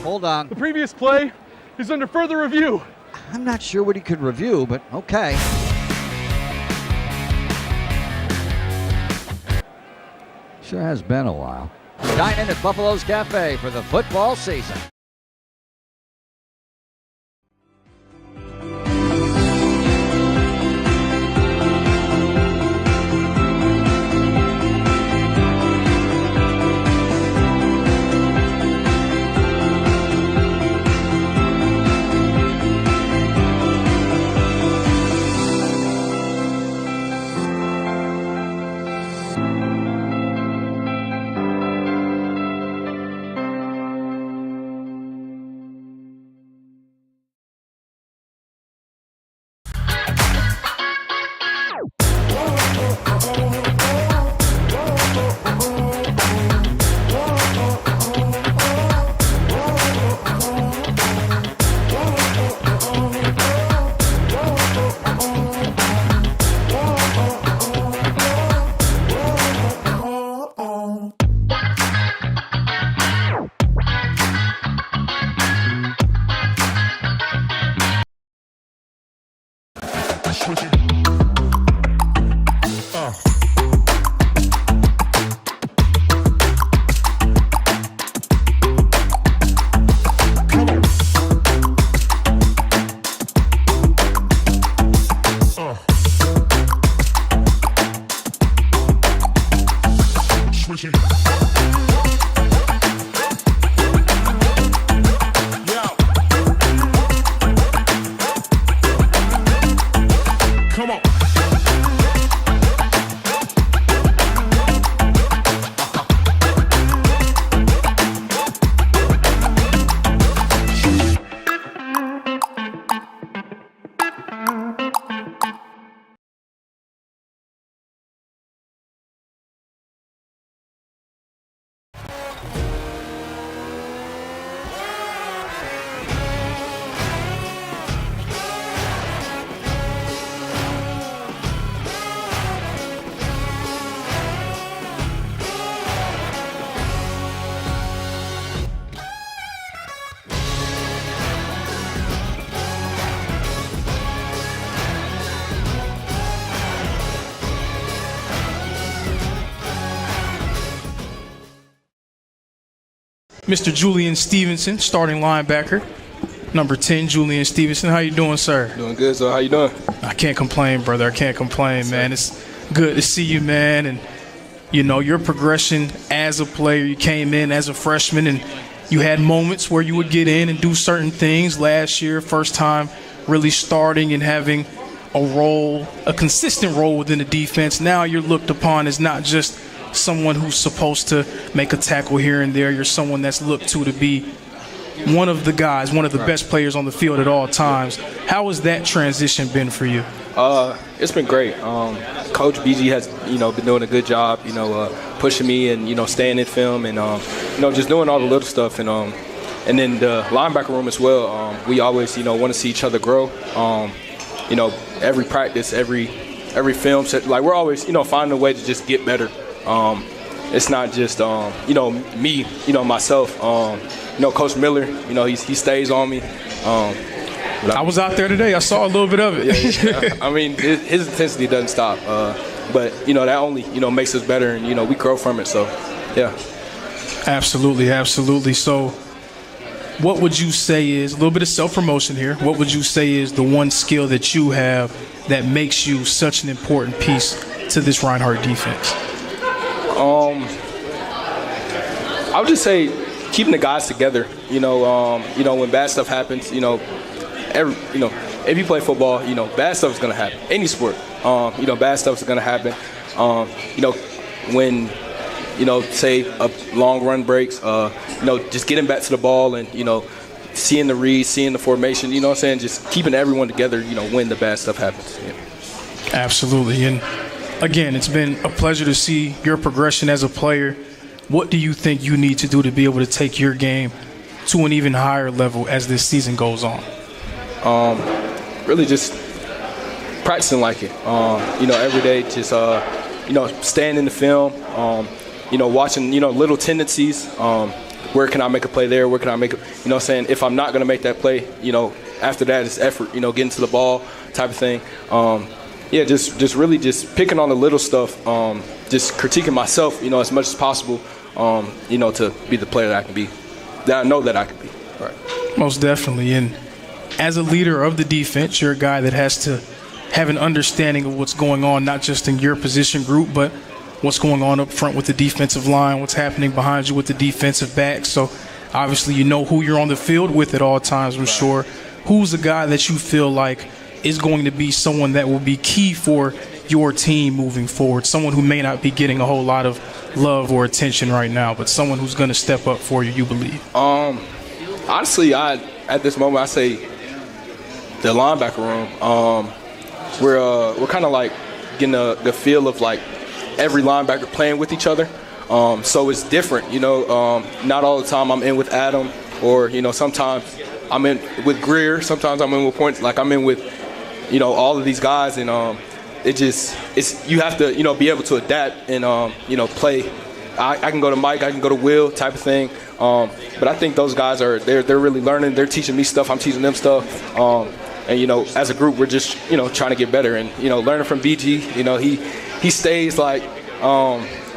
hold on. The previous play is under further review. I'm not sure what he could review, but okay. Sure has been a while. Dine in at Buffalo's Cafe for the football season. Mr. Julian Stevenson, starting linebacker. Number 10, Julian Stevenson. How you doing, sir? Doing good, so how you doing? I can't complain, brother. I can't complain, man. It's good to see you, man. And, you know, your progression as a player, you came in as a freshman and you had moments where you would get in and do certain things. Last year, first time really starting and having a role, a consistent role within the defense. Now you're looked upon as not just someone who's supposed to make a tackle here and there. You're someone that's looked to be one of the guys, one of the best players on the field at all times. How has that transition been for you? It's been great. Coach BG has, been doing a good job, pushing me and, staying in film and, just doing all the little stuff. And then the linebacker room as well. We always, want to see each other grow. Every practice, every film set, like we're always, finding a way to just get better. It's not just, me, myself. Coach Miller, he stays on me. I was out there today. I saw a little bit of it. Yeah. I mean, his intensity doesn't stop. But, that only, makes us better and, we grow from it. So, yeah. Absolutely, absolutely. So what would you say is, a little bit of self-promotion here, what would you say is the one skill that you have that makes you such an important piece to this Reinhardt defense? I would just say keeping the guys together. When bad stuff happens, if you play football, bad stuff is gonna happen. Any sport, bad stuff is gonna happen. When say a long run breaks, just getting back to the ball and seeing the read, seeing the formation. You know what I'm saying? Just keeping everyone together. When the bad stuff happens. Yeah. Absolutely. And again, it's been a pleasure to see your progression as a player. What do you think you need to do to be able to take your game to an even higher level as this season goes on? Really just practicing like it. Every day, just staying in the film. Watching little tendencies. where can I make a play there? Where can I make if I'm not going to make that play, after that it's effort, getting to the ball type of thing. Just really just picking on the little stuff, just critiquing myself, as much as possible, to be the player that I can be, that I know that I can be. Right. Most definitely. And as a leader of the defense, you're a guy that has to have an understanding of what's going on, not just in your position group, but what's going on up front with the defensive line, what's happening behind you with the defensive backs. So obviously you know who you're on the field with at all times, I'm sure. Who's the guy that you feel like is going to be someone that will be key for your team moving forward, someone who may not be getting a whole lot of love or attention right now, but someone who's going to step up for you, you believe? Honestly, at this moment, I say the linebacker room. We're kind of like getting the feel of like every linebacker playing with each other. So it's different, not all the time I'm in with Adam, or, sometimes I'm in with Greer, sometimes I'm in with Points, like I'm in with, all of these guys, and you have to, be able to adapt and, play. I can go to Mike, I can go to Will type of thing. But I think those guys they're really learning. They're teaching me stuff. I'm teaching them stuff. And, as a group, we're just, trying to get better. And, learning from BG, he stays like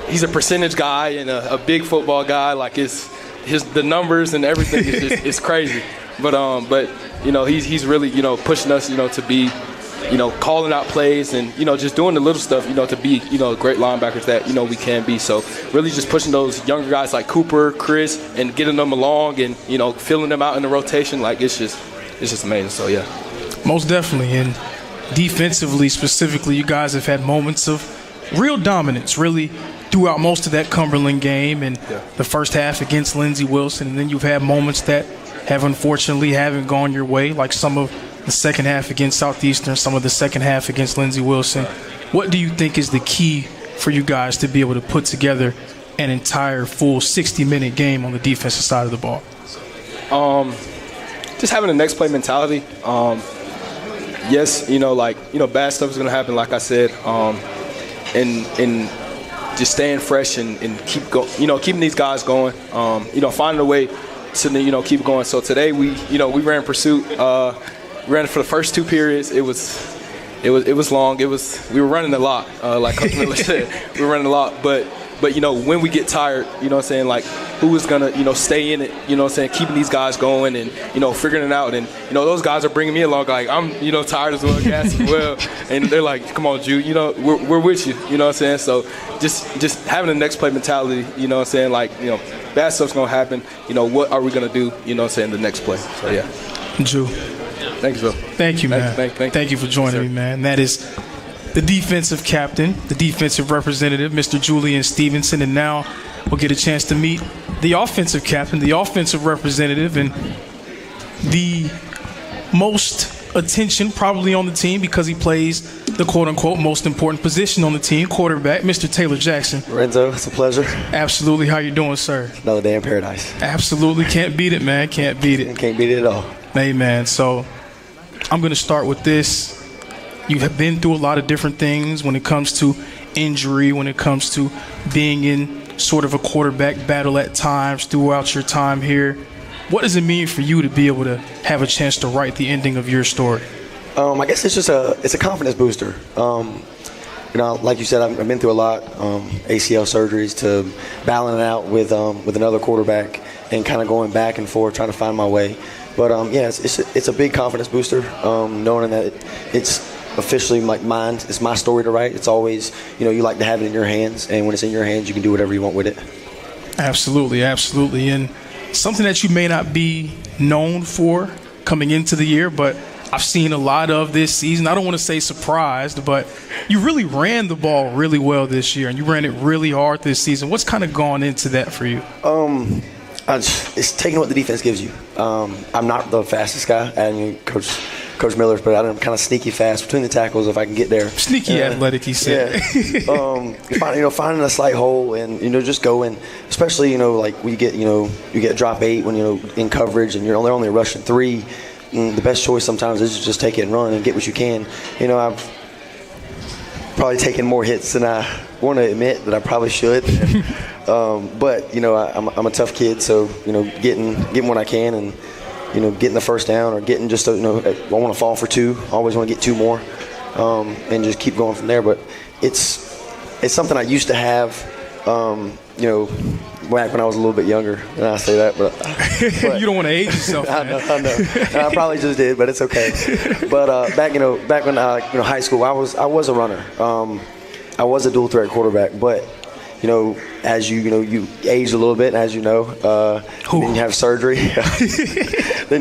he's a percentage guy and a big football guy. Like the numbers and everything is just it's crazy. But he's really, pushing us, to be, calling out plays and, just doing the little stuff, to be, great linebackers that, we can be. So really just pushing those younger guys like Cooper, Chris, and getting them along and, filling them out in the rotation. Like it's just amazing. So, yeah. Most definitely. And defensively, specifically, you guys have had moments of real dominance, really, throughout most of that Cumberland game and the first half against Lindsey Wilson. And then you've had moments that have unfortunately haven't gone your way, like some of the second half against Southeastern, some of the second half against Lindsey Wilson. What do you think is the key for you guys to be able to put together an entire full 60-minute game on the defensive side of the ball? Just having a next play mentality. Yes, bad stuff is going to happen, like I said, and just staying fresh and keep keeping these guys going, finding a way to, keep going. So today we ran pursuit, ran for the first 2 periods. It was long. We were running a lot, like Coach Miller said. We were running a lot, but when we get tired, like who is gonna, stay in it, keeping these guys going and, figuring it out. And, those guys are bringing me along. Like I'm, tired as well, gassed as well. And they're like, come on, Jude, we're with you, So just having the next play mentality, like, bad stuff's gonna happen. What are we gonna do, in the next play? So yeah. Drew. Thanks, Bill. Thank you, man. Thank you for joining me, man. That is the defensive captain, the defensive representative, Mr. Julian Stevenson. And now we'll get a chance to meet the offensive captain, the offensive representative, and the most attention probably on the team because he plays the quote-unquote most important position on the team, quarterback, Mr. Taylor Jackson. Renzo, it's a pleasure. Absolutely. How you doing, sir? Another day in paradise. Absolutely. Can't beat it, man. Can't beat it. Can't beat it at all. Hey, man. So I'm going to start with this. You have been through a lot of different things when it comes to injury, when it comes to being in sort of a quarterback battle at times throughout your time here. What does it mean for you to be able to have a chance to write the ending of your story? I guess it's just a confidence booster. Like you said, I've been through a lot, ACL surgeries to battling it out with another quarterback and kind of going back and forth trying to find my way. But it's a big confidence booster, knowing that it's officially like mine. It's my story to write. It's always, you like to have it in your hands, and when it's in your hands, you can do whatever you want with it. Absolutely, absolutely. And something that you may not be known for coming into the year, but I've seen a lot of this season. I don't want to say surprised, but you really ran the ball really well this year, and you ran it really hard this season. What's kind of gone into that for you? It's taking what the defense gives you. I'm not the fastest guy, and Coach Miller's, but I'm kind of sneaky fast between the tackles if I can get there. Sneaky athletic, he said. Yeah. Finding a slight hole and just go in, especially like when you get drop 8 when in coverage and they're only rushing 3. The best choice sometimes is just take it and run and get what you can. I've probably taken more hits than I want to admit that I probably should. But, I'm a tough kid, so, getting what I can and, getting the first down or getting just, I want to fall for 2. I always want to get 2 more and just keep going from there. But it's something I used to have, back when I was a little bit younger. And I say that, but you don't want to age yourself. I know. I probably just did, but it's okay. But back when high school, I was a runner. I was a dual threat quarterback, but as you age a little bit, as then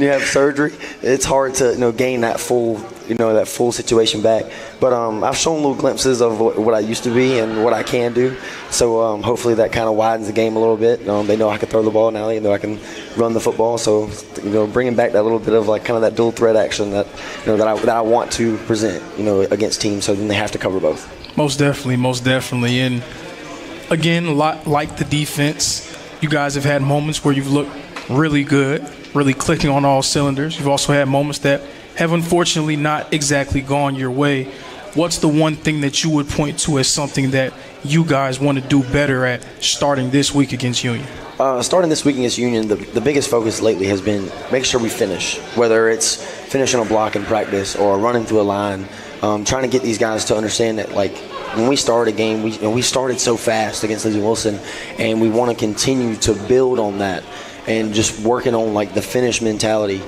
you have surgery. It's hard to gain that full situation back. But I've shown little glimpses of what I used to be and what I can do. So hopefully that kind of widens the game a little bit. They know I can throw the ball now. They know I can run the football. So bringing back that little bit of kind of that dual threat action that that I want to present against teams. So then they have to cover both. Most definitely. And again, a lot like the defense, you guys have had moments where you've looked really good, really clicking on all cylinders. You've also had moments that have unfortunately not exactly gone your way. What's the one thing that you would point to as something that you guys want to do better at starting this week against Union? Starting this week against Union, the biggest focus lately has been make sure we finish, whether it's finishing a block in practice or running through a line, trying to get these guys to understand that, when we started a game, we started so fast against Lindsey Wilson, and we want to continue to build on that and just working on the finish mentality,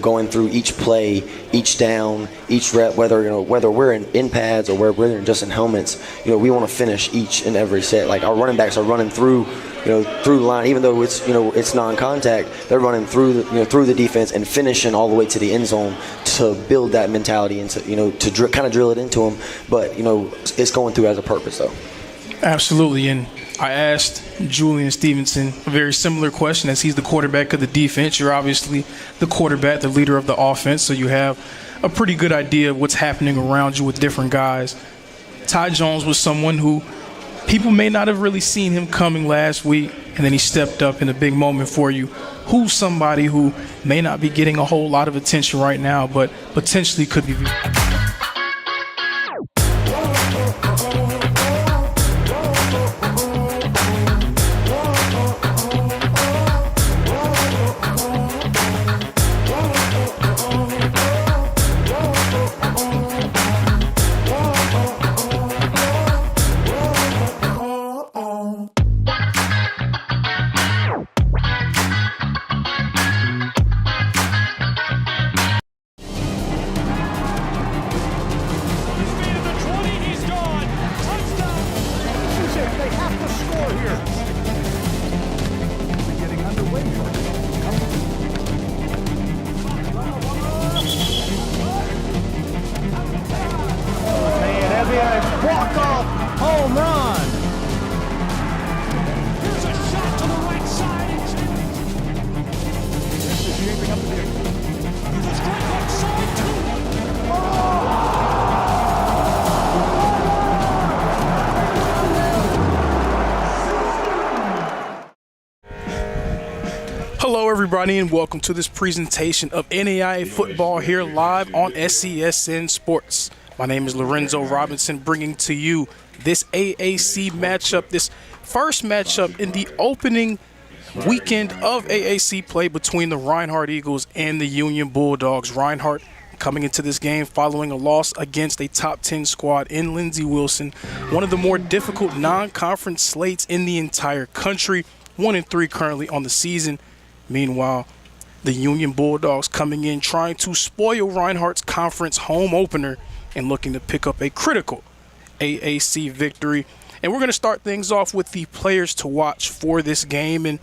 going through each play, each down, each rep, whether we're in pads or we're just in helmets, we want to finish each and every set. Our running backs are running through the line, even though it's non-contact, they're running through the defense and finishing all the way to the end zone to build that mentality and to kind of drill it into them. But it's going through as a purpose though. Absolutely. And I asked Julian Stevenson a very similar question, as he's the quarterback of the defense. You're obviously the quarterback, the leader of the offense, so you have a pretty good idea of what's happening around you with different guys. Ty Jones was someone who people may not have really seen him coming last week, and then he stepped up in a big moment for you. Who's somebody who may not be getting a whole lot of attention right now, but potentially could be? Hello, everybody, and welcome to this presentation of NAIA football here live on SCSN Sports. My name is Lorenzo Robinson, bringing to you this AAC matchup, this first matchup in the opening weekend of AAC play between the Reinhardt Eagles and the Union Bulldogs. Reinhardt coming into this game following a loss against a top 10 squad in Lindsey Wilson, one of the more difficult non-conference slates in the entire country, 1-3 currently on the season. Meanwhile, the Union Bulldogs coming in trying to spoil Reinhardt's conference home opener and looking to pick up a critical AAC victory. And we're going to start things off with the players to watch for this game. And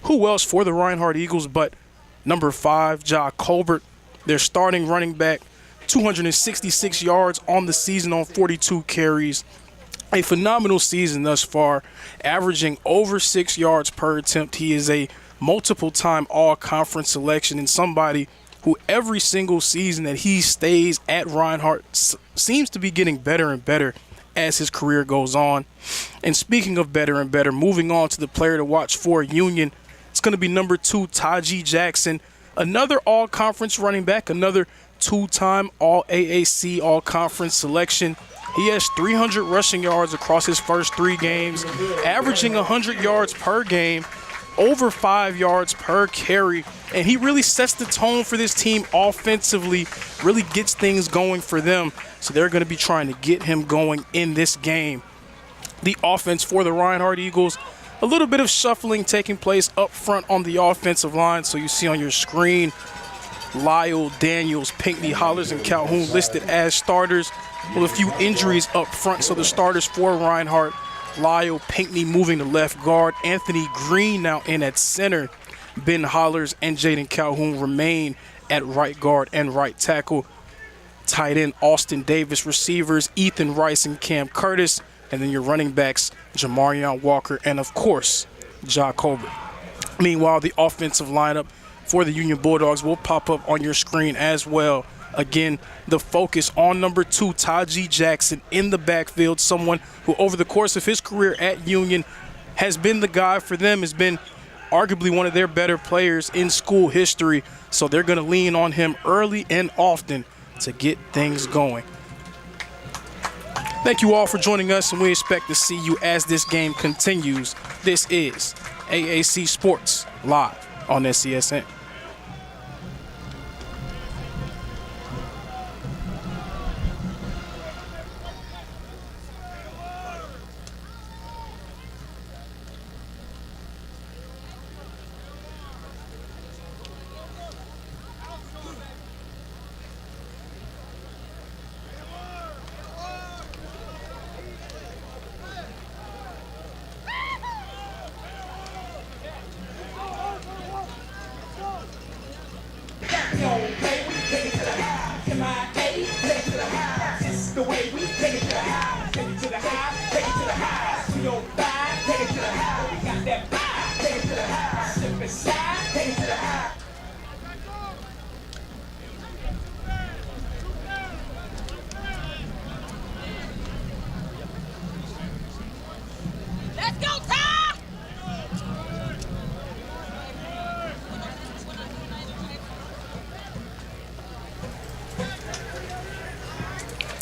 who else for the Reinhardt Eagles but number 5, Ja Colbert, their starting running back, 266 yards on the season on 42 carries. A phenomenal season thus far, averaging over 6 yards per attempt. He is a multiple-time all-conference selection and somebody who every single season that he stays at Reinhardt seems to be getting better and better as his career goes on. And speaking of better and better, moving on to the player to watch for Union, it's going to be number 2, Taji Jackson, another all-conference running back, another 2-time All-AAC all-conference selection. He has 300 rushing yards across his first 3 games, averaging 100 yards per game, over 5 yards per carry, and he really sets the tone for this team offensively, really gets things going for them. So they're going to be trying to get him going in this game. The offense for the Reinhardt Eagles, a little bit of shuffling taking place up front on the offensive line. So you see on your screen, Lyle, Daniels, Pinckney, Hollers, and Calhoun listed as starters, with a few injuries up front. So the starters for Reinhardt, Lyle, Pinckney moving to left guard, Anthony Green now in at center, Ben Hollers and Jaden Calhoun remain at right guard and right tackle. Tight end Austin Davis, receivers Ethan Rice and Cam Curtis, and then your running backs Jamarion Walker and of course Ja Colbert. Meanwhile, the offensive lineup for the Union Bulldogs will pop up on your screen as well. Again, the focus on number 2, Taji Jackson in the backfield, someone who over the course of his career at Union has been the guy for them, has been arguably one of their better players in school history. So they're going to lean on him early and often to get things going. Thank you all for joining us, and we expect to see you as this game continues. This is AAC Sports live on SCSN.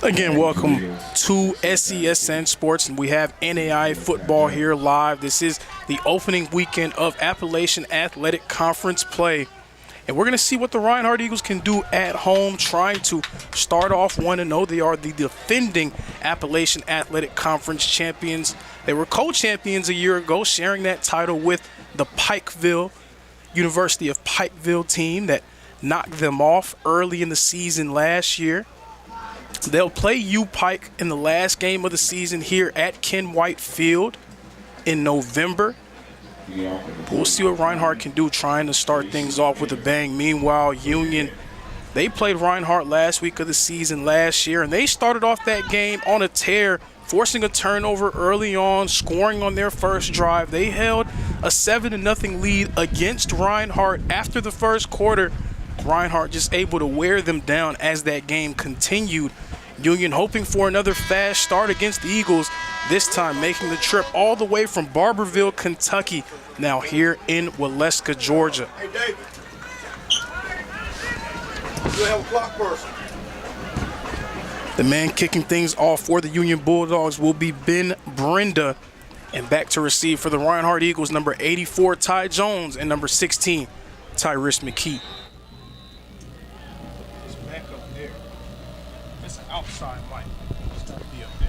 Again, welcome to SCSN Sports, and we have NAIA football here live. This is the opening weekend of Appalachian Athletic Conference play, and we're going to see what the Reinhardt Eagles can do at home, trying to start off 1-0. They are the defending Appalachian Athletic Conference champions. They were co-champions a year ago, sharing that title with the Pikeville, University of Pikeville team that knocked them off early in the season last year. They'll play U-Pike in the last game of the season here at Ken White Field in November. We'll see what Reinhardt can do, trying to start things off with a bang. Meanwhile, Union, they played Reinhardt last week of the season last year, and they started off that game on a tear, forcing a turnover early on, scoring on their first drive. They held a 7-0 lead against Reinhardt after the first quarter. Reinhardt just able to wear them down as that game continued. Union hoping for another fast start against the Eagles, this time making the trip all the way from Barberville, Kentucky, now here in Waleska, Georgia. Hey, David. You have a clock person. The man kicking things off for the Union Bulldogs will be Ben Brenda. And back to receive for the Reinhardt Eagles, number 84, Ty Jones, and number 16, Tyrus McKee. Outside mic. It's got to be up there.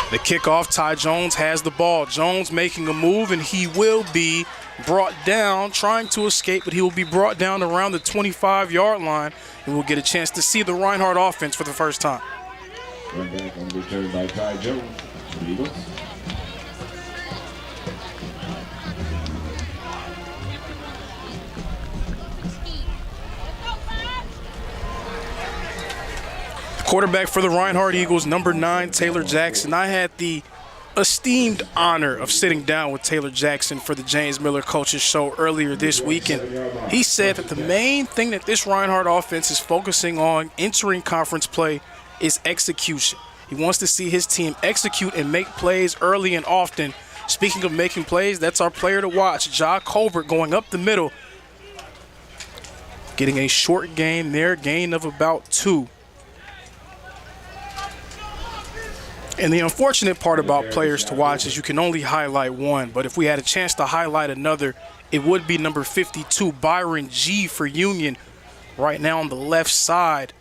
The kickoff, Ty Jones has the ball. Jones making a move, and he will be brought down, trying to escape, but he will be brought down around the 25-yard line, and we'll get a chance to see the Reinhardt offense for the first time. Run back on the return by Ty Jones. Eagles. Quarterback for the Reinhardt Eagles, number 9, Taylor Jackson. I had the esteemed honor of sitting down with Taylor Jackson for the James Miller Coaches Show earlier this week, and he said that the main thing that this Reinhardt offense is focusing on entering conference play is execution. He wants to see his team execute and make plays early and often. Speaking of making plays, that's our player to watch, Ja Colbert, going up the middle. getting a short gain there, gain of about 2. And the unfortunate part about players to watch is you can only highlight one, but if we had a chance to highlight another, it would be number 52, Byron G for Union, right now on the left side.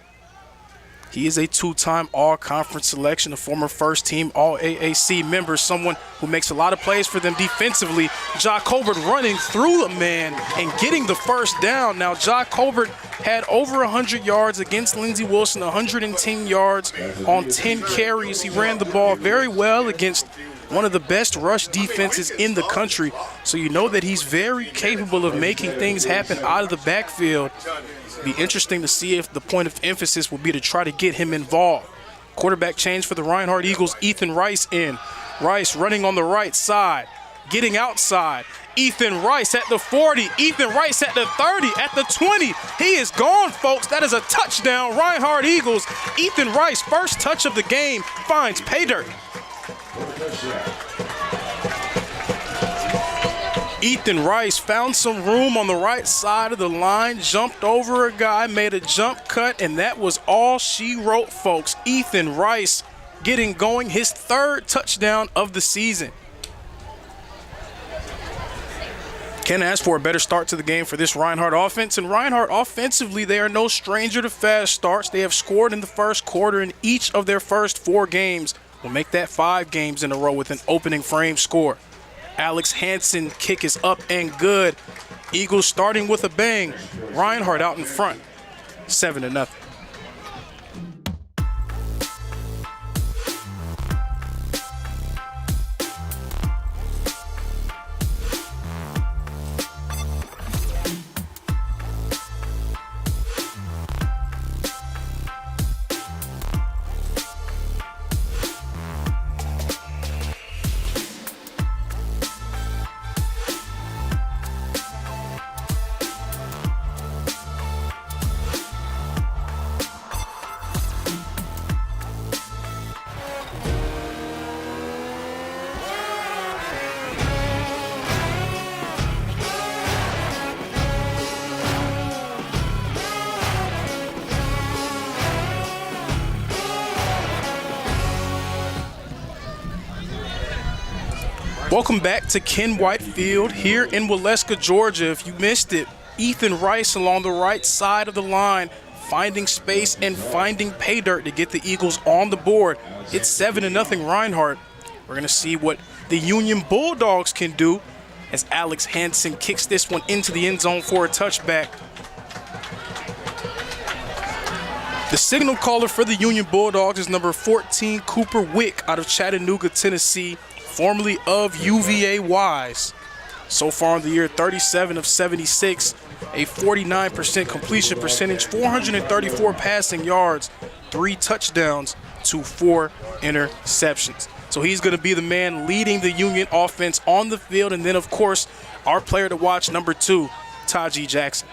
He is a 2-time All-Conference selection, a former first-team All-AAC member, someone who makes a lot of plays for them defensively. Ja Colbert running through a man and getting the first down. Now, Ja Colbert had over 100 yards against Lindsey Wilson, 110 yards on 10 carries. He ran the ball very well against one of the best rush defenses in the country. So you know that he's very capable of making things happen out of the backfield. Be interesting to see if the point of emphasis will be to try to get him involved. Quarterback change for the Reinhardt Eagles, Ethan Rice in. Rice running on the right side, getting outside. Ethan Rice at the 40, Ethan Rice at the 30, at the 20. He is gone, folks. That is a touchdown, Reinhardt Eagles. Ethan Rice, first touch of the game, finds pay dirt. Ethan Rice found some room on the right side of the line, jumped over a guy, made a jump cut, and that was all she wrote, folks. Ethan Rice getting going, his 3rd touchdown of the season. Can't ask for a better start to the game for this Reinhardt offense. And Reinhardt offensively, they are no stranger to fast starts. They have scored in the first quarter in each of their first 4 games. Will make that 5 games in a row with an opening frame score. Alex Hansen kick is up and good. Eagles starting with a bang. Reinhardt out in front, 7-0. Welcome back to Ken White Field here in Waleska, Georgia. If you missed it, Ethan Rice along the right side of the line, finding space and finding pay dirt to get the Eagles on the board. It's 7-0 Reinhardt. We're going to see what the Union Bulldogs can do as Alex Hansen kicks this one into the end zone for a touchback. The signal caller for the Union Bulldogs is number 14, Cooper Wick out of Chattanooga, Tennessee, formerly of UVA Wise. So far in the year, 37 of 76, a 49% completion percentage, 434 passing yards, 3 touchdowns to 4 interceptions. So he's going to be the man leading the Union offense on the field. And then, of course, our player to watch, number 2, Tajee Jackson.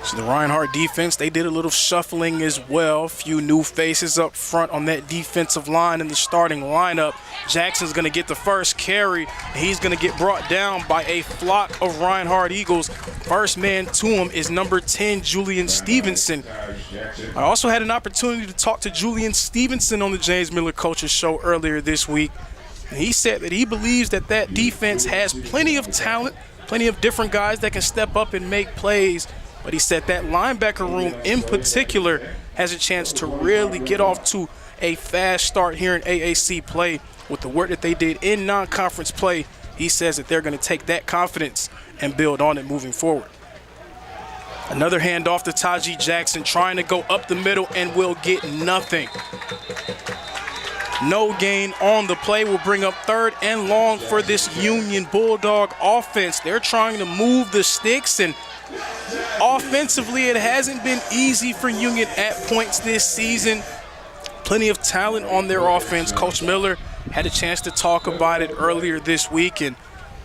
So the Reinhardt defense, they did a little shuffling as well. A few new faces up front on that defensive line in the starting lineup. Jackson's going to get the first carry. He's going to get brought down by a flock of Reinhardt Eagles. First man to him is number 10, Julian Stevenson. I also had an opportunity to talk to Julian Stevenson on the James Miller Coaches Show earlier this week. And he said that he believes that that defense has plenty of talent, plenty of different guys that can step up and make plays. But he said that linebacker room in particular has a chance to really get off to a fast start here in AAC play with the work that they did in non-conference play. He says that they're going to take that confidence and build on it moving forward. Another handoff to Tajee Jackson, trying to go up the middle and will get nothing. No gain on the play will bring up 3rd and long for this Union Bulldog offense. They're trying to move the sticks, and offensively, it hasn't been easy for Union at points this season. Plenty of talent on their offense. Coach Miller had a chance to talk about it earlier this week, and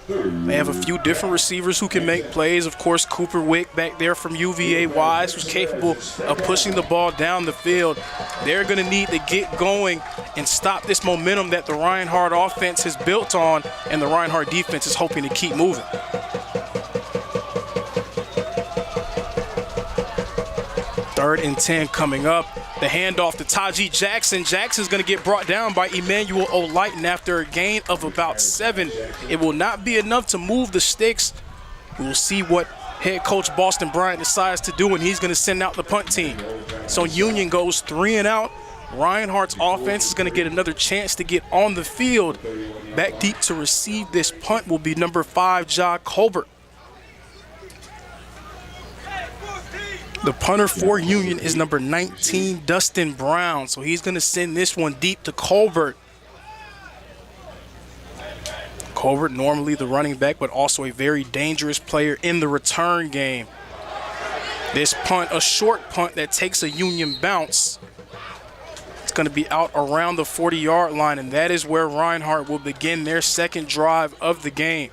They have a few different receivers who can make plays. Of course, Cooper Wick back there from UVA Wise, who's capable of pushing the ball down the field. They're going to need to get going and stop this momentum that the Reinhardt offense has built on, and the Reinhardt defense is hoping to keep moving. Third and 10 coming up. The handoff to Taji Jackson. Jackson's going to get brought down by Emmanuel O'Lighton after a gain of about 7. It will not be enough to move the sticks. We will see what head coach Boston Bryant decides to do, and he's going to send out the punt team. So Union goes 3 and out. Reinhardt's offense is going to get another chance to get on the field. Back deep to receive this punt will be number 5, Ja Colbert. The punter for Union is number 19, Dustin Brown. So he's going to send this one deep to Colbert. Colbert, normally the running back, but also a very dangerous player in the return game. This punt, a short punt that takes a Union bounce. It's going to be out around the 40-yard line, and that is where Reinhardt will begin their second drive of the game.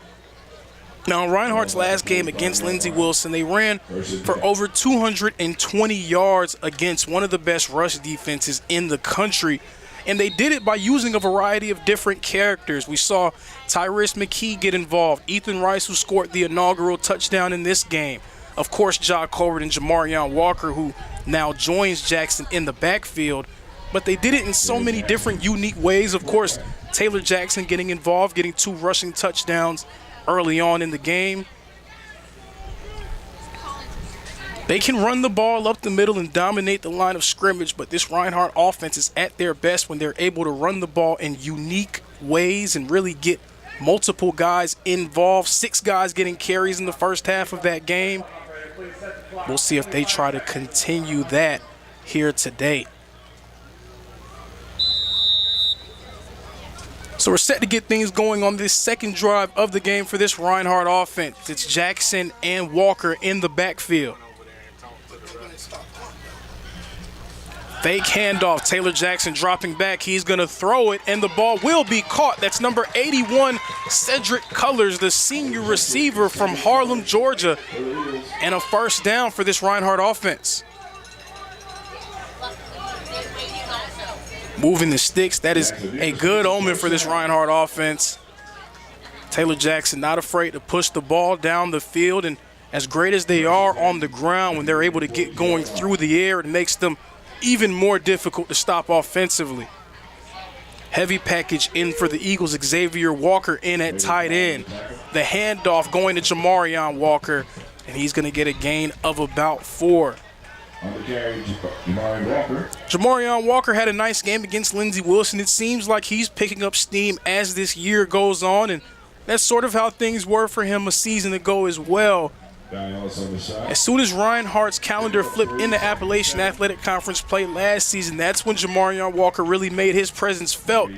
Now, in Reinhardt's last game against Lindsey Wilson, they ran for over 220 yards against one of the best rush defenses in the country. And they did it by using a variety of different characters. We saw Tyrese McKee get involved, Ethan Rice, who scored the inaugural touchdown in this game. Of course, Ja Colbert and Jamarion Walker, who now joins Jackson in the backfield. But they did it in so many different unique ways. Of course, Taylor Jackson getting involved, getting 2 rushing touchdowns early on in the game. They can run the ball up the middle and dominate the line of scrimmage, but this Reinhardt offense is at their best when they're able to run the ball in unique ways and really get multiple guys involved. 6 guys getting carries in the first half of that game. We'll see if they try to continue that here today. So we're set to get things going on this second drive of the game for this Reinhardt offense. It's Jackson and Walker in the backfield. Fake handoff, Taylor Jackson dropping back. He's going to throw it, and the ball will be caught. That's number 81, Cedric Cullors, the senior receiver from Harlem, Georgia. And a first down for this Reinhardt offense. Moving the sticks, that is a good omen for this Reinhardt offense. Taylor Jackson not afraid to push the ball down the field, and as great as they are on the ground, when they're able to get going through the air, it makes them even more difficult to stop offensively. Heavy package in for the Eagles, Xavier Walker in at tight end. The handoff going to Jamarion Walker, and he's going to get a gain of about 4. On the carry, Jamarion Walker. Jamarion Walker had a nice game against Lindsey Wilson. It seems like he's picking up steam as this year goes on, and that's sort of how things were for him a season ago as well. As soon as Reinhardt's calendar flipped into Appalachian Athletic Conference play last season, that's when Jamarion Walker really made his presence felt.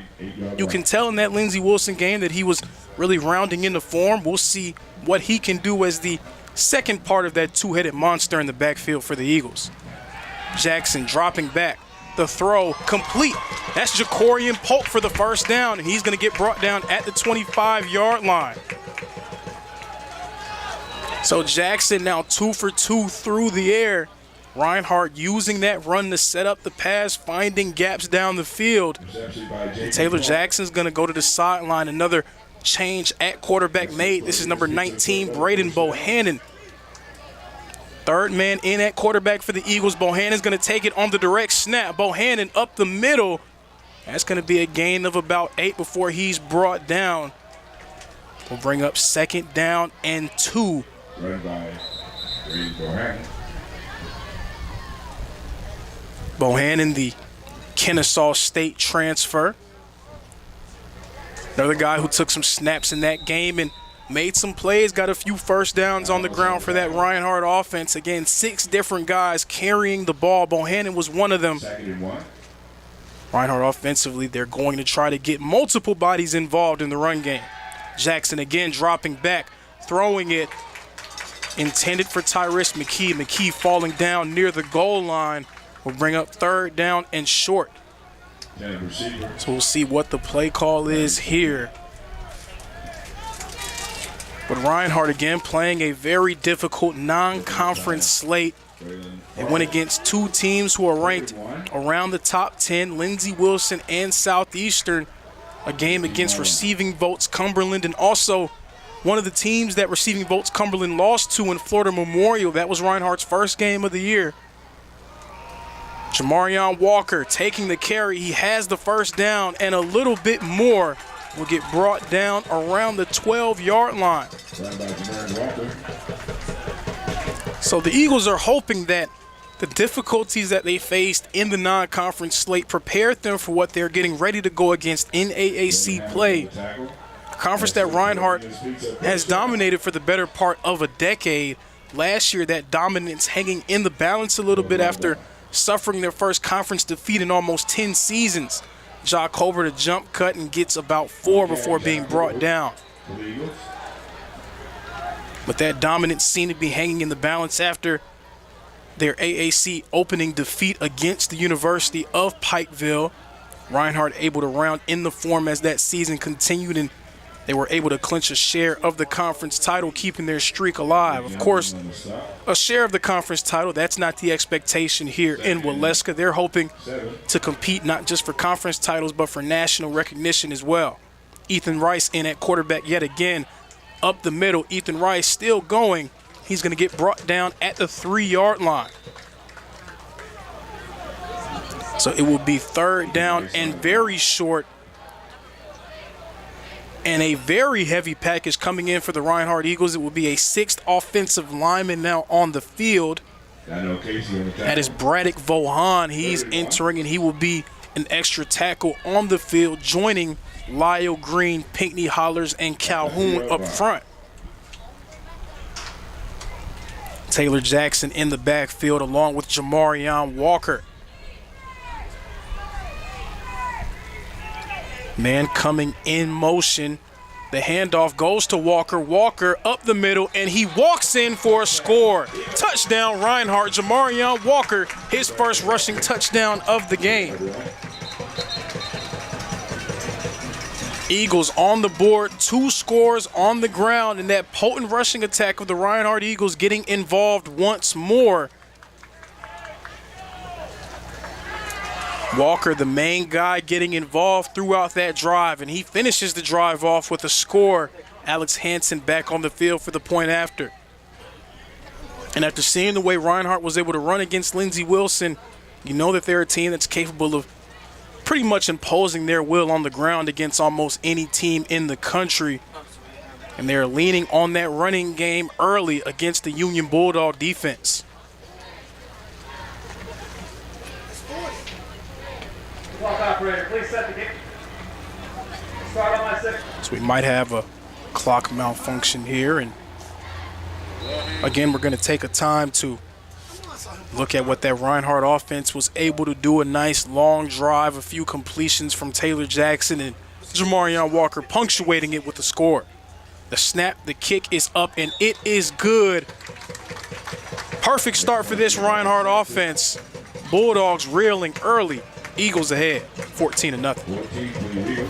You can tell in that Lindsey Wilson game that he was really rounding into form. We'll see what he can do as the second part of that 2-headed monster in the backfield for the Eagles. Jackson dropping back. The throw complete. That's Jacorian Polk for the first down, and he's going to get brought down at the 25-yard line. So Jackson now 2 for 2 through the air. Reinhardt using that run to set up the pass, finding gaps down the field. And Taylor Jackson's going to go to the sideline. Another change at quarterback made. This is number 19, Braden Bohannon. Third man in at quarterback for the Eagles. Bohannon's going to take it on the direct snap. Bohannon up the middle. That's going to be a gain of about 8 before he's brought down. We'll bring up second down and 2. Run by Braden Bohannon. Bohannon, the Kennesaw State transfer. Another guy who took some snaps in that game and made some plays, got a few first downs on the ground for that Reinhardt offense. Again, 6 different guys carrying the ball. Bohannon was one of them. Reinhardt offensively, they're going to try to get multiple bodies involved in the run game. Jackson again dropping back, throwing it. Intended for Tyrese McKee. McKee falling down near the goal line. Will bring up third down and short. So we'll see what the play call is here. But Reinhardt again playing a very difficult non-conference slate. They went against two teams who are ranked around the top 10, Lindsey Wilson and Southeastern. A game against Receiving Votes Cumberland, and also one of the teams that Receiving Votes Cumberland lost to in Florida Memorial. That was Reinhardt's first game of the year. Jamarion Walker taking the carry. He has the first down, and a little bit more will get brought down around the 12-yard line. So the Eagles are hoping that the difficulties that they faced in the non-conference slate prepared them for what they're getting ready to go against NAAC play. A conference that Reinhardt has dominated for the better part of a decade. Last year, that dominance hanging in the balance a little bit after suffering their first conference defeat in almost 10 seasons. Jock Holbert a jump cut and gets about 4 before being brought down. But that dominance seemed to be hanging in the balance after their AAC opening defeat against the University of Pikeville. Reinhardt able to round in the form as that season continued, and they were able to clinch a share of the conference title, keeping their streak alive. Of course, a share of the conference title, that's not the expectation here in Waleska. They're hoping to compete not just for conference titles, but for national recognition as well. Ethan Rice in at quarterback yet again. Up the middle, Ethan Rice still going. He's going to get brought down at the 3-yard line. So it will be 3rd down and very short. And a very heavy package coming in for the Reinhardt Eagles. It will be a 6th offensive lineman now on the field. That is Braddock Vohan. He's entering, and he will be an extra tackle on the field, joining Lyle Green, Pinckney Hollers, and Calhoun up front. Taylor Jackson in the backfield along with Jamarion Walker. Man coming in motion. The handoff goes to Walker. Walker up the middle, and he walks in for a score. Touchdown, Reinhardt. Jamarion Walker, his first rushing touchdown of the game. Eagles on the board, 2 scores on the ground, and that potent rushing attack of the Reinhardt Eagles getting involved once more. Walker, the main guy, getting involved throughout that drive, and he finishes the drive off with a score. Alex Hansen back on the field for the point after. And after seeing the way Reinhardt was able to run against Lindsey Wilson, you know that they're a team that's capable of pretty much imposing their will on the ground against almost any team in the country. And they're leaning on that running game early against the Union Bulldog defense. Clock operator, please set the game. Start on my 6. So we might have a clock malfunction here. And again, we're going to take a time to look at what that Reinhardt offense was able to do. A nice long drive, a few completions from Taylor Jackson, and Jamarion Walker punctuating it with a score. The snap, the kick is up, and it is good. Perfect start for this Reinhardt offense. Bulldogs reeling early. Eagles ahead, 14-0.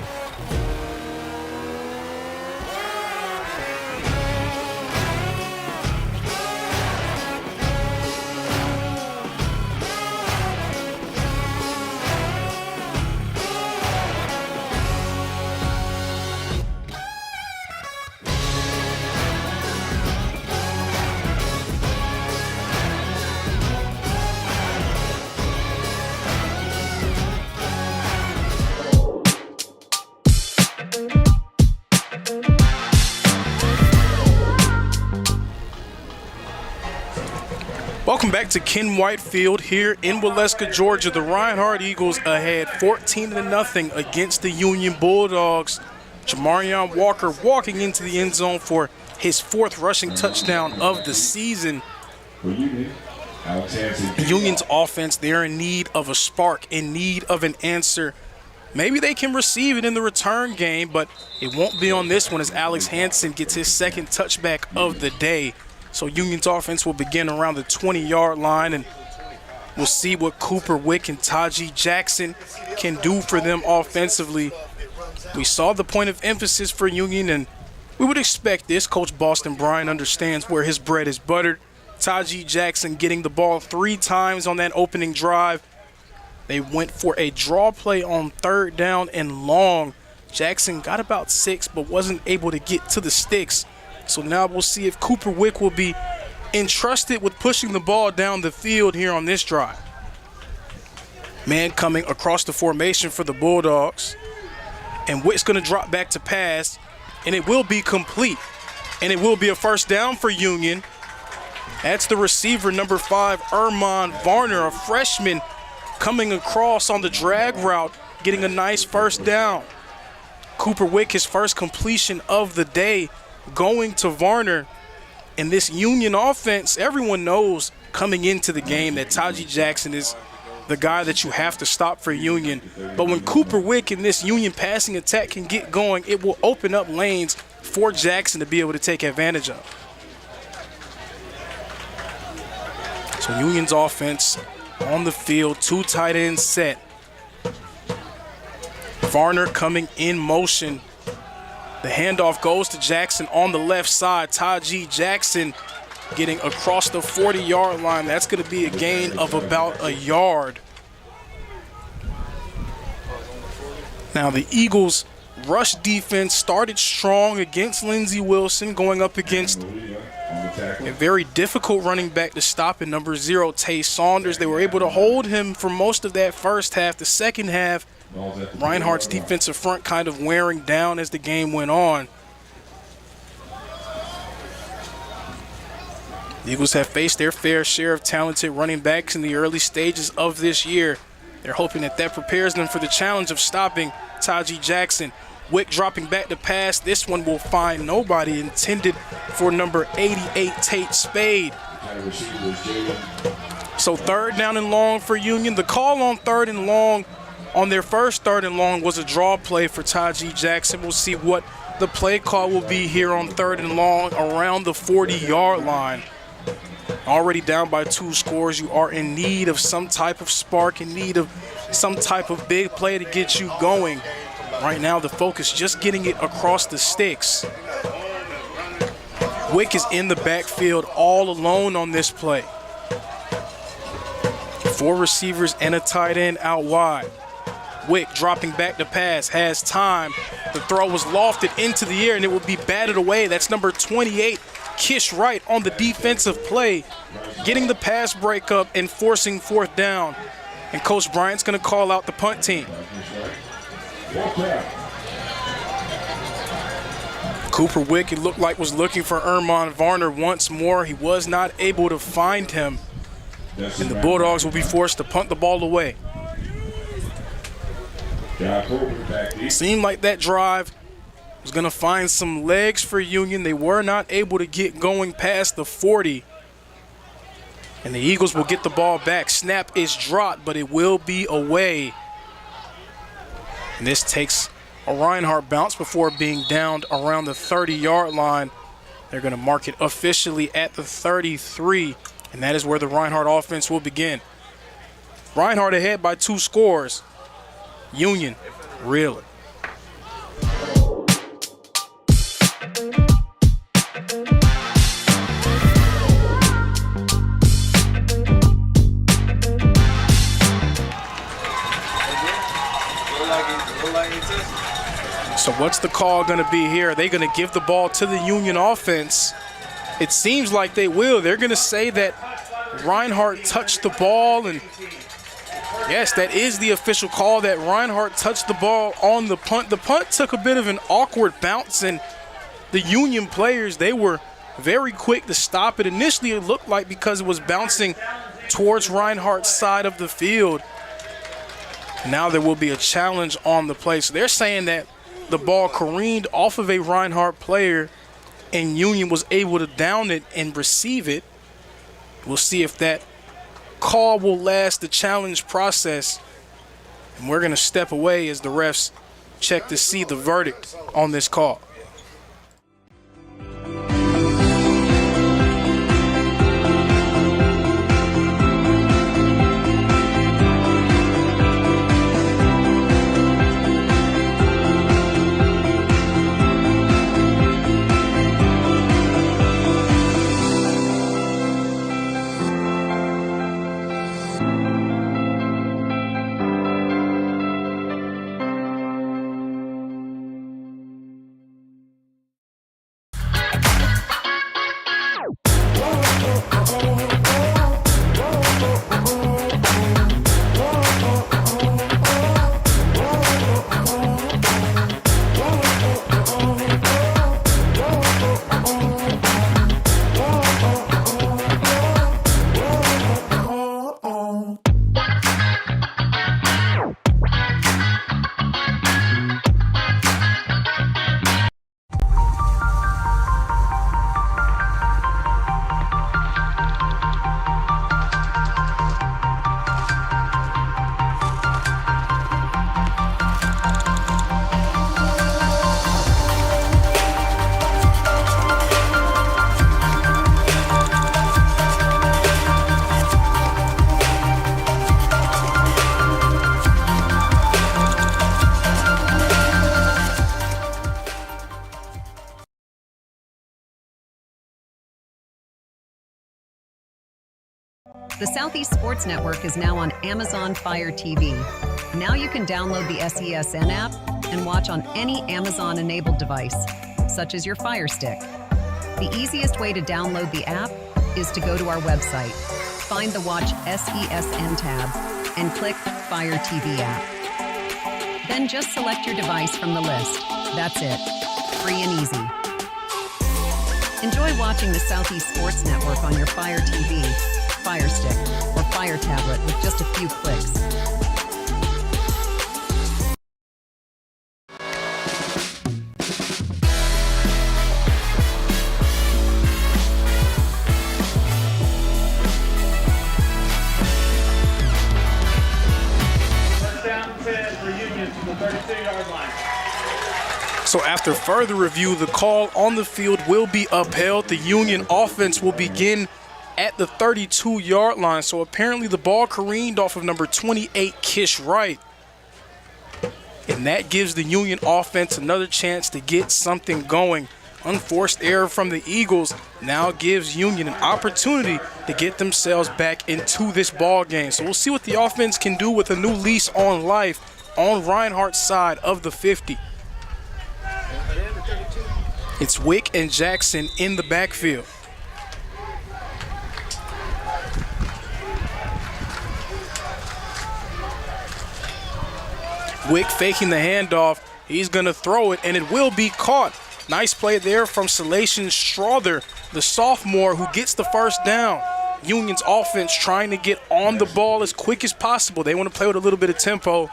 Welcome back to Ken White Field here in Waleska, Georgia. The Reinhardt Eagles ahead 14-0 against the Union Bulldogs. Jamarion Walker walking into the end zone for his 4th rushing touchdown of the season. Union's offense, they're in need of a spark, in need of an answer. Maybe they can receive it in the return game, but it won't be on this one as Alex Hansen gets his 2nd touchback of the day. So Union's offense will begin around the 20-yard line, and we'll see what Cooper Wick and Taji Jackson can do for them offensively. We saw the point of emphasis for Union, and We would expect this. Coach Boston Bryant understands where his bread is buttered. Tajee Jackson getting the ball 3 times on that opening drive. They went for a draw play on 3rd down and long. Jackson got about 6 but wasn't able to get to the sticks. So now we'll see if Cooper Wick will be entrusted with pushing the ball down the field here on this drive. Man coming across the formation for the Bulldogs. And Wick's going to drop back to pass, and it will be complete. And it will be a first down for Union. That's the receiver, number 5, Erman Varner, a freshman, coming across on the drag route, getting a nice first down. Cooper Wick, his first completion of the day, going to Varner. And this Union offense, everyone knows coming into the game that Tajee Jackson is the guy that you have to stop for Union. But when Cooper Wick and this Union passing attack can get going, it will open up lanes for Jackson to be able to take advantage of. So Union's offense on the field, 2 tight ends set. Varner coming in motion. The handoff goes to Jackson on the left side. Tajee Jackson getting across the 40-yard line. That's going to be a gain of about a yard. Now the Eagles' rush defense started strong against Lindsey Wilson, going up against a very difficult running back to stop in number 0, Tay Saunders. They were able to hold him for most of that first half. The second half, Reinhardt's defensive front kind of wearing down as the game went on. The Eagles have faced their fair share of talented running backs in the early stages of this year. They're hoping that prepares them for the challenge of stopping Tajee Jackson. Wick dropping back to pass. This one will find nobody, intended for number 88, Tate Spade. So 3rd down and long for Union. The call on 3rd and long, on their first 3rd and long, was a draw play for Tajee Jackson. We'll see what the play call will be here on 3rd and long around the 40-yard line. Already down by 2 scores, you are in need of some type of spark, in need of some type of big play to get you going. Right now, the focus just getting it across the sticks. Wick is in the backfield all alone on this play. 4 receivers and a tight end out wide. Wick dropping back to pass, has time. The throw was lofted into the air, and it will be batted away. That's number 28, Kish Wright, on the defensive play, getting the pass breakup and forcing 4th down. And Coach Bryant's going to call out the punt team. Cooper Wick, it looked like, was looking for Erman Varner once more. He was not able to find him. And the Bulldogs will be forced to punt the ball away. It seemed like that drive was going to find some legs for Union. They were not able to get going past the 40. And the Eagles will get the ball back. Snap is dropped, but it will be away. And this takes a Reinhardt bounce before being downed around the 30-yard line. They're going to mark it officially at the 33, and that is where the Reinhardt offense will begin. Reinhardt ahead by 2 scores. Union, really. So what's the call going to be here? Are they going to give the ball to the Union offense? It seems like they will. They're going to say that Reinhardt touched the ball, and yes, that is the official call, that Reinhardt touched the ball on the punt. The punt took a bit of an awkward bounce, and the Union players, they were very quick to stop it. Initially, it looked like because it was bouncing towards Reinhardt's side of the field. Now there will be a challenge on the play. So they're saying that the ball careened off of a Reinhardt player and Union was able to down it and receive it. We'll see if that call will last the challenge process. And we're going to step away as the refs check to see the verdict on this call. The Southeast Sports Network is now on Amazon Fire TV. Now you can download the SESN app and watch on any Amazon-enabled device, such as your Fire Stick. The easiest way to download the app is to go to our website, find the Watch SESN tab, and click Fire TV app. Then just select your device from the list. That's it. Free and easy. Enjoy watching the Southeast Sports Network on your Fire TV, Fire Stick, or Fire tablet with just a few clicks. First down 10 for Union to the 32-yard line. So after further review, the call on the field will be upheld. The Union offense will begin at the 32-yard line. So apparently the ball careened off of number 28, Kish Wright. And that gives the Union offense another chance to get something going. Unforced error from the Eagles now gives Union an opportunity to get themselves back into this ball game. So we'll see what the offense can do with a new lease on life on Reinhardt's side of the 50. It's Wick and Jackson in the backfield. Wick faking the handoff. He's going to throw it, and it will be caught. Nice play there from Salation Strother, the sophomore, who gets the first down. Union's offense trying to get on the ball as quick as possible. They want to play with a little bit of tempo.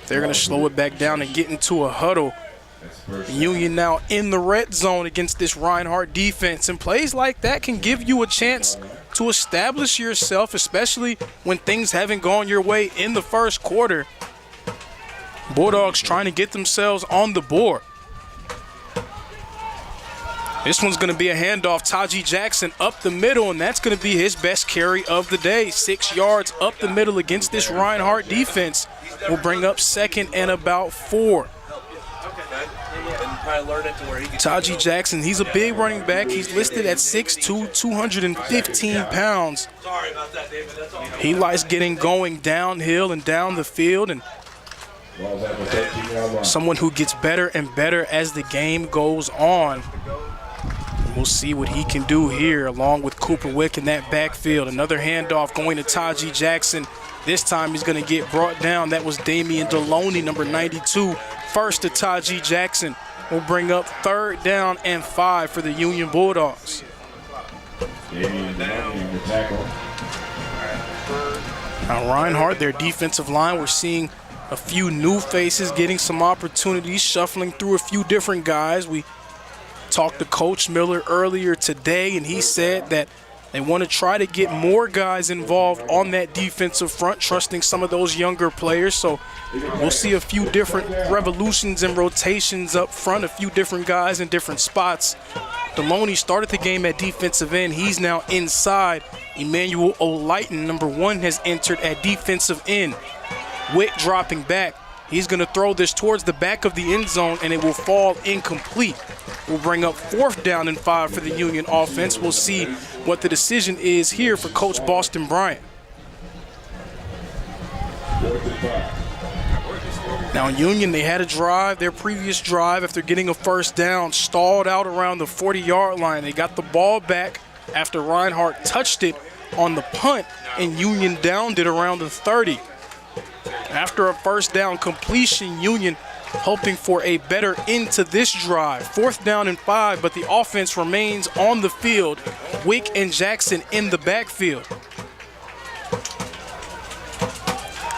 They're going to slow it back down and get into a huddle. Union now in the red zone against this Reinhardt defense, and plays like that can give you a chance to establish yourself, especially when things haven't gone your way in the first quarter. Bulldogs trying to get themselves on the board. This one's going to be a handoff. Taji Jackson up the middle, and that's going to be his best carry of the day. 6 yards up the middle against this Reinhardt defense. Will bring up second and about 4. Taji Jackson, he's a big running back. He's listed at 6'2", 215 pounds. He likes getting going downhill and down the field, and someone who gets better and better as the game goes on. We'll see what he can do here along with Cooper Wick in that backfield. Another handoff going to Taji Jackson. This time he's going to get brought down. That was Damian Deloney, number 92. First to Taji Jackson. Will bring up 3rd down and 5 for the Union Bulldogs. Now Reinhardt, their defensive line, we're seeing a few new faces getting some opportunities, shuffling through a few different guys. We talked to Coach Miller earlier today, and he said that they want to try to get more guys involved on that defensive front, trusting some of those younger players. So we'll see a few different revolutions and rotations up front, a few different guys in different spots. Deloney started the game at defensive end. He's now inside. Emmanuel O'Lighton, number 1, has entered at defensive end. Wick dropping back. He's going to throw this towards the back of the end zone, and it will fall incomplete. We'll bring up 4th down and 5 for the Union offense. We'll see what the decision is here for Coach Boston Bryant. Now Union, they had a drive, their previous drive, after getting a first down, stalled out around the 40-yard line. They got the ball back after Reinhardt touched it on the punt, and Union downed it around the 30. After a first down completion, Union hoping for a better end to this drive. 4th down and 5, but the offense remains on the field. Wick and Jackson in the backfield.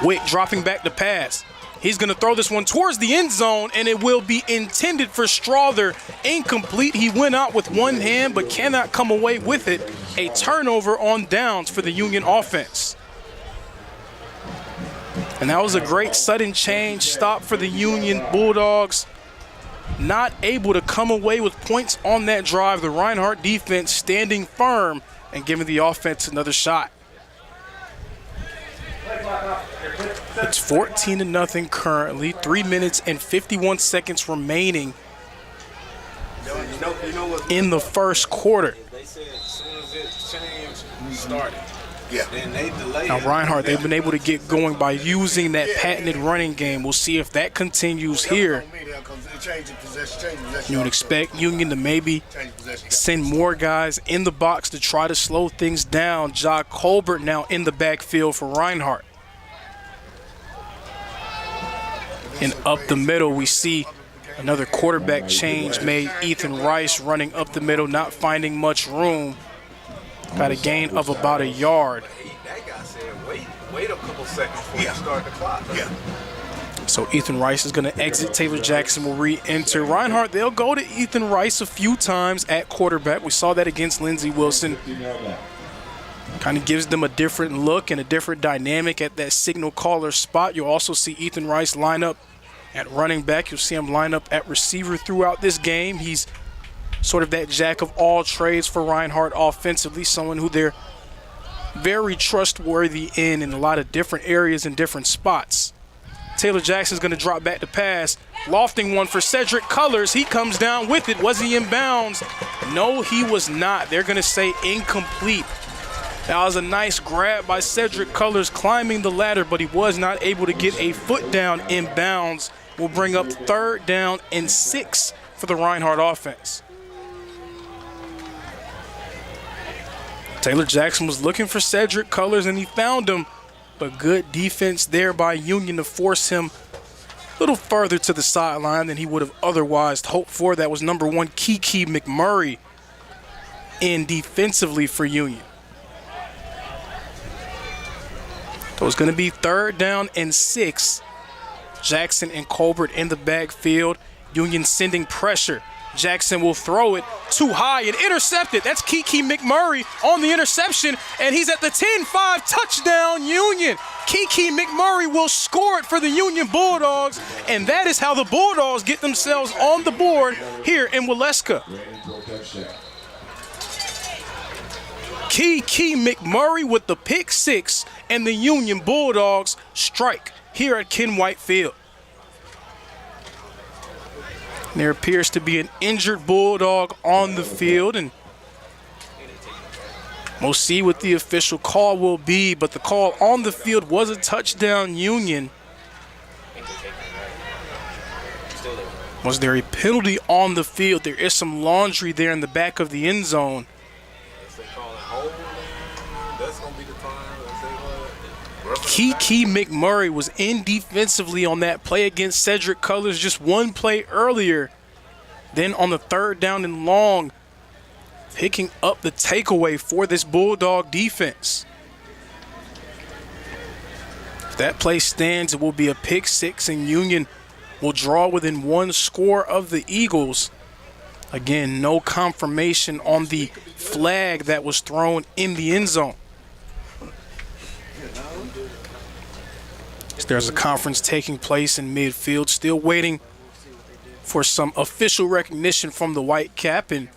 Wick dropping back to pass. He's going to throw this one towards the end zone, and it will be intended for Strother. Incomplete. He went out with one hand, but cannot come away with it. A turnover on downs for the Union offense. And that was a great sudden change stop for the Union Bulldogs. Not able to come away with points on that drive. The Reinhardt defense standing firm and giving the offense another shot. It's 14-0 currently. 3 minutes and 51 seconds remaining in the first quarter. they said as soon as it changed, started. Yeah. Then they delayed. Now, Reinhardt, they've been able to get going by using that patented running game. We'll see if that continues here. You would expect Union to maybe send more guys in the box to try to slow things down. Ja Colbert now in the backfield for Reinhardt. And up the middle, we see another quarterback change made. Ethan Rice running up the middle, not finding much room. Got a gain of about a yard. That guy said, wait a couple seconds before you start the clock. Yeah. So Ethan Rice is going to exit. Taylor Jackson will re-enter. Reinhardt, they'll go to Ethan Rice a few times at quarterback. We saw that against Lindsey Wilson. Kind of gives them a different look and a different dynamic at that signal caller spot. You'll also see Ethan Rice line up at running back. You'll see him line up at receiver throughout this game. He's sort of that jack of all trades for Reinhardt offensively, someone who they're very trustworthy in a lot of different areas and different spots. Taylor Jackson's going to drop back to pass. Lofting one for Cedric Cullors. He comes down with it. Was he in bounds? No, he was not. They're going to say incomplete. That was a nice grab by Cedric Cullors climbing the ladder, but he was not able to get a foot down in bounds. Will bring up 3rd down and 6 for the Reinhardt offense. Taylor Jackson was looking for Cedric Cullors, and he found him. But good defense there by Union to force him a little further to the sideline than he would have otherwise hoped for. That was number 1, Kiki McMurray, in defensively for Union. So it's going to be 3rd down and 6. Jackson and Colbert in the backfield. Union sending pressure. Jackson will throw it too high and intercepted. That's Kiki McMurray on the interception, and he's at the 10-5 touchdown Union. Kiki McMurray will score it for the Union Bulldogs, and that is how the Bulldogs get themselves on the board here in Waleska. Kiki McMurray with the pick 6, and the Union Bulldogs strike here at Ken White Field. There appears to be an injured Bulldog on the field, and we'll see what the official call will be, but the call on the field was a touchdown Union. Was there a penalty on the field? There is some laundry there in the back of the end zone. Kiki McMurray was in defensively on that play against Cedric Cullors just one play earlier. Then on the 3rd down and long, picking up the takeaway for this Bulldog defense. If that play stands, it will be a pick 6, and Union will draw within 1 score of the Eagles. Again, no confirmation on the flag that was thrown in the end zone. There's a conference taking place in midfield, still waiting for some official recognition from the white cap, and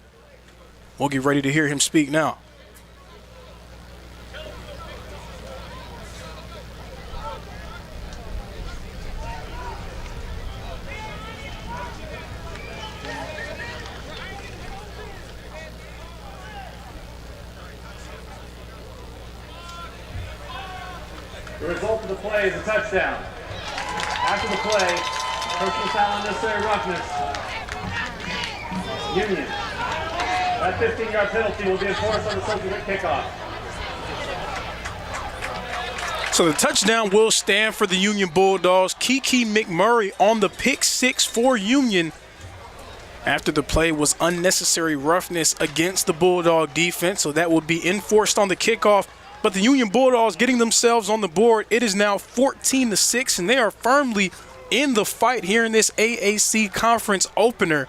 we'll get ready to hear him speak now. The result of the play is a touchdown. After the play, personal foul, unnecessary roughness. Union. That 15-yard penalty will be enforced on the subsequent kickoff. So the touchdown will stand for the Union Bulldogs. Kiki McMurray on the pick 6 for Union. After the play was unnecessary roughness against the Bulldog defense, so that will be enforced on the kickoff. But the Union Bulldogs getting themselves on the board. It is now 14-6, and they are firmly in the fight here in this AAC conference opener.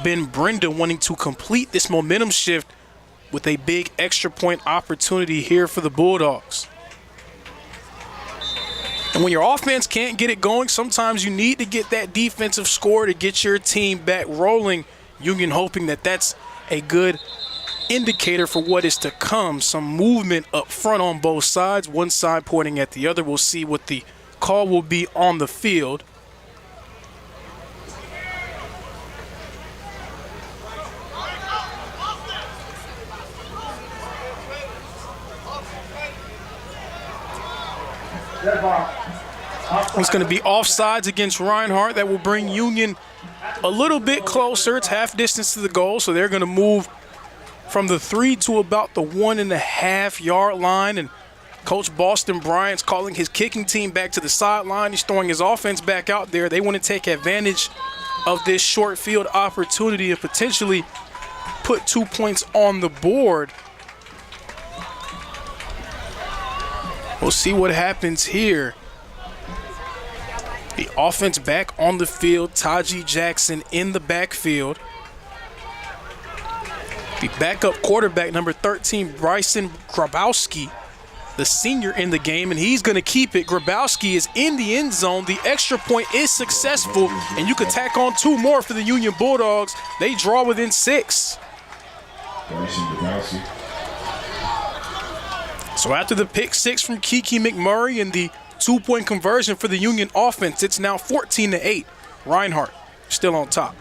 Ben Brenda wanting to complete this momentum shift with a big extra point opportunity here for the Bulldogs. And when your offense can't get it going, sometimes you need to get that defensive score to get your team back rolling. Union hoping that that's a good indicator for what is to come. Some movement up front on both sides, one side pointing at the other. We'll see what the call will be on the field. It's going to be offsides against Reinhardt. That will bring Union a little bit closer. It's half distance to the goal, so they're going to move from the 3 to about the 1.5 yard line. And Coach Boston Bryant's calling his kicking team back to the sideline. He's throwing his offense back out there. They want to take advantage of this short field opportunity and potentially put 2 points on the board. We'll see what happens here. The offense back on the field. Taji Jackson in the backfield. The backup quarterback, number 13, Bryson Grabowski, the senior in the game, and he's going to keep it. Grabowski is in the end zone. The extra point is successful, and you could tack on 2 more for the Union Bulldogs. They draw within 6. So after the pick 6 from Kiki McMurray and the 2-point conversion for the Union offense, it's now 14-8. Reinhardt still on top.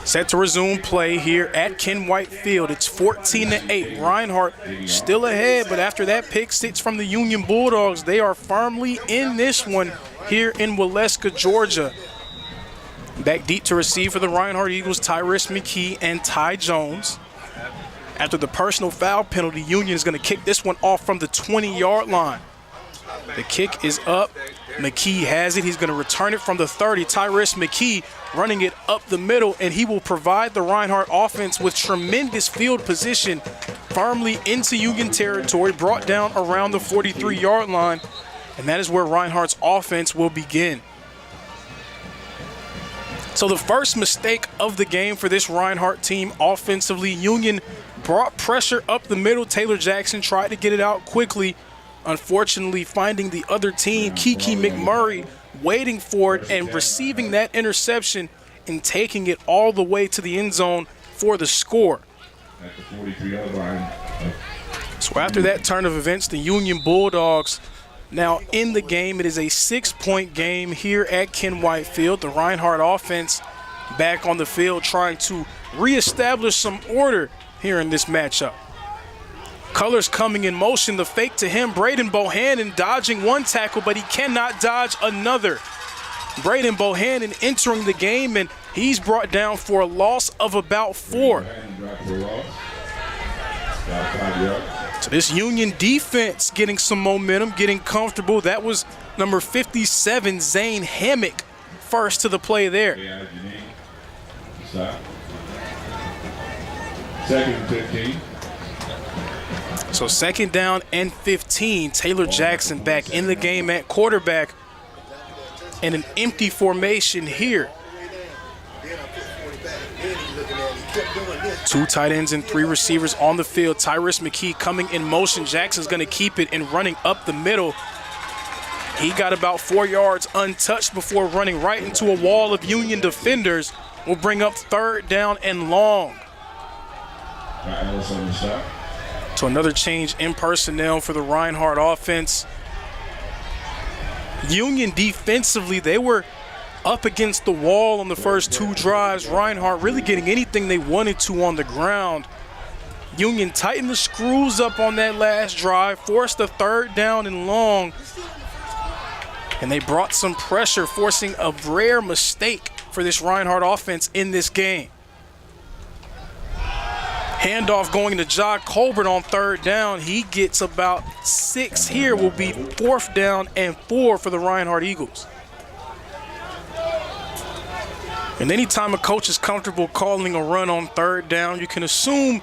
Set to resume play here at Ken White Field. It's 14-8. Reinhardt still ahead, but after that pick 6 from the Union Bulldogs, they are firmly in this one here in Waleska, Georgia. Back deep to receive for the Reinhardt Eagles, Tyrus McKee and Ty Jones. After the personal foul penalty, Union is going to kick this one off from the 20-yard line. The kick is up. McKee has it. He's going to return it from the 30. Tyrus McKee running it up the middle, and he will provide the Reinhardt offense with tremendous field position firmly into Union territory, brought down around the 43-yard line, and that is where Reinhardt's offense will begin. So the first mistake of the game for this Reinhardt team offensively, Union brought pressure up the middle. Taylor Jackson tried to get it out quickly. Unfortunately, finding the other team, Kiki McMurray, waiting for it and receiving that interception and taking it all the way to the end zone for the score. At the 43-yard line. So after that turn of events, the Union Bulldogs now in the game. It is a 6-point game here at Ken White Field. The Reinhardt offense back on the field trying to reestablish some order here in this matchup. Colors coming in motion, the fake to him, Braden Bohannon dodging one tackle, but he cannot dodge another. Braden Bohannon entering the game, and he's brought down for a loss of about 4. So this Union defense getting some momentum, getting comfortable. That was number 57, Zane Hammock, first to the play there. Second and 15. So second down and 15. Taylor Jackson back in the game at quarterback in an empty formation here. 2 tight ends and 3 receivers on the field. Tyrus McKee coming in motion. Jackson's going to keep it and running up the middle. He got about 4 yards untouched before running right into a wall of Union defenders. Will bring up 3rd down and long. So another change in personnel for the Reinhardt offense. Union defensively, they were up against the wall on the first 2 drives. Reinhardt really getting anything they wanted to on the ground. Union tightened the screws up on that last drive, forced a 3rd down and long. And they brought some pressure, forcing a rare mistake for this Reinhardt offense in this game. Handoff going to John Colbert on 3rd down. He gets about 6 here. Will be 4th down and 4 for the Reinhardt Eagles. And anytime a coach is comfortable calling a run on 3rd down, you can assume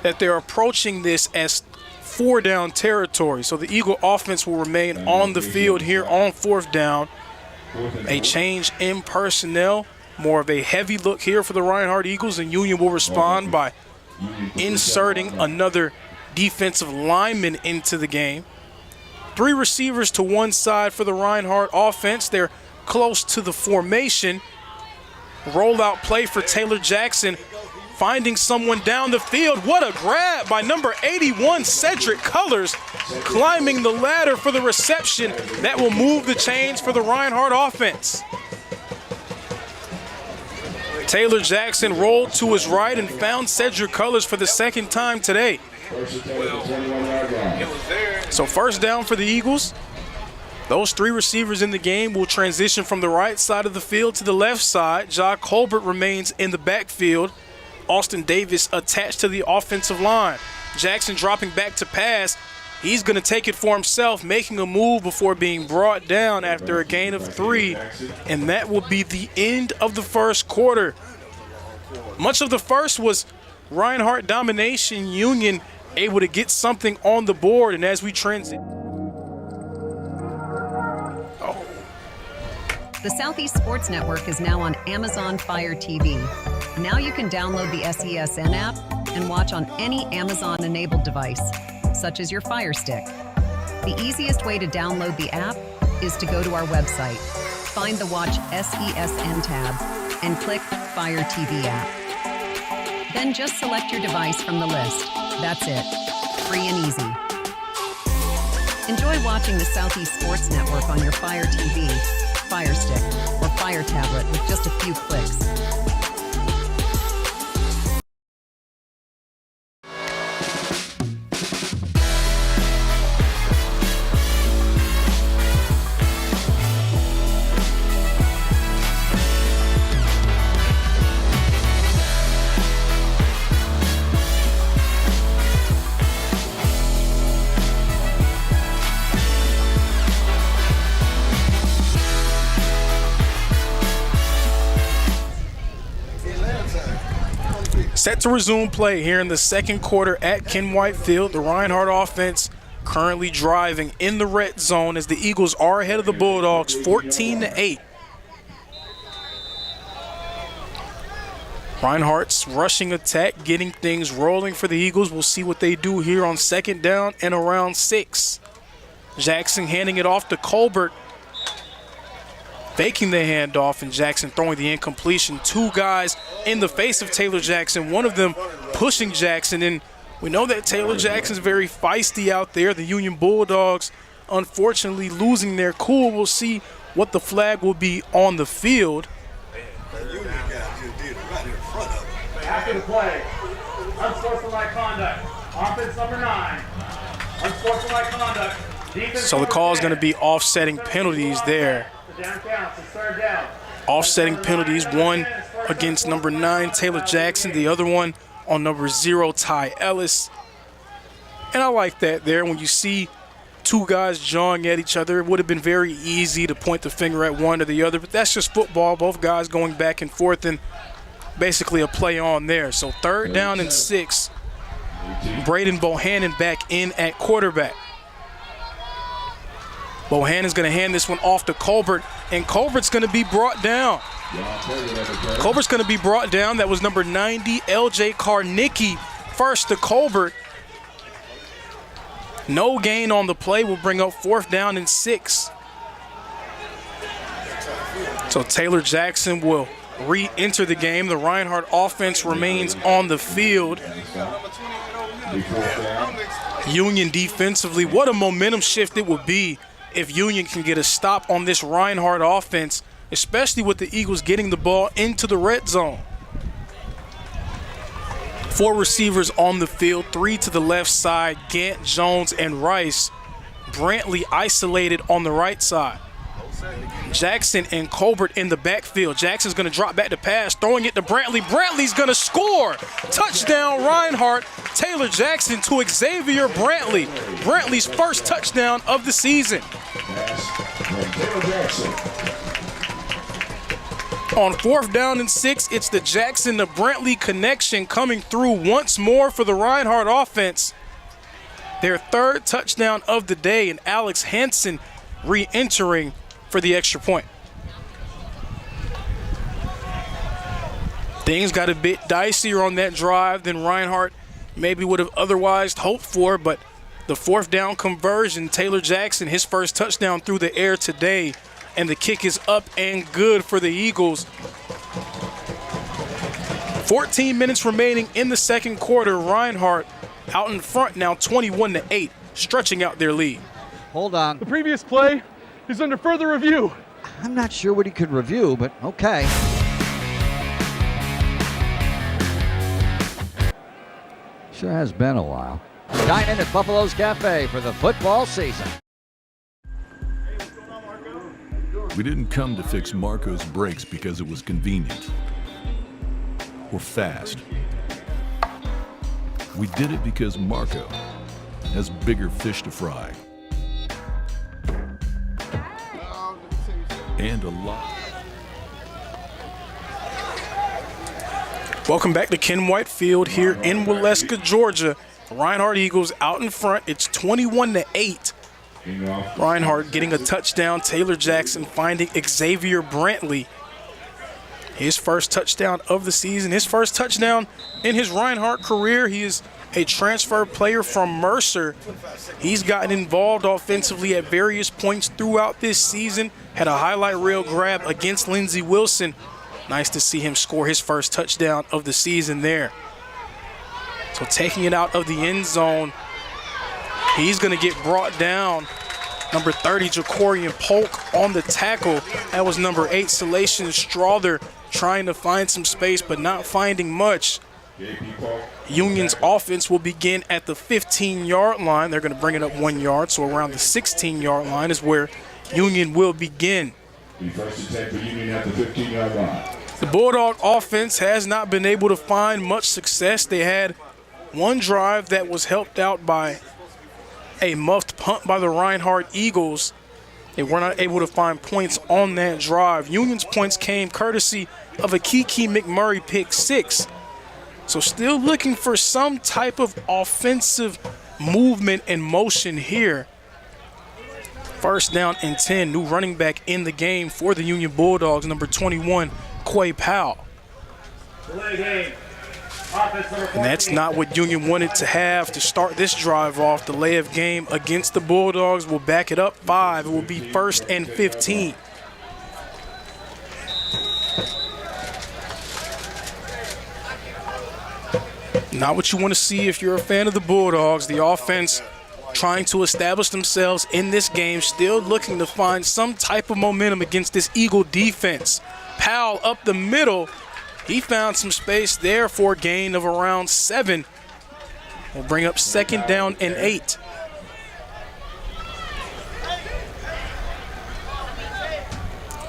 that they're approaching this as 4-down territory. So the Eagle offense will remain on the field here on 4th down. A change in personnel, more of a heavy look here for the Reinhardt Eagles, and Union will respond by inserting another defensive lineman into the game. 3 receivers to one side for the Reinhardt offense. They're close to the formation. Rollout play for Taylor Jackson, finding someone down the field. What a grab by number 81, Cedric Colors, climbing the ladder for the reception. That will move the chains for the Reinhardt offense. Taylor Jackson rolled to his right and found Cedric Colors for the 2nd time today. So 1st down for the Eagles. Those 3 receivers in the game will transition from the right side of the field to the left side. Ja Colbert remains in the backfield. Austin Davis attached to the offensive line. Jackson dropping back to pass. He's going to take it for himself, making a move before being brought down after a gain of 3. And that will be the end of the 1st quarter. Much of the first was Reinhardt domination, Union able to get something on the board. And as we transit. The Southeast Sports Network is now on Amazon Fire TV. Now you can download the SESN app and watch on any Amazon-enabled device, such as your Fire Stick. The easiest way to download the app is to go to our website, find the Watch SESN tab, and click Fire TV app. Then just select your device from the list. That's it. Free and easy. Enjoy watching the Southeast Sports Network on your Fire TV, Fire Stick, or Fire tablet with just a few clicks. Set to resume play here in the 2nd quarter at Ken White Field. The Reinhardt offense currently driving in the red zone as the Eagles are ahead of the Bulldogs 14-8. Reinhardt's rushing attack getting things rolling for the Eagles. We'll see what they do here on 2nd down and around 6. Jackson handing it off to Colbert, faking the handoff, and Jackson throwing the incompletion. 2 guys in the face of Taylor Jackson, one of them pushing Jackson, and we know that Taylor Jackson's very feisty out there. The Union Bulldogs unfortunately losing their cool. We'll see what the flag will be on the field. After the play, unsportsmanlike conduct, offense number 9, unsportsmanlike conduct. So the call is going to be offsetting penalties there. Down counts, it's 3rd down. Offsetting penalties, one against number 9, Taylor Jackson, the other one on number 0, Ty Ellis. And I like that there. When you see 2 guys jawing at each other, it would have been very easy to point the finger at one or the other, but that's just football. Both guys going back and forth, and basically a play on there. So 3rd down and 6. Braden Bohannon back in at quarterback. Bohannon's going to hand this one off to Colbert, and Colbert's going to be brought down. Colbert's going to be brought down. That was number 90, L.J. Karnicki, first to Colbert. No gain on the play will bring up 4th down and 6. So Taylor Jackson will re-enter the game. The Reinhardt offense remains on the field. Union defensively, what a momentum shift it would be if Union can get a stop on this Reinhardt offense, especially with the Eagles getting the ball into the red zone. 4 receivers on the field, 3 to the left side, Gant, Jones, and Rice. Brantley isolated on the right side. Jackson and Colbert in the backfield. Jackson's going to drop back to pass, throwing it to Brantley. Brantley's going to score. Touchdown, Reinhardt. Taylor Jackson to Xavier Brantley. Brantley's first touchdown of the season. On 4th down and 6, it's the Jackson to Brantley connection coming through once more for the Reinhardt offense. Their 3rd touchdown of the day, and Alex Hansen re-entering for the extra point. Things got a bit dicier on that drive than Reinhardt maybe would have otherwise hoped for, but the 4th down conversion, Taylor Jackson, his first touchdown through the air today, and the kick is up and good for the Eagles. 14 minutes remaining in the second quarter. Reinhardt out in front now 21-8, stretching out their lead. Hold on. The previous play is under further review. I'm not sure what he could review, but okay. Sure has been a while. Dine in at Buffalo's Cafe for the football season. We didn't come to fix Marco's brakes because it was convenient or fast. We did it because Marco has bigger fish to fry. And a lot. Welcome back to Ken White Field here in Waleska, Georgia. Reinhardt Eagles out in front. It's 21-8. Reinhardt getting a touchdown. Taylor Jackson finding Xavier Brantley. His first touchdown of the season. His first touchdown in his Reinhardt career. He is a transfer player from Mercer. He's gotten involved offensively at various points throughout this season. Had a highlight reel grab against Lindsey Wilson. Nice to see him score his first touchdown of the season there. So taking it out of the end zone, he's going to get brought down. Number 30, Jacorian Polk on the tackle. That was number 8, Salation Strother, trying to find some space but not finding much. Union's offense will begin at the 15-yard line. They're going to bring it up 1 yard, so around the 16-yard line is where Union will begin. First and 10 for Union at the 15-yard line. The Bulldog offense has not been able to find much success. They had one drive that was helped out by a muffed punt by the Reinhardt Eagles. They were not able to find points on that drive. Union's points came courtesy of a Kiki McMurray pick 6. So still looking for some type of offensive movement and motion here. First down and 10, new running back in the game for the Union Bulldogs, number 21, Quay Powell. And that's not what Union wanted to have to start this drive off. Delay of game against the Bulldogs will back it up 5. It will be 1st and 15. Not what you want to see if you're a fan of the Bulldogs. The offense trying to establish themselves in this game, still looking to find some type of momentum against this Eagle defense. Powell up the middle. He found some space there for a gain of around 7. We'll bring up 2nd down and 8.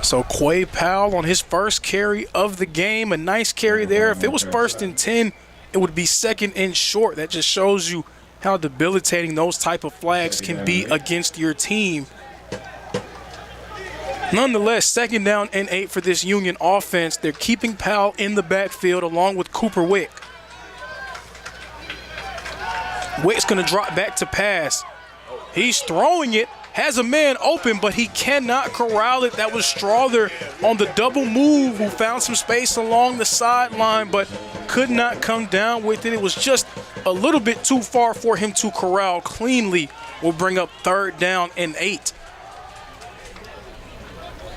So Quay Powell on his first carry of the game, a nice carry there. If it was 1st and 10, it would be 2nd and short. That just shows you how debilitating those type of flags can be against your team. Nonetheless, 2nd down and 8 for this Union offense. They're keeping Powell in the backfield along with Cooper Wick. Wick's going to drop back to pass. He's throwing it, has a man open, but he cannot corral it. That was Strother on the double move who found some space along the sideline, but could not come down with it. It was just a little bit too far for him to corral cleanly. We'll bring up 3rd down and 8.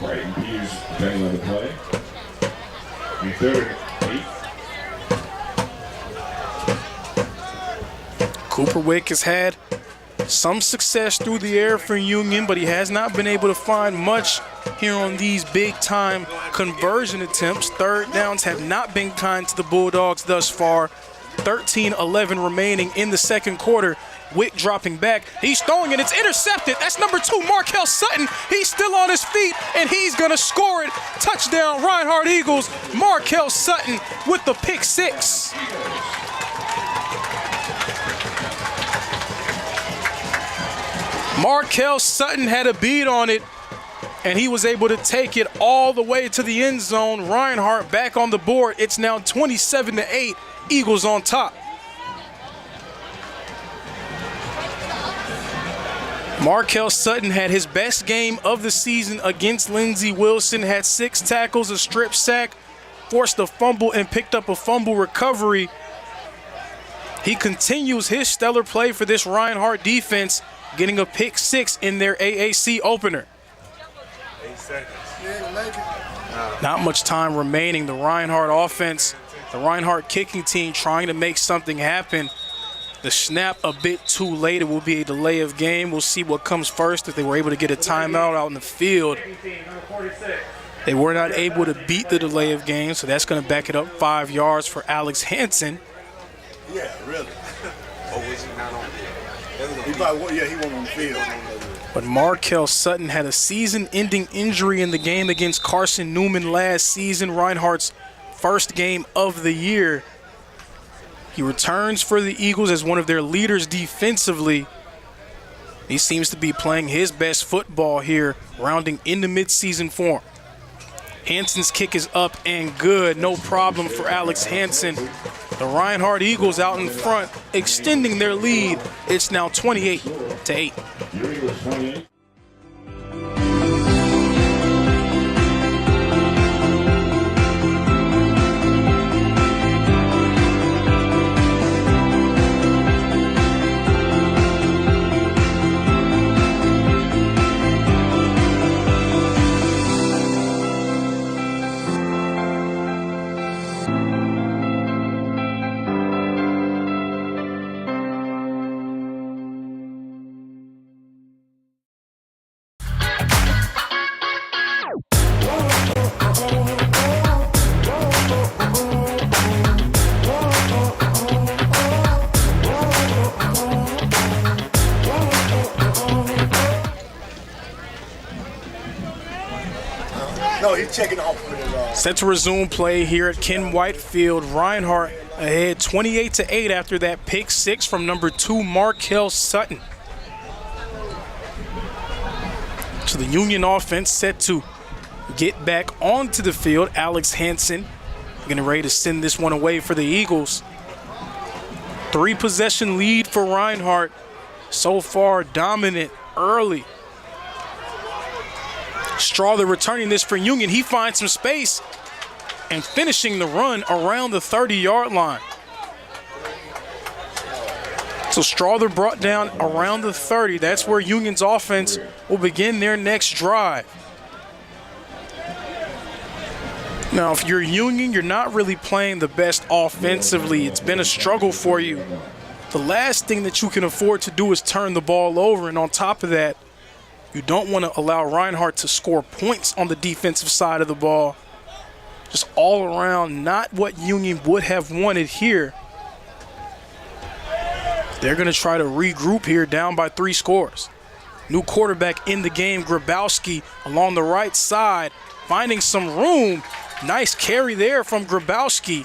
Brighton Peters, depending on the play. 3rd and 8. Cooper Wick has had some success through the air for Union, but he has not been able to find much here on these big-time conversion attempts. 3rd downs have not been kind to the Bulldogs thus far. 13-11 remaining in the second quarter. Wick dropping back. He's throwing it. It's intercepted. That's number 2, Markel Sutton. He's still on his feet, and he's going to score it. Touchdown, Reinhardt Eagles. Markel Sutton with the pick 6. Markel Sutton had a beat on it. and he was able to take it all the way to the end zone. Reinhardt back on the board. It's now 27-8, Eagles on top. Markel Sutton had his best game of the season against Lindsey Wilson, had 6 tackles, a strip sack, forced a fumble, and picked up a fumble recovery. He continues his stellar play for this Reinhardt defense, getting a pick 6 in their AAC opener. 8 seconds. Not much time remaining. The Reinhardt offense, the Reinhardt kicking team trying to make something happen. The snap a bit too late. It will be a delay of game. We'll see what comes first if they were able to get a timeout out in the field. They were not able to beat the delay of game, so that's going to back it up 5 yards for Alex Hansen. Yeah, really. Oh, was he not on the field? He went on the field. But Markel Sutton had a season-ending injury in the game against Carson Newman last season, Reinhardt's first game of the year. He returns for the Eagles as one of their leaders defensively. He seems to be playing his best football here, rounding into midseason form. Hansen's kick is up and good. No problem for Alex Hansen. The Reinhardt Eagles out in front, extending their lead. It's now 28-8. Your Eagles 28. No, he's checking off. Set to resume play here at Ken White Field. Reinhardt ahead 28-8 after that pick 6 from number 2, Markel Sutton. So the Union offense set to get back onto the field. Alex Hansen getting ready to send this one away for the Eagles. 3-possession lead for Reinhardt. So far dominant early. Strawther returning this for Union. He finds some space and finishing the run around the 30-yard line. So Strawther brought down around the 30. That's where Union's offense will begin their next drive. Now, if you're Union, you're not really playing the best offensively. It's been a struggle for you. The last thing that you can afford to do is turn the ball over, and on top of that, you don't want to allow Reinhardt to score points on the defensive side of the ball. Just all around, not what Union would have wanted here. They're going to try to regroup here, down by 3 scores. New quarterback in the game, Grabowski, along the right side, finding some room. Nice carry there from Grabowski.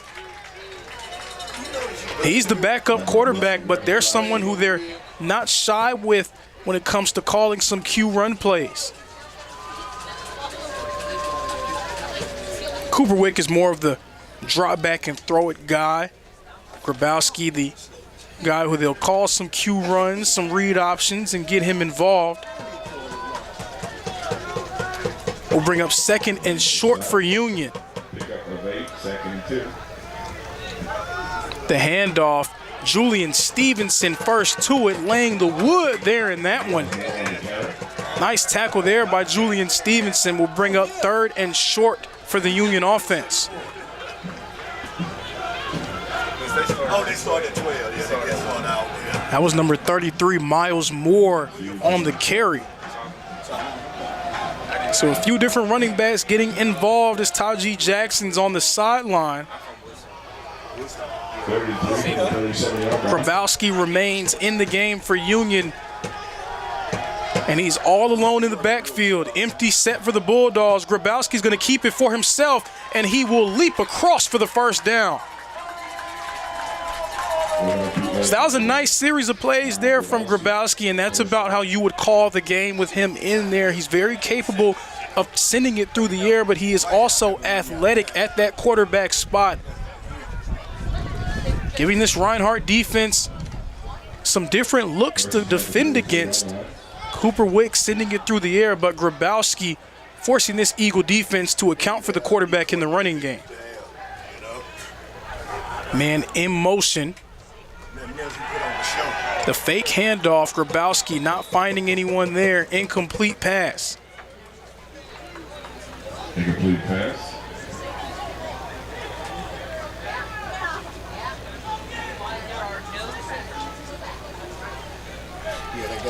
He's the backup quarterback, but there's someone who they're not shy with when it comes to calling some Q run plays. Cooperwick is more of the drop back and throw it guy. Grabowski, the guy who they'll call some Q runs, some read options, and get him involved. We'll bring up 2nd and short for Union. Pick up of 8, 2nd and 2. The handoff, Julian Stevenson first to it, laying the wood there in that one. Nice tackle there by Julian Stevenson. Will bring up 3rd and short for the Union offense. Oh, they started at 12. Yeah, they get one out. Yeah. That was number 33, Miles Moore, on the carry. So a few different running backs getting involved as Tajee Jackson's on the sideline. Grabowski remains in the game for Union. And he's all alone in the backfield. Empty set for the Bulldogs. Grabowski's going to keep it for himself, and he will leap across for the first down. So that was a nice series of plays there from Grabowski, and that's about how you would call the game with him in there. He's very capable of sending it through the air, but he is also athletic at that quarterback spot, giving this Reinhardt defense some different looks to defend against. Cooper Wick sending it through the air, but Grabowski forcing this Eagle defense to account for the quarterback in the running game. Man in motion. The fake handoff, Grabowski not finding anyone there. Incomplete pass. Incomplete pass.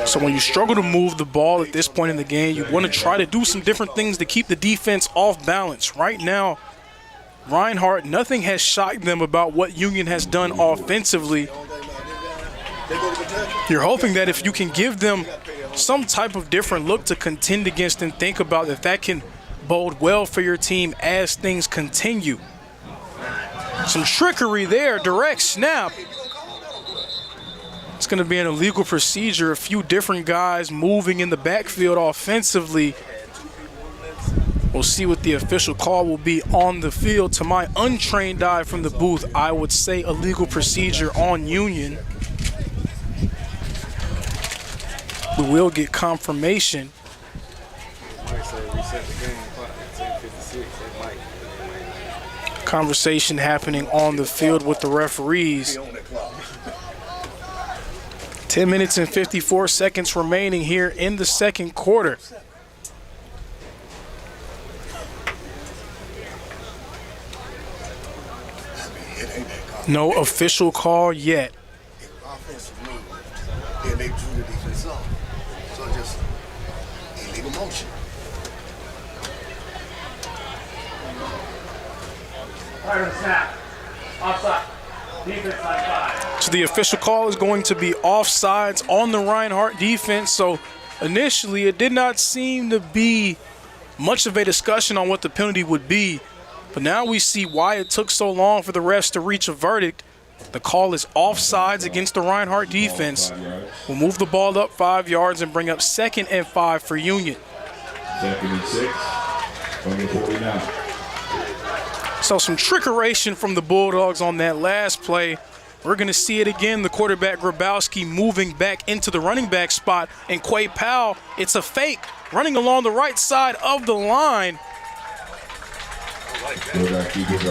So when you struggle to move the ball at this point in the game, you want to try to do some different things to keep the defense off balance. Right now, Reinhardt, nothing has shocked them about what Union has done offensively. You're hoping that if you can give them some type of different look to contend against and think about that can bode well for your team as things continue. Some trickery there, direct snap. It's going to be an illegal procedure. A few different guys moving in the backfield offensively. We'll see what the official call will be on the field. To my untrained eye from the booth, I would say illegal procedure on Union. We will get confirmation. Conversation happening on the field with the referees. 10 minutes and 54 seconds remaining here in the second quarter. No official call yet. Offensive move, and they drew the defense off. So just illegal motion. Prior to the snap. Offside. Defense line 5. So the official call is going to be offsides on the Reinhardt defense. So initially it did not seem to be much of a discussion on what the penalty would be. But now we see why it took so long for the refs to reach a verdict. The call is offsides against the Reinhardt defense. We'll move the ball up 5 yards and bring up 2nd and 5 for Union. 2nd and 6 from the 49. So some trickeration from the Bulldogs on that last play. We're going to see it again. The quarterback, Grabowski, moving back into the running back spot. And Quay Powell, it's a fake, running along the right side of the line.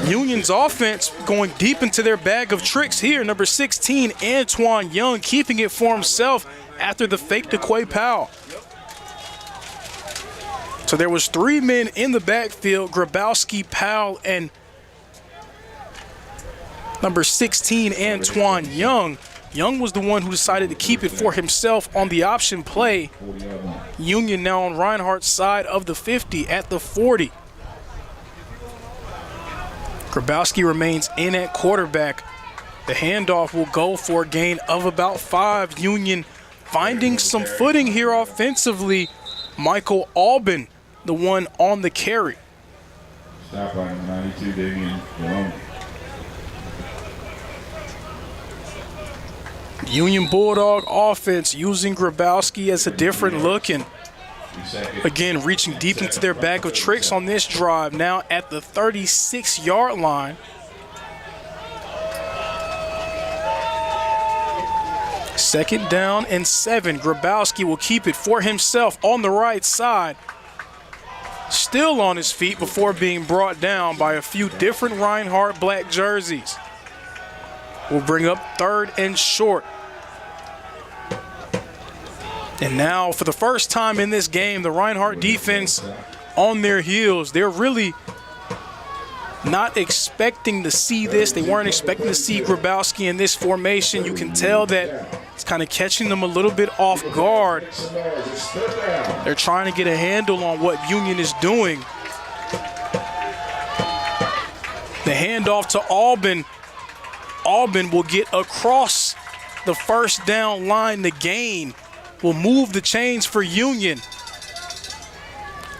Union's offense going deep into their bag of tricks here. Number 16, Antoine Young, keeping it for himself after the fake to Quay Powell. So there was 3 men in the backfield, Grabowski, Powell, and number 16, Antoine Young. Young was the one who decided to keep it for himself on the option play. Union now on Reinhardt's side of the 50 at the 40. Grabowski remains in at quarterback. The handoff will go for a gain of about 5. Union finding some footing here offensively. Michael Albin, the one on the carry. Stop by number 92, Damian Maloney. Union Bulldog offense using Grabowski as a different look, and again reaching deep into their bag of tricks on this drive. Now at the 36-yard line. Second down and 7. Grabowski will keep it for himself on the right side. Still on his feet before being brought down by a few different Reinhardt black jerseys. We'll bring up 3rd and short. And now for the first time in this game, the Reinhardt defense on their heels. They're really not expecting to see this. They weren't expecting to see Grabowski in this formation. You can tell that it's kind of catching them a little bit off guard. They're trying to get a handle on what Union is doing. The handoff to Albin. Albin will get across the first down line. The gain will move the chains for Union.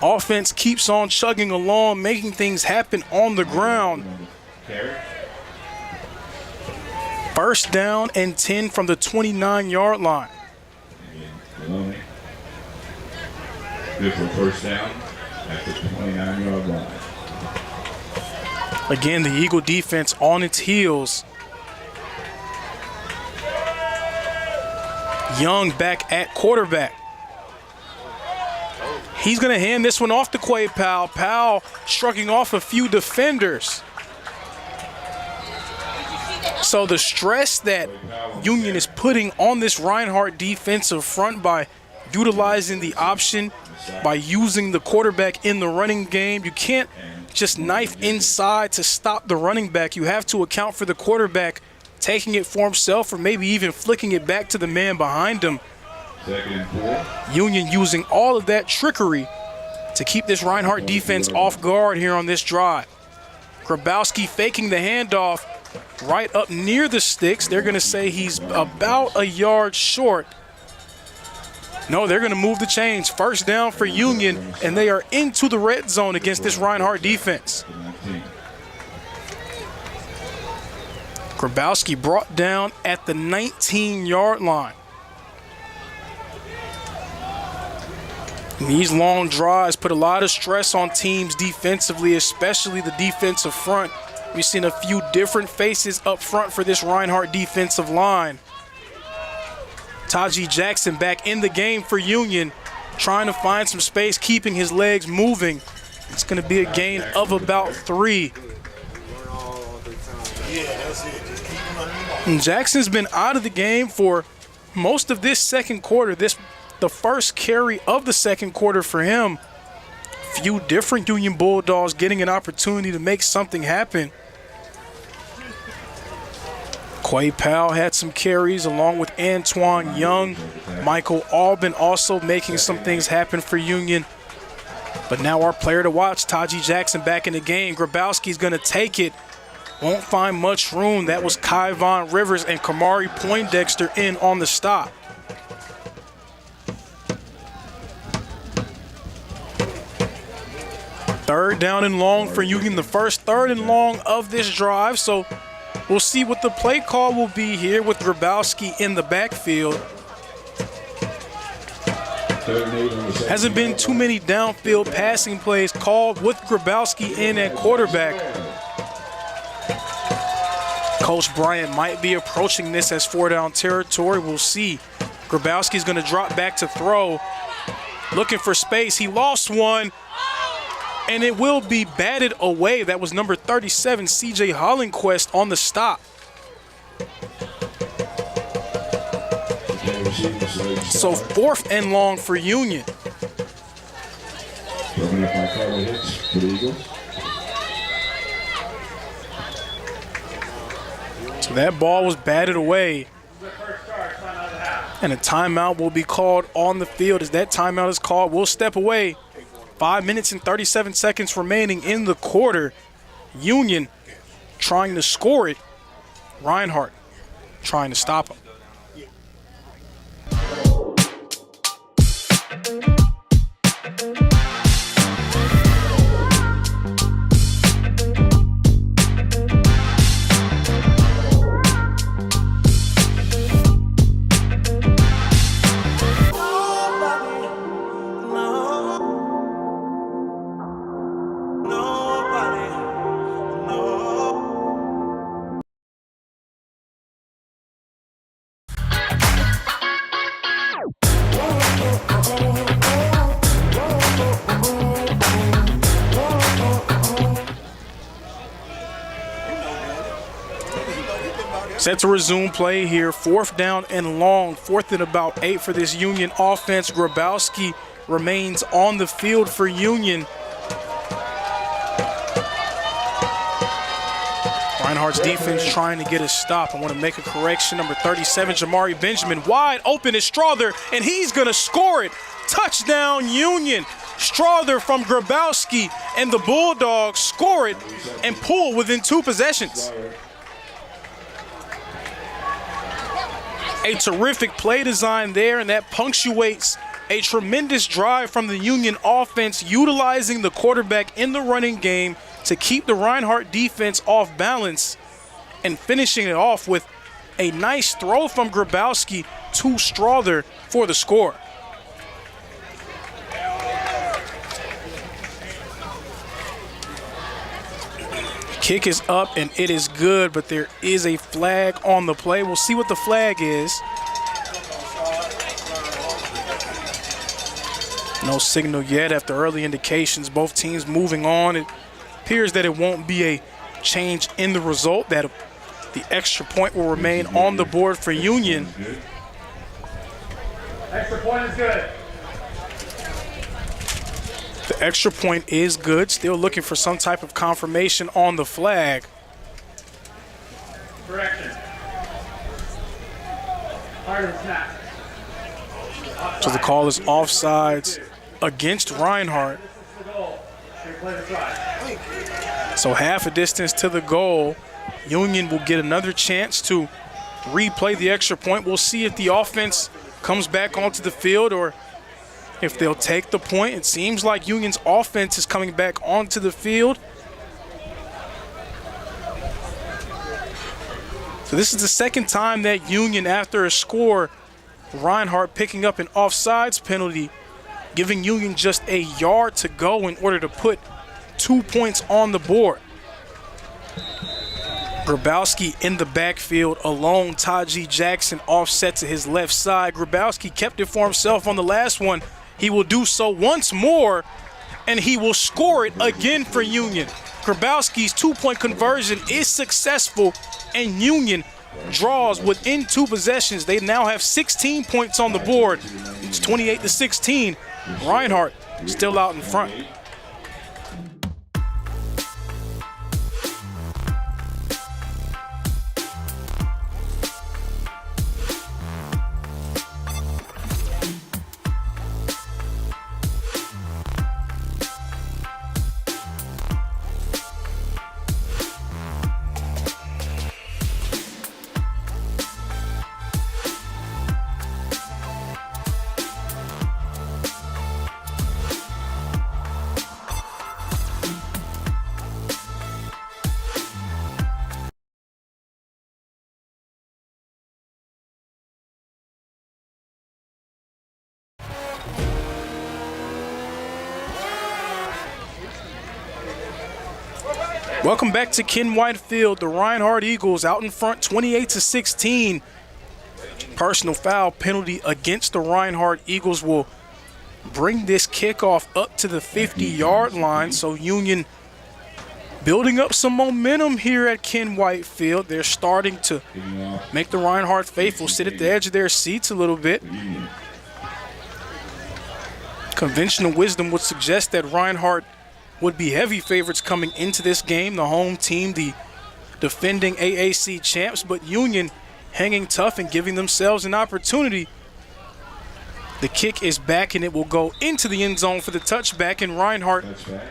Offense keeps on chugging along, making things happen on the ground. First down and 10 from the 29-yard line. Good for first down. at the 29-yard line. Again, the Eagle defense on its heels. Young back at quarterback. He's going to hand this one off to Quay Powell. Powell shrugging off a few defenders. So the stress that Union is putting on this Reinhardt defensive front by utilizing the option, by using the quarterback in the running game. You can't just knife inside to stop the running back. You have to account for the quarterback taking it for himself or maybe even flicking it back to the man behind him. Union using all of that trickery to keep this Reinhardt defense off guard here on this drive. Grabowski faking the handoff right up near the sticks. They're going to say he's about a yard short. No, they're going to move the chains. First down for Union, and they are into the red zone against this Reinhardt defense. Grabowski brought down at the 19-yard line. And these long drives put a lot of stress on teams defensively, especially the defensive front. We've seen a few different faces up front for this Reinhardt defensive line. Taji Jackson back in the game for Union, trying to find some space, keeping his legs moving. It's going to be a gain of about 3. And Jackson's been out of the game for most of this second quarter. The first carry of the second quarter for him. Few different Union Bulldogs getting an opportunity to make something happen. Quay Powell had some carries along with Antoine Young. Michael Albin also making some things happen for Union. But now our player to watch, Taji Jackson, back in the game. Grabowski's going to take it. Won't find much room. That was Kyvon Rivers and Kamari Poindexter in on the stop. Third down and long for Union, the first third and long of this drive. So we'll see what the play call will be here with Grabowski in the backfield. Hasn't been too many downfield passing plays called with Grabowski in at quarterback. Coach Bryant might be approaching this as 4-down territory. We'll see. Grabowski's going to drop back to throw. Looking for space. He lost one. And it will be batted away. That was number 37, C.J. Hollenquist, on the stop. So 4th and long for Union. So that ball was batted away. And a timeout will be called on the field. As that timeout is called, we'll step away. 5 minutes and 37 seconds remaining in the quarter. Union trying to score it. Reinhardt trying to stop him. Set to resume play here. 4th down and long. 4th and about 8 for this Union offense. Grabowski remains on the field for Union. Reinhardt's defense trying to get a stop. I want to make a correction. Number 37, Jamari Benjamin, wide open is Strother, and he's going to score it. Touchdown, Union. Strother from Grabowski, and the Bulldogs score it and pull within 2 possessions. A terrific play design there, and that punctuates a tremendous drive from the Union offense, utilizing the quarterback in the running game to keep the Reinhardt defense off balance and finishing it off with a nice throw from Grabowski to Strother for the score. Kick is up, and it is good, but there is a flag on the play. We'll see what the flag is. No signal yet after early indications. Both teams moving on. It appears that it won't be a change in the result, that the extra point will remain on the board for Union. Extra point is good. The extra point is good. Still looking for some type of confirmation on the flag. Correction. Hard and snap. So the call is offsides against Reinhardt. So half a distance to the goal. Union will get another chance to replay the extra point. We'll see if the offense comes back onto the field or if they'll take the point. It seems like Union's offense is coming back onto the field. So this is the second time that Union, after a score, Reinhardt picking up an offsides penalty, giving Union just a yard to go in order to put 2 points on the board. Grabowski in the backfield alone. Taji Jackson offset to his left side. Grabowski kept it for himself on the last one. He will do so once more, and he will score it again for Union. Grabowski's 2-point conversion is successful, and Union draws within 2 possessions. They now have 16 points on the board. It's 28-16. Reinhardt still out in front. Welcome back to Ken White Field. The Reinhardt Eagles out in front 28-16. Personal foul penalty against the Reinhardt Eagles will bring this kickoff up to the 50-yard line. So Union building up some momentum here at Ken White Field. They're starting to make the Reinhardt faithful sit at the edge of their seats a little bit. Conventional wisdom would suggest that Reinhardt would be heavy favorites coming into this game. The home team, the defending AAC champs, but Union hanging tough and giving themselves an opportunity. The kick is back, and it will go into the end zone for the touchback, and Reinhardt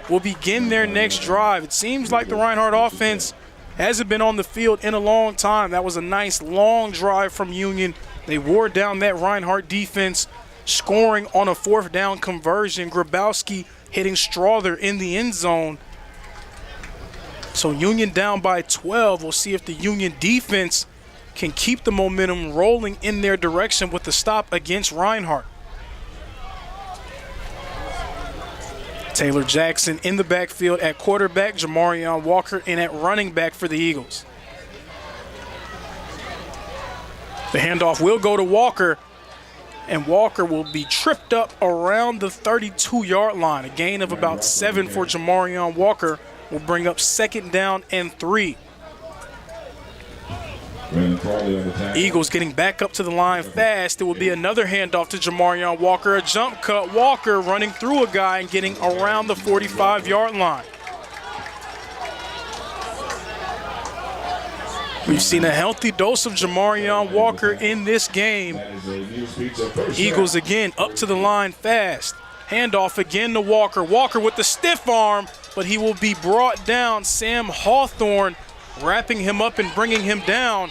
will begin their next drive. It seems like the Reinhardt offense hasn't been on the field in a long time. That was a nice long drive from Union. They wore down that Reinhardt defense, scoring on a 4th down conversion. Grabowski hitting Strother in the end zone. So Union down by 12. We'll see if the Union defense can keep the momentum rolling in their direction with the stop against Reinhardt. Taylor Jackson in the backfield at quarterback, Jamarion Walker in at running back for the Eagles. The handoff will go to Walker, and Walker will be tripped up around the 32-yard line. A gain of about 7 for Jamarion Walker will bring up 2nd down and 3. Eagles getting back up to the line fast. It will be another handoff to Jamarion Walker. A jump cut. Walker running through a guy and getting around the 45-yard line. We've seen a healthy dose of Jamarion Walker in this game. Eagles again up to the line fast. Handoff again to Walker. Walker with the stiff arm, but he will be brought down. Sam Hawthorne wrapping him up and bringing him down.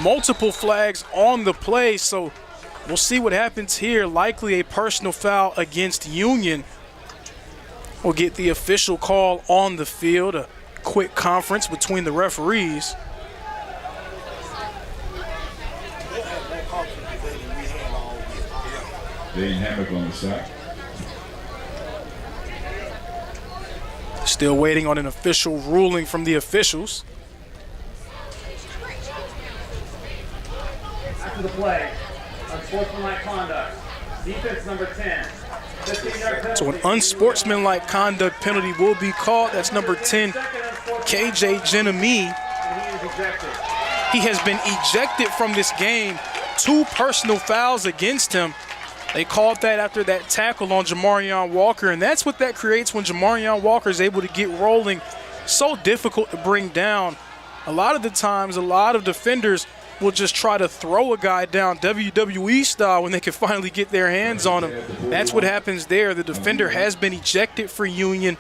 Multiple flags on the play, so we'll see what happens here. Likely a personal foul against Union. We'll get the official call on the field. A quick conference between the referees. Dane Hammock on the sack. Still waiting on an official ruling from the officials. After the play, unsportsmanlike conduct. Defense number 10. 15-yard penalty. So an unsportsmanlike conduct penalty will be called. That's number 10, KJ Jenami. And he is ejected. He has been ejected from this game. 2 personal fouls against him. They called that after that tackle on Jamarion Walker, and that's what that creates when Jamarion Walker is able to get rolling. So difficult to bring down. A lot of the times, a lot of defenders will just try to throw a guy down WWE style when they can finally get their hands on him. That's what happens there. The defender has been ejected for Union,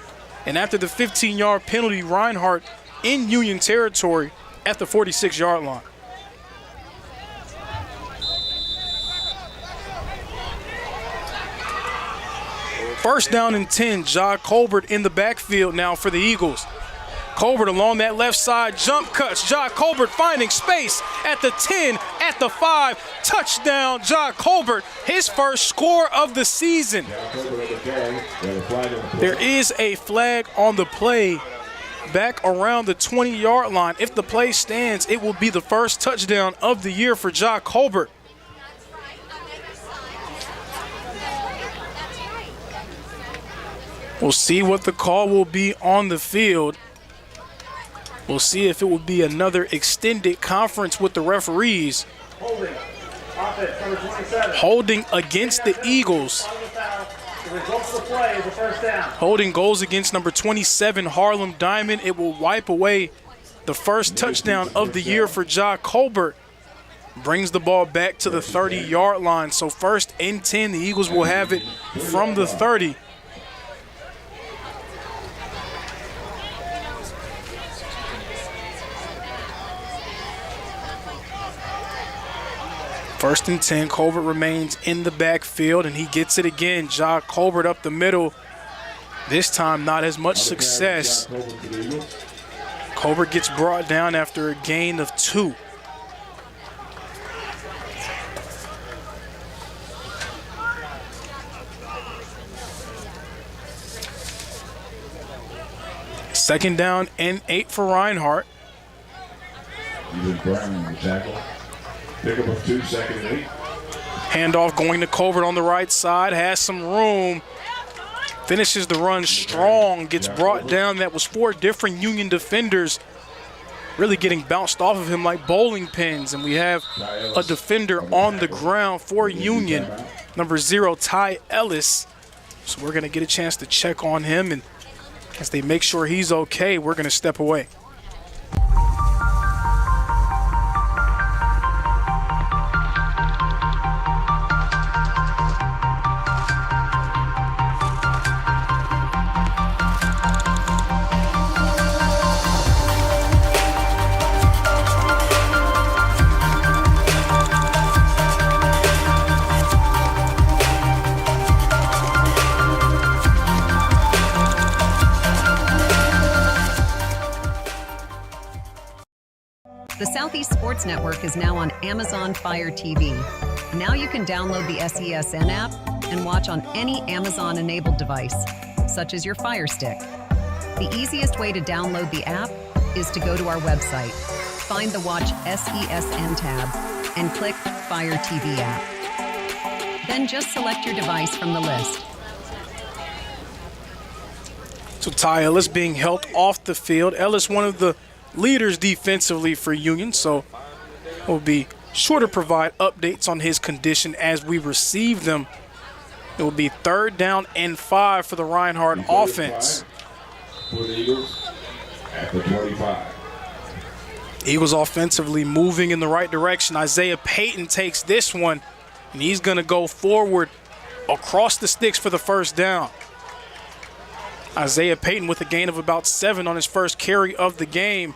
and after the 15-yard penalty, Reinhardt in Union territory at the 46-yard line. First down and 10, Ja Colbert in the backfield now for the Eagles. Colbert along that left side, jump cuts. Ja Colbert finding space at the 10, at the 5. Touchdown, Ja Colbert, his first score of the season. There is a flag on the play back around the 20-yard line. If the play stands, it will be the first touchdown of the year for Ja Colbert. We'll see what the call will be on the field. We'll see if it will be another extended conference with the referees. Holding. Offense number 27. Holding against the Eagles. The result of the play is a first down. Holding goes against number 27, Harlem Diamond. It will wipe away the first touchdown of the year for Ja Colbert. Brings the ball back to the 30-yard line. So first and 10, the Eagles will have it from the 30. First and 10, Colbert remains in the backfield, and he gets it again. Ja Colbert up the middle. This time, not as much success. Colbert gets brought down after a gain of 2. Second down and 8 for Reinhardt. Pick up of 2, second and 8. Handoff going to Colbert on the right side, has some room. Finishes the run strong, gets brought down. That was 4 different Union defenders really getting bounced off of him like bowling pins. And we have a defender on the ground for Union, number 0, Ty Ellis. So we're going to get a chance to check on him, and as they make sure he's okay, we're going to step away. The Southeast Sports Network is now on Amazon Fire TV. Now you can download the SESN app and watch on any Amazon-enabled device, such as your Fire Stick. The easiest way to download the app is to go to our website, find the Watch SESN tab, and click Fire TV app. Then just select your device from the list. So Ty Ellis being held off the field. Ellis, one of the leaders defensively for Union, so we'll be sure to provide updates on his condition as we receive them. It will be 3rd down and 5 for the Reinhardt offense. For the Eagles at the 25. Eagles offensively moving in the right direction. Isaiah Payton takes this one, and he's going to go forward across the sticks for the first down. Isaiah Payton with a gain of about 7 on his first carry of the game.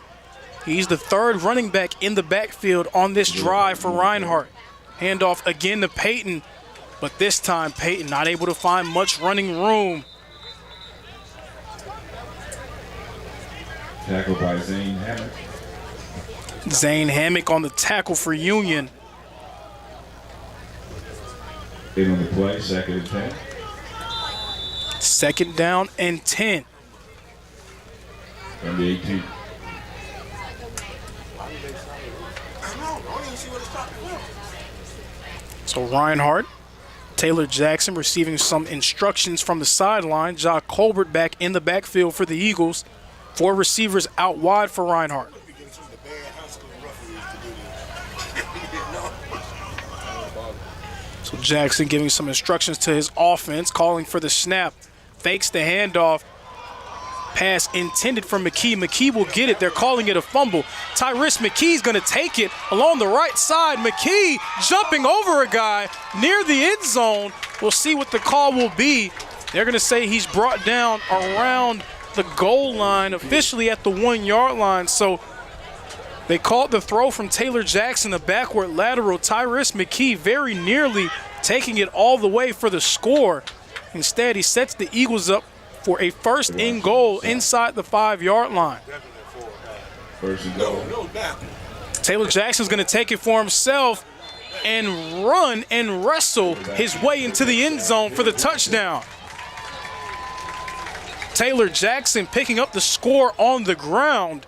He's the 3rd running back in the backfield on this drive for Reinhardt. Handoff again to Payton, but this time Payton not able to find much running room. Tackle by Zane Hammock. Zane Hammock on the tackle for Union. In on the play, 2nd and 10. 2nd down and 10. Number 18. So Reinhardt, Taylor Jackson receiving some instructions from the sideline. Ja Colbert back in the backfield for the Eagles. 4 receivers out wide for Reinhardt. So Jackson giving some instructions to his offense, calling for the snap. Fakes the handoff. Pass intended for McKee. McKee will get it. They're calling it a fumble. Tyrese McKee's going to take it along the right side. McKee jumping over a guy near the end zone. We'll see what the call will be. They're going to say he's brought down around the goal line, officially at the 1-yard line. So they called the throw from Taylor Jackson, the backward lateral. Tyrese McKee very nearly taking it all the way for the score. Instead, he sets the Eagles up for a first and goal inside the 5-yard line. First and goal. Taylor Jackson's going to take it for himself and run and wrestle his way into the end zone for the touchdown. Taylor Jackson picking up the score on the ground.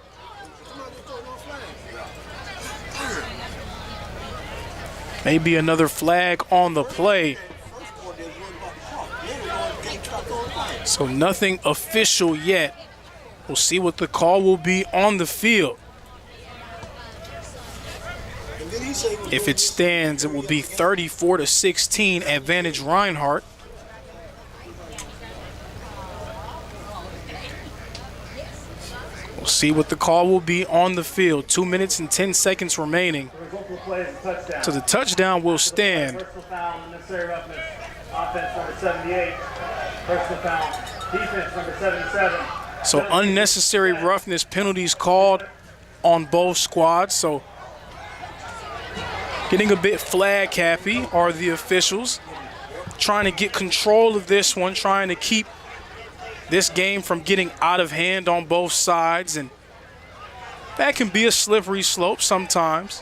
Maybe another flag on the play. So nothing official yet. We'll see what the call will be on the field. If it stands, it will be 34-16, advantage Reinhardt. We'll see what the call will be on the field. 2 minutes and 10 seconds remaining. So the touchdown will stand. Personal foul, unnecessary roughness. Offense number 78. Personal foul. Defense number 77. So unnecessary roughness penalties called on both squads. So getting a bit flag happy are the officials. Trying to get control of this one, trying to keep this game from getting out of hand on both sides. And that can be a slippery slope sometimes.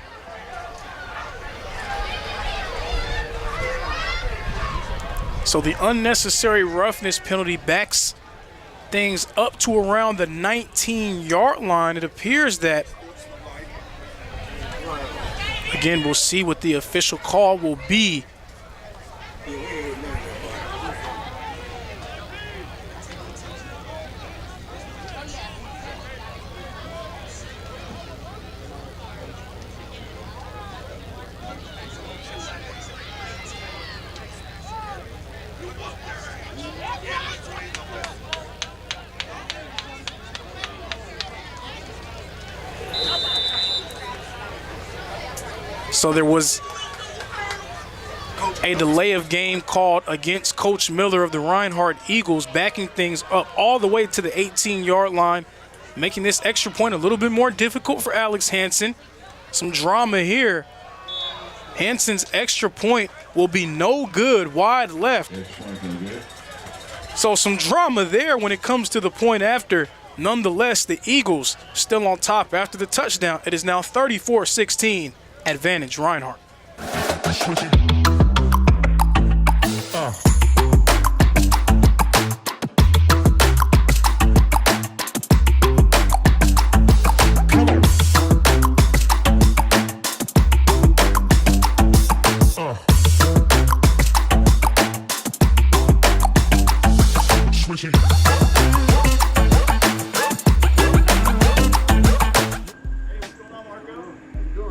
So the unnecessary roughness penalty backs things up to around the 19-yard line. It appears that, again, we'll see what the official call will be. So there was a delay of game called against Coach Miller of the Reinhardt Eagles, backing things up all the way to the 18-yard line, making this extra point a little bit more difficult for Alex Hansen. Some drama here. Hansen's extra point will be no good, wide left. So some drama there when it comes to the point after. Nonetheless, the Eagles still on top after the touchdown. It is now 34-16. Advantage Reinhardt.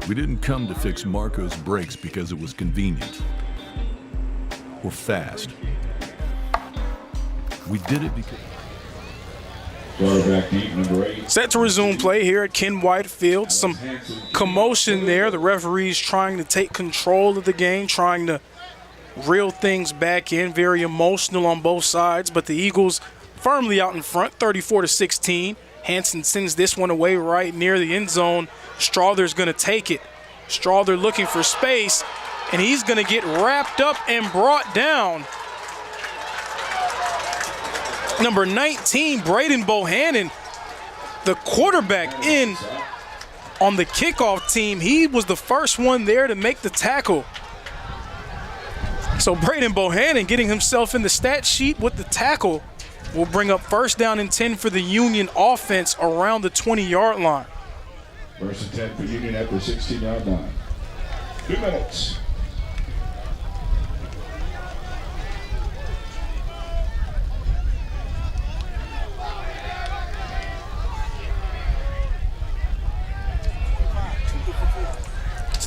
We didn't come to fix Marco's brakes because it was convenient or fast. We did it because... Quarterback deep, number 8. Set to resume play here at Ken White Field. Some commotion there. The referees trying to take control of the game, trying to reel things back in. Very emotional on both sides, but the Eagles firmly out in front, 34-16. Hansen sends this one away right near the end zone. Strother's going to take it. Strother looking for space, and he's going to get wrapped up and brought down. Number 19, Braden Bohannon, the quarterback in on the kickoff team. He was the first one there to make the tackle. So Braden Bohannon getting himself in the stat sheet with the tackle will bring up 1st down and 10 for the Union offense around the 20-yard line. 1st and 10 for Union at the 16-yard line. 2 minutes.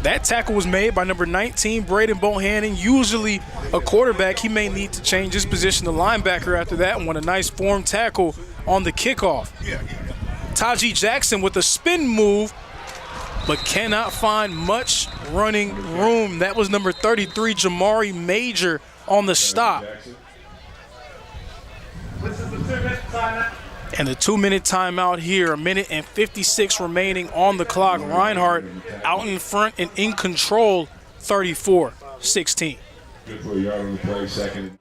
That tackle was made by number 19, Braden Bohannon. Usually a quarterback, he may need to change his position to linebacker after that one. A nice form tackle on the kickoff. Taji Jackson with a spin move, but cannot find much running room. That was number 33, Jamari Major, on the stop. This is the 2-minute timeout. And the 2-minute timeout here, 1:56 remaining on the clock. Reinhardt out in front and in control, 34-16. Good for a yard on the play, 2nd.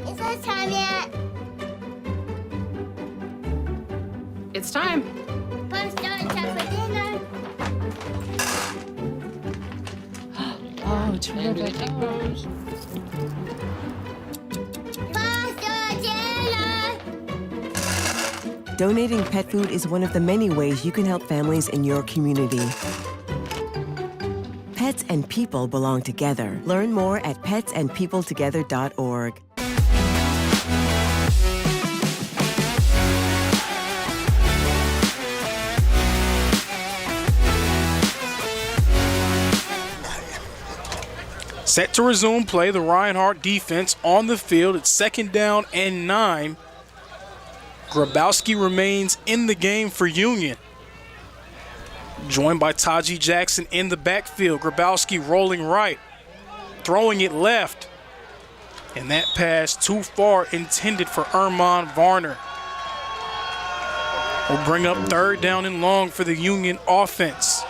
Is it time yet? It's time. Time to start time for dinner. Oh, terrific. Donating pet food is one of the many ways you can help families in your community. Pets and people belong together. Learn more at petsandpeopletogether.org. Set to resume play, the Reinhardt defense on the field. It's 2nd down and 9. Grabowski remains in the game for Union. Joined by Taji Jackson in the backfield. Grabowski rolling right, throwing it left. And that pass too far, intended for Erman Varner. Will bring up 3rd down and long for the Union offense.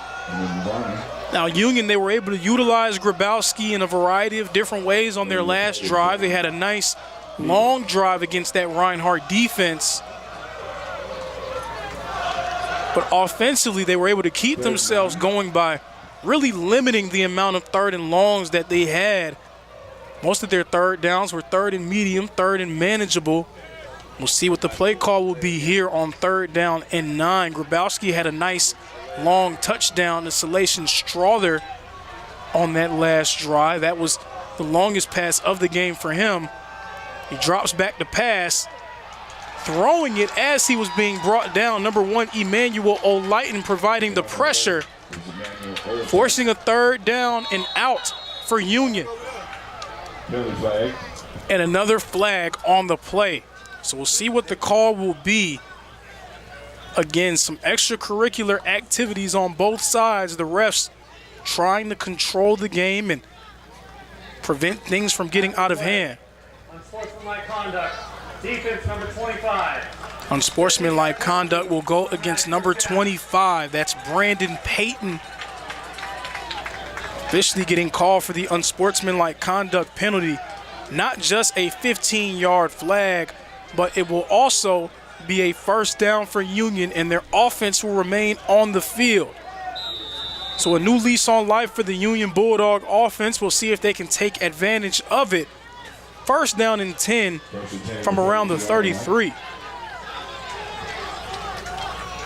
Now, Union, they were able to utilize Grabowski in a variety of different ways on their last drive. They had a nice long drive against that Reinhardt defense. But offensively, they were able to keep themselves going by really limiting the amount of 3rd and longs that they had. Most of their 3rd downs were 3rd and medium, 3rd and manageable. We'll see what the play call will be here on 3rd down and 9. Grabowski had a nice long touchdown to Salation Strother on that last drive. That was the longest pass of the game for him. He drops back to pass, throwing it as he was being brought down. Number 1, Emmanuel O'Lighton providing the pressure, forcing a 3rd down and out for Union. And another flag on the play. So we'll see what the call will be. Again, some extracurricular activities on both sides. The refs trying to control the game and prevent things from getting out of hand. Unsportsmanlike conduct. Defense number 25. Unsportsmanlike conduct will go against number 25. That's Brandon Payton. Officially getting called for the unsportsmanlike conduct penalty. Not just a 15-yard flag, but it will also be a 1st down for Union, and their offense will remain on the field. So a new lease on life for the Union Bulldog offense. We'll see if they can take advantage of it. 1st down and 10 from around the 33.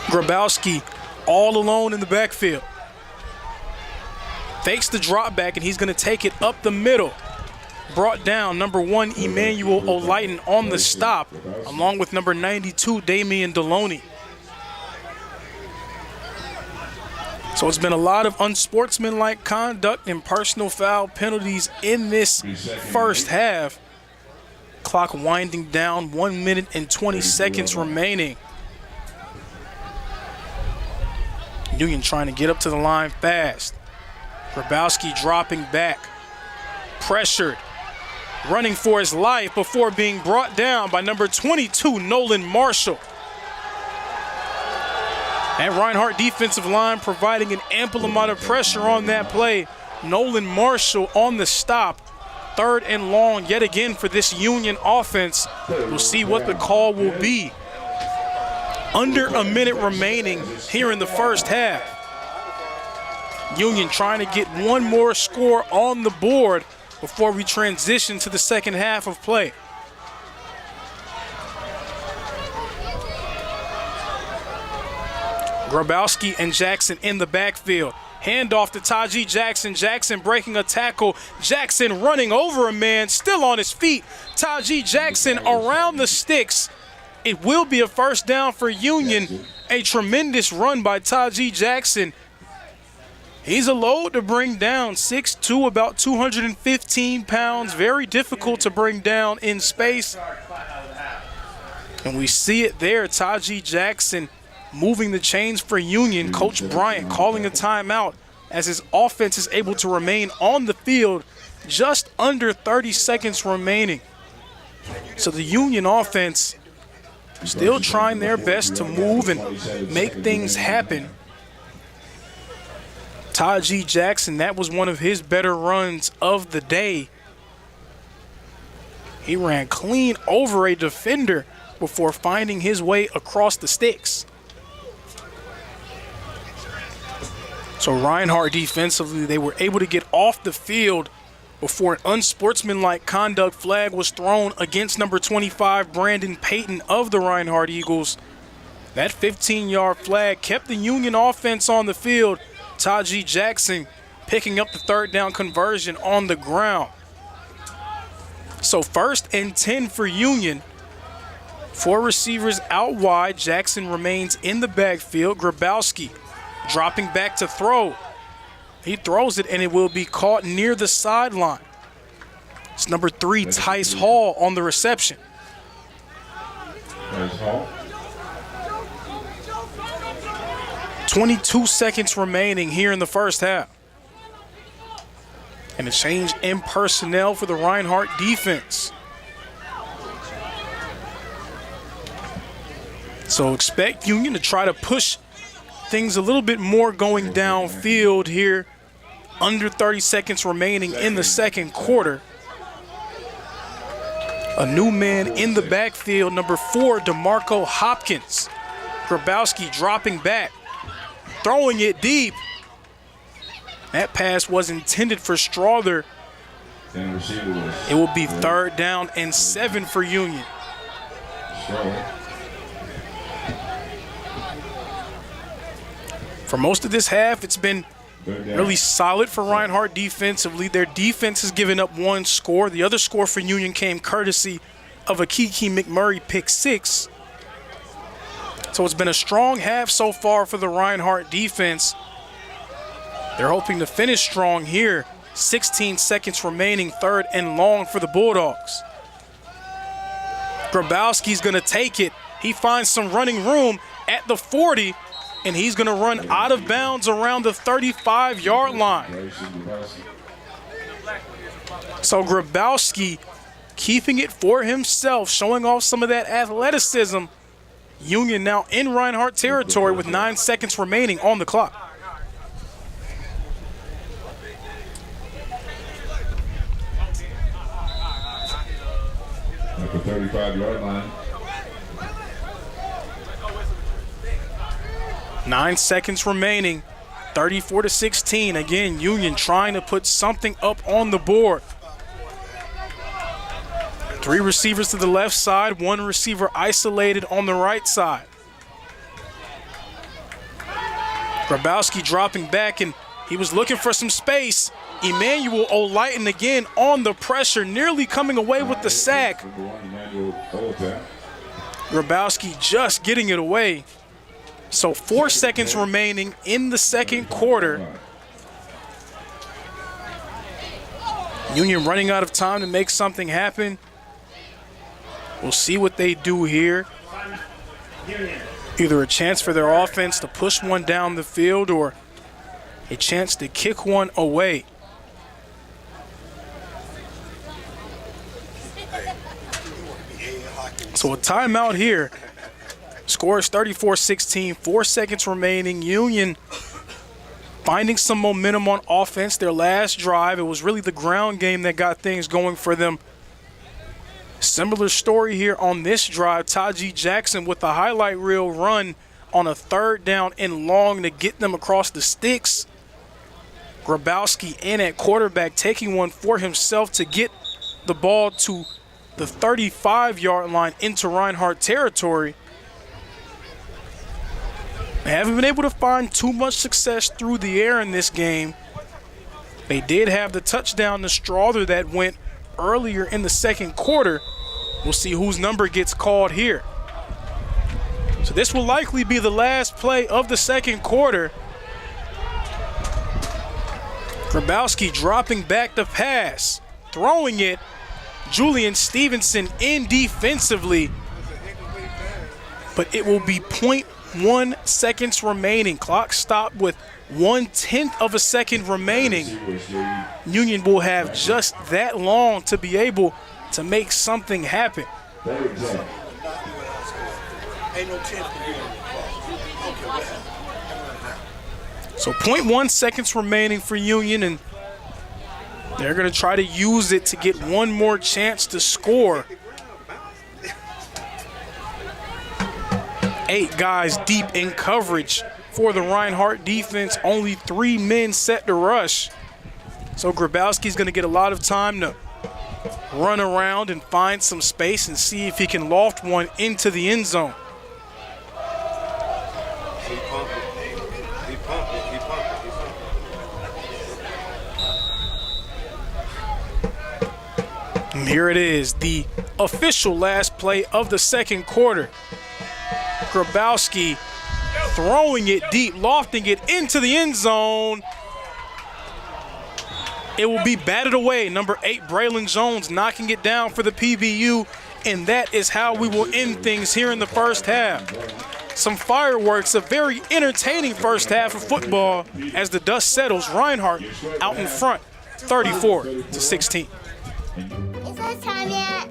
Grabowski all alone in the backfield. Fakes the drop back, and he's going to take it up the middle. Brought down, number 1, Emmanuel O'Lighton on the stop, along with number 92, Damian Deloney. So it's been a lot of unsportsmanlike conduct and personal foul penalties in this first half. Clock winding down, 1 minute and 20 seconds remaining. Union trying to get up to the line fast. Grabowski dropping back, pressured, running for his life before being brought down by number 22, Nolan Marshall. And Reinhardt defensive line providing an ample amount of pressure on that play. Nolan Marshall on the stop. 3rd and long yet again for this Union offense. We'll see what the call will be. Under a minute remaining here in the first half. Union trying to get one more score on the board before we transition to the second half of play. Grabowski and Jackson in the backfield. Handoff to Taji Jackson. Jackson breaking a tackle. Jackson running over a man, still on his feet. Taji Jackson around the sticks. It will be a first down for Union. A tremendous run by Taji Jackson. He's a load to bring down. 6'2", about 215 pounds. Very difficult to bring down in space. And we see it there. Taji Jackson moving the chains for Union. Coach Bryant calling a timeout as his offense is able to remain on the field. Just under 30 seconds remaining. So the Union offense still trying their best to move and make things happen. Taji Jackson, that was one of his better runs of the day. He ran clean over a defender before finding his way across the sticks. So Reinhardt defensively, they were able to get off the field before an unsportsmanlike conduct flag was thrown against number 25, Brandon Payton of the Reinhardt Eagles. That 15-yard flag kept the Union offense on the field. Taji Jackson picking up the third down conversion on the ground. So 1st and 10 for Union. 4 receivers out wide. Jackson remains in the backfield. Grabowski dropping back to throw. He throws it and it will be caught near the sideline. It's number 3, Tice Hall on the reception. Tice Hall. 22 seconds remaining here in the first half. And a change in personnel for the Reinhardt defense. So expect Union to try to push things a little bit more going downfield here. Under 30 seconds remaining in the second quarter. A new man in the backfield, number 4, DeMarco Hopkins. Grabowski dropping back, throwing it deep. That pass was intended for Strother. It will be 3rd down and 7 for Union. For most of this half, it's been really solid for Reinhardt defensively. Their defense has given up 1 score. The other score for Union came courtesy of a Kiki McMurray pick 6. So it's been a strong half so far for the Reinhardt defense. They're hoping to finish strong here. 16 seconds remaining, 3rd and long for the Bulldogs. Grabowski's gonna take it. He finds some running room at the 40, and he's gonna run out of bounds around the 35-yard line. So Grabowski keeping it for himself, showing off some of that athleticism. Union now in Reinhardt territory with 9 seconds remaining on the clock. At the 35-yard line. 9 seconds remaining, 34-16. Again, Union trying to put something up on the board. 3 receivers to the left side, 1 receiver isolated on the right side. Grabowski dropping back, and he was looking for some space. Emmanuel O'Lighton again on the pressure, nearly coming away with the sack. Grabowski just getting it away. So 4 seconds remaining in the second quarter. Union running out of time to make something happen. We'll see what they do here. Either a chance for their offense to push one down the field or a chance to kick one away. So a timeout here. Score is 34-16, 4 seconds remaining. Union finding some momentum on offense. Their last drive, it was really the ground game that got things going for them. Similar story here on this drive. Taji Jackson with a highlight reel run on a 3rd down and long to get them across the sticks. Grabowski in at quarterback, taking one for himself to get the ball to the 35-yard line into Reinhardt territory. They haven't been able to find too much success through the air in this game. They did have the touchdown to Strother that went earlier in the second quarter. We'll see whose number gets called here. So this will likely be the last play of the second quarter. Grabowski dropping back the pass, throwing it. Julian Stevenson in defensively, but it will be 0.1 seconds remaining. Clock stopped with 1/10 of a second remaining. Union will have just that long to be able to make something happen. So 0.1 seconds remaining for Union, and they're going to try to use it to get one more chance to score. 8 guys deep in coverage for the Reinhardt defense. Only 3 men set to rush. So Grabowski's going to get a lot of time to run around and find some space and see if he can loft one into the end zone. And here it is, the official last play of the second quarter. Grabowski throwing it deep, lofting it into the end zone. It will be batted away. Number 8, Braylon Jones, knocking it down for the PBU. And that is how we will end things here in the first half. Some fireworks, a very entertaining first half of football as the dust settles. Reinhardt out in front, 34-16. Is it time yet?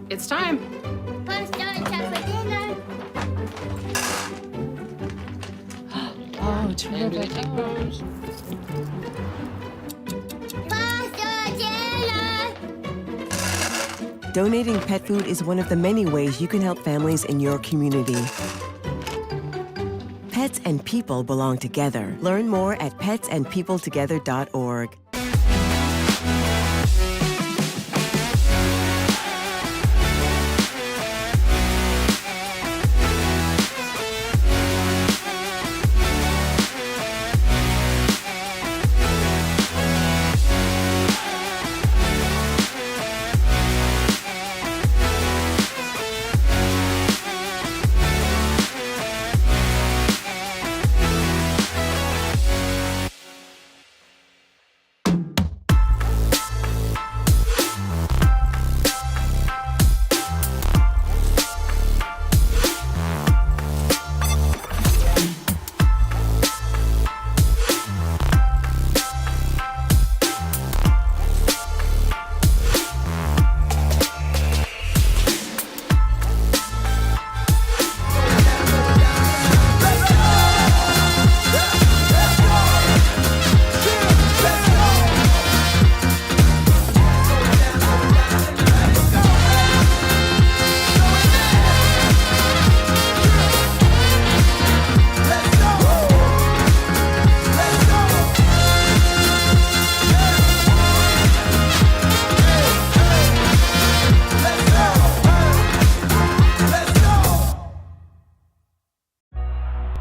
It's time. Punch down time for dinner. Oh, terrific. Donating pet food is one of the many ways you can help families in your community. Pets and people belong together. Learn more at petsandpeopletogether.org.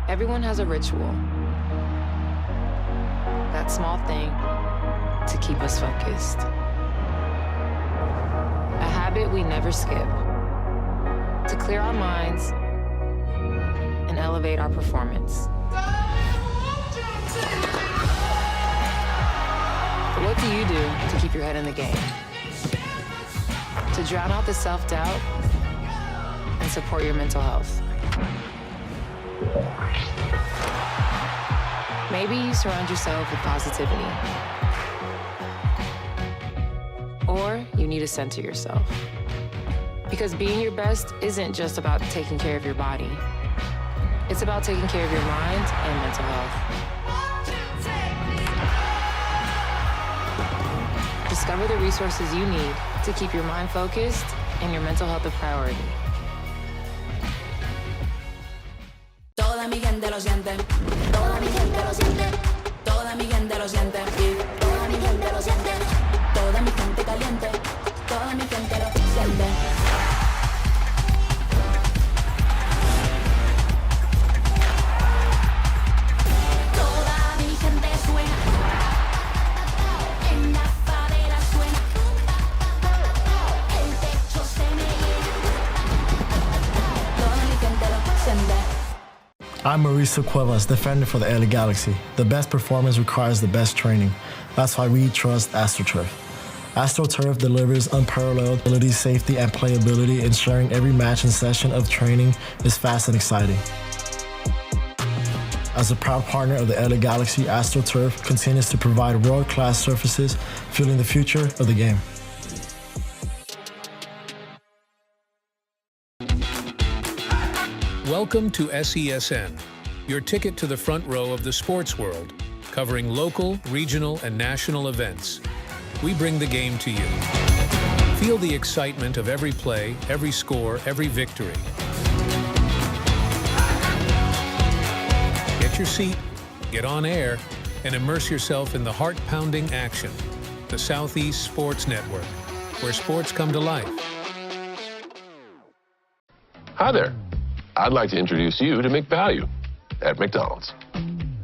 Everyone has a ritual. That small thing to keep us focused. A habit we never skip. To clear our minds and elevate our performance. But what do you do to keep your head in the game? To drown out the self-doubt and support your mental health. Maybe you surround yourself with positivity. Or you need to center yourself. Because being your best isn't just about taking care of your body. It's about taking care of your mind and mental health. Discover the resources you need to keep your mind focused and your mental health a priority. Toda mi gente gente lo siente. Toda mi gente lo siente. Toda mi gente lo siente. Toda mi gente lo siente. Toda mi gente caliente. Toda mi gente lo siente. Toda mi gente suena. En la favela suena. El techo se me llena. Toda mi gente lo siente. I'm Mauricio Cuevas, defender for the LA Galaxy. The best performance requires the best training. That's why we trust AstroTurf. AstroTurf delivers unparalleled ability, safety, and playability, ensuring every match and session of training is fast and exciting. As a proud partner of the LA Galaxy, AstroTurf continues to provide world-class surfaces, fueling the future of the game. Welcome to SESN, your ticket to the front row of the sports world, covering local, regional, and national events. We bring the game to you. Feel the excitement of every play, every score, every victory. Get your seat, get on air, and immerse yourself in the heart-pounding action. The Southeast Sports Network, where sports come to life. Hi there. I'd like to introduce you to McValue at McDonald's.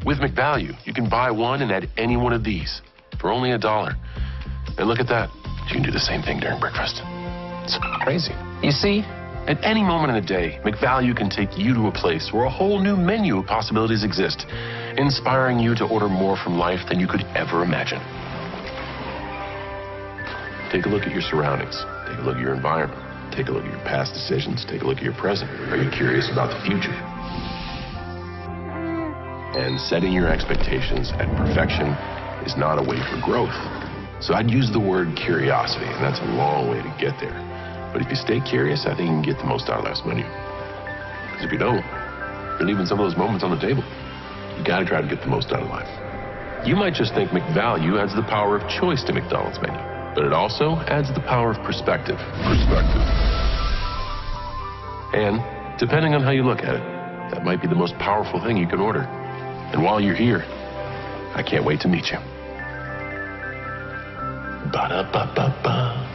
With McValue, you can buy one and add any one of these for only $1. And look at that. You can do the same thing during breakfast. It's crazy. You see, at any moment in the day, McValue can take you to a place where a whole new menu of possibilities exist, inspiring you to order more from life than you could ever imagine. Take a look at your surroundings. Take a look at your environment. Take a look at your past decisions. Take a look at your present. Are you curious about the future? And setting your expectations at perfection is not a way for growth. So I'd use the word curiosity, and that's a long way to get there. But if you stay curious, I think you can get the most out of life's menu. Because if you don't, you're leaving some of those moments on the table. You gotta try to get the most out of life. You might just think McValue adds the power of choice to McDonald's menu, but it also adds the power of perspective. And depending on how you look at it, that might be the most powerful thing you can order. And while you're here, I can't wait to meet you. Ba-da-ba-ba-ba.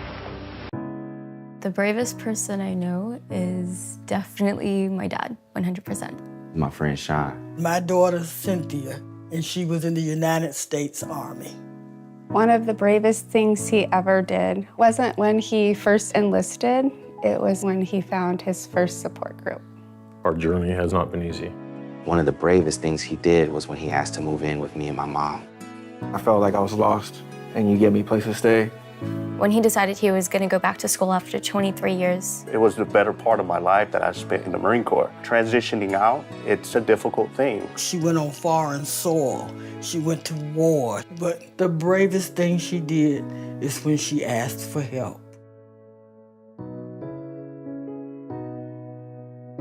The bravest person I know is definitely my dad, 100%. My friend Sean. My daughter Cynthia, and she was in the United States Army. One of the bravest things he ever did wasn't when he first enlisted, it was when he found his first support group. Our journey has not been easy. One of the bravest things he did was when he asked to move in with me and my mom. I felt like I was lost, and you gave me a place to stay. When he decided he was going to go back to school after 23 years. It was the better part of my life that I spent in the Marine Corps. Transitioning out, it's a difficult thing. She went on foreign soil. She went to war. But the bravest thing she did is when she asked for help.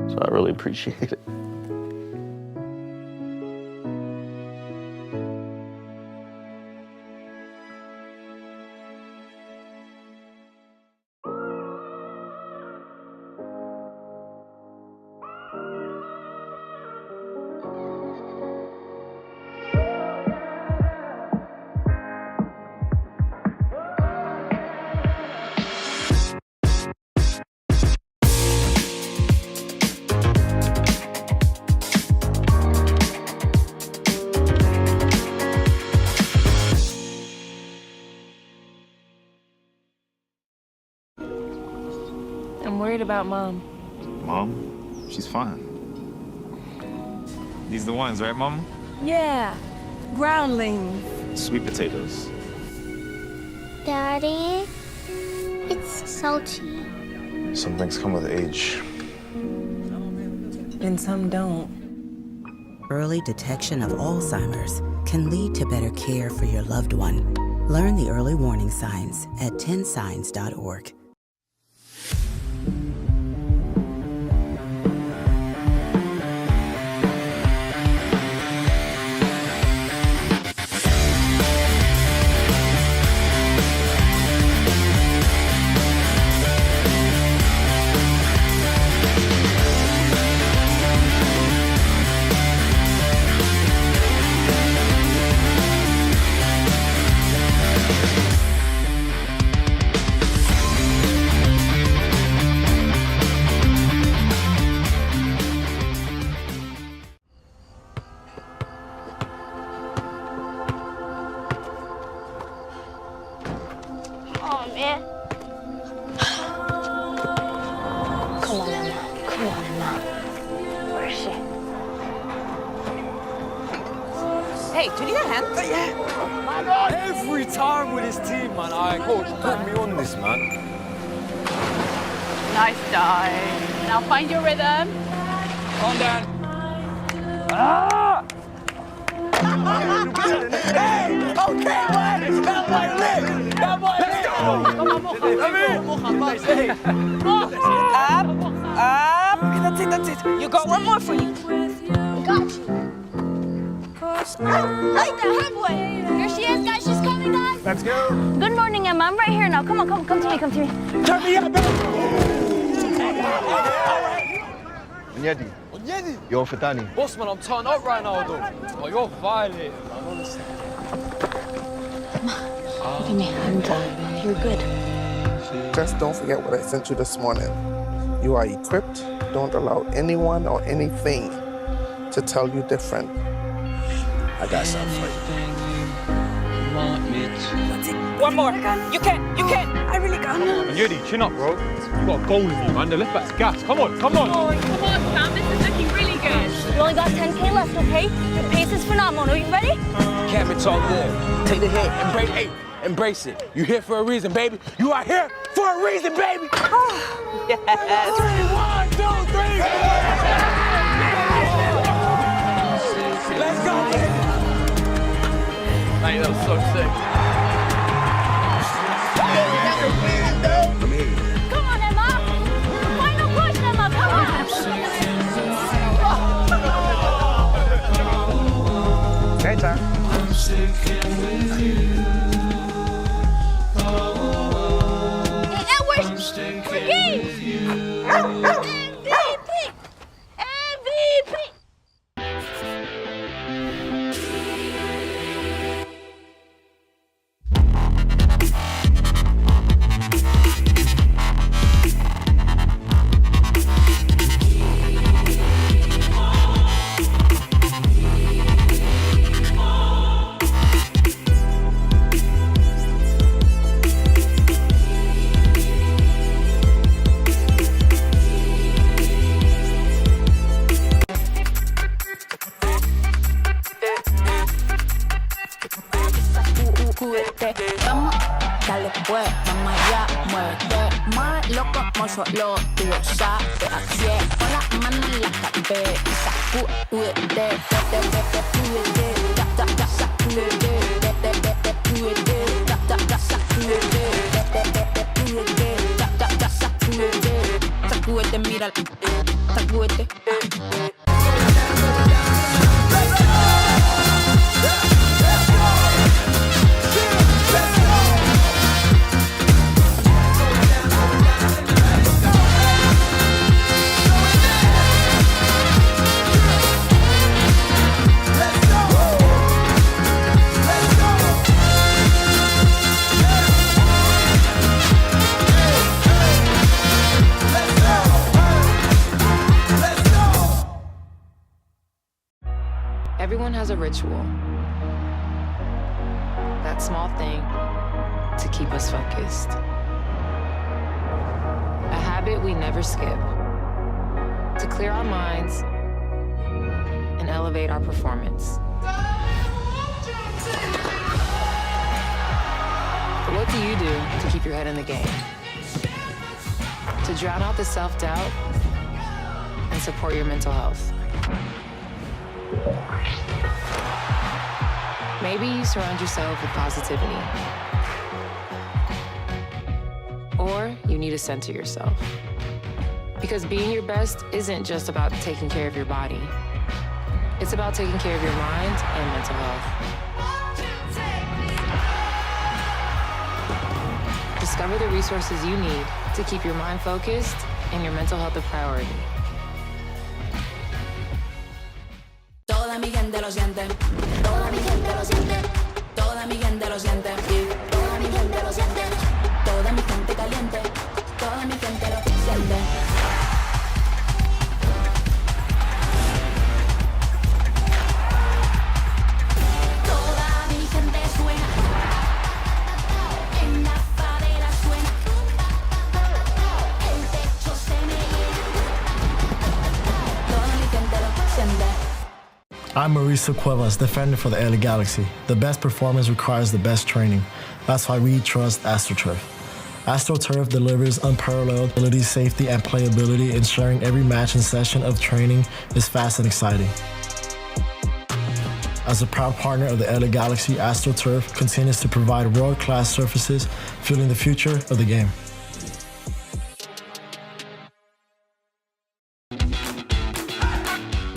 So I really appreciate it. I'm worried about Mom. Mom? She's fine. These are the ones, right, Mom? Yeah, groundlings. Sweet potatoes. Daddy, it's salty. Some things come with age. And some don't. Early detection of Alzheimer's can lead to better care for your loved one. Learn the early warning signs at 10signs.org. Hey, do you need a hand? Yeah. Every time with his team, man. All right, coach, put me on this, man. Nice dive. Now find your rhythm. Calm down. Ah! Hey! Okay, man! That boy lit! That boy lit! Up. That's it. You got one more for you. Got you. Like the headway. Here she is, guys. She's coming, guys. Let's go. Good morning, Emma. I'm right here now. Come on, come to me, come to me. Turn me up, baby. Onyedi. You're Fatani. Boss, man, I'm turned up right now, though. Oh, you're violent, man, honestly. Give me a hand job. You're good. Just don't forget what I sent you this morning. You are equipped. Don't allow anyone or anything to tell you different. I got something for you. One more. You can. I really got it. Onyedi, chin up, bro. You got a goal in you, man. The left back's gas. Come on. Oh, come on, Sam. This is looking really good. You only got 10K left, okay? Your pace is phenomenal. Are you ready? Can't be all good. Take the hit. Embrace it. You here for a reason, baby. You are here for a reason, baby. Yes. 1, 2, 3. Let's go, baby. Mate, that was so sick. Come on, Emma. Final push, Emma. Come on. Okay, time. Dale pues, vamos allá, muévete más loco, como solo tú sabes. Así es, con las manos en la cabeza, sacúdete, sacúdete, mira, sacúdete. Everyone has a ritual. That small thing to keep us focused. A habit we never skip. To clear our minds and elevate our performance. But what do you do to keep your head in the game? To drown out the self-doubt and support your mental health. Maybe you surround yourself with positivity. Or you need to center yourself. Because being your best isn't just about taking care of your body. It's about taking care of your mind and mental health. Discover the resources you need to keep your mind focused and your mental health a priority. Toda mi gente lo siente, toda mi gente lo siente, toda mi gente lo siente, toda mi gente lo siente, toda mi gente caliente, toda mi gente lo siente. Toda mi gente suena, en la favela suena, el techo se me llena, toda mi gente lo siente. I'm Mauricio Cuevas, defender for the LA Galaxy. The best performance requires the best training. That's why we trust AstroTurf. AstroTurf delivers unparalleled ability, safety, and playability, ensuring every match and session of training is fast and exciting. As a proud partner of the LA Galaxy, AstroTurf continues to provide world-class surfaces, fueling the future of the game.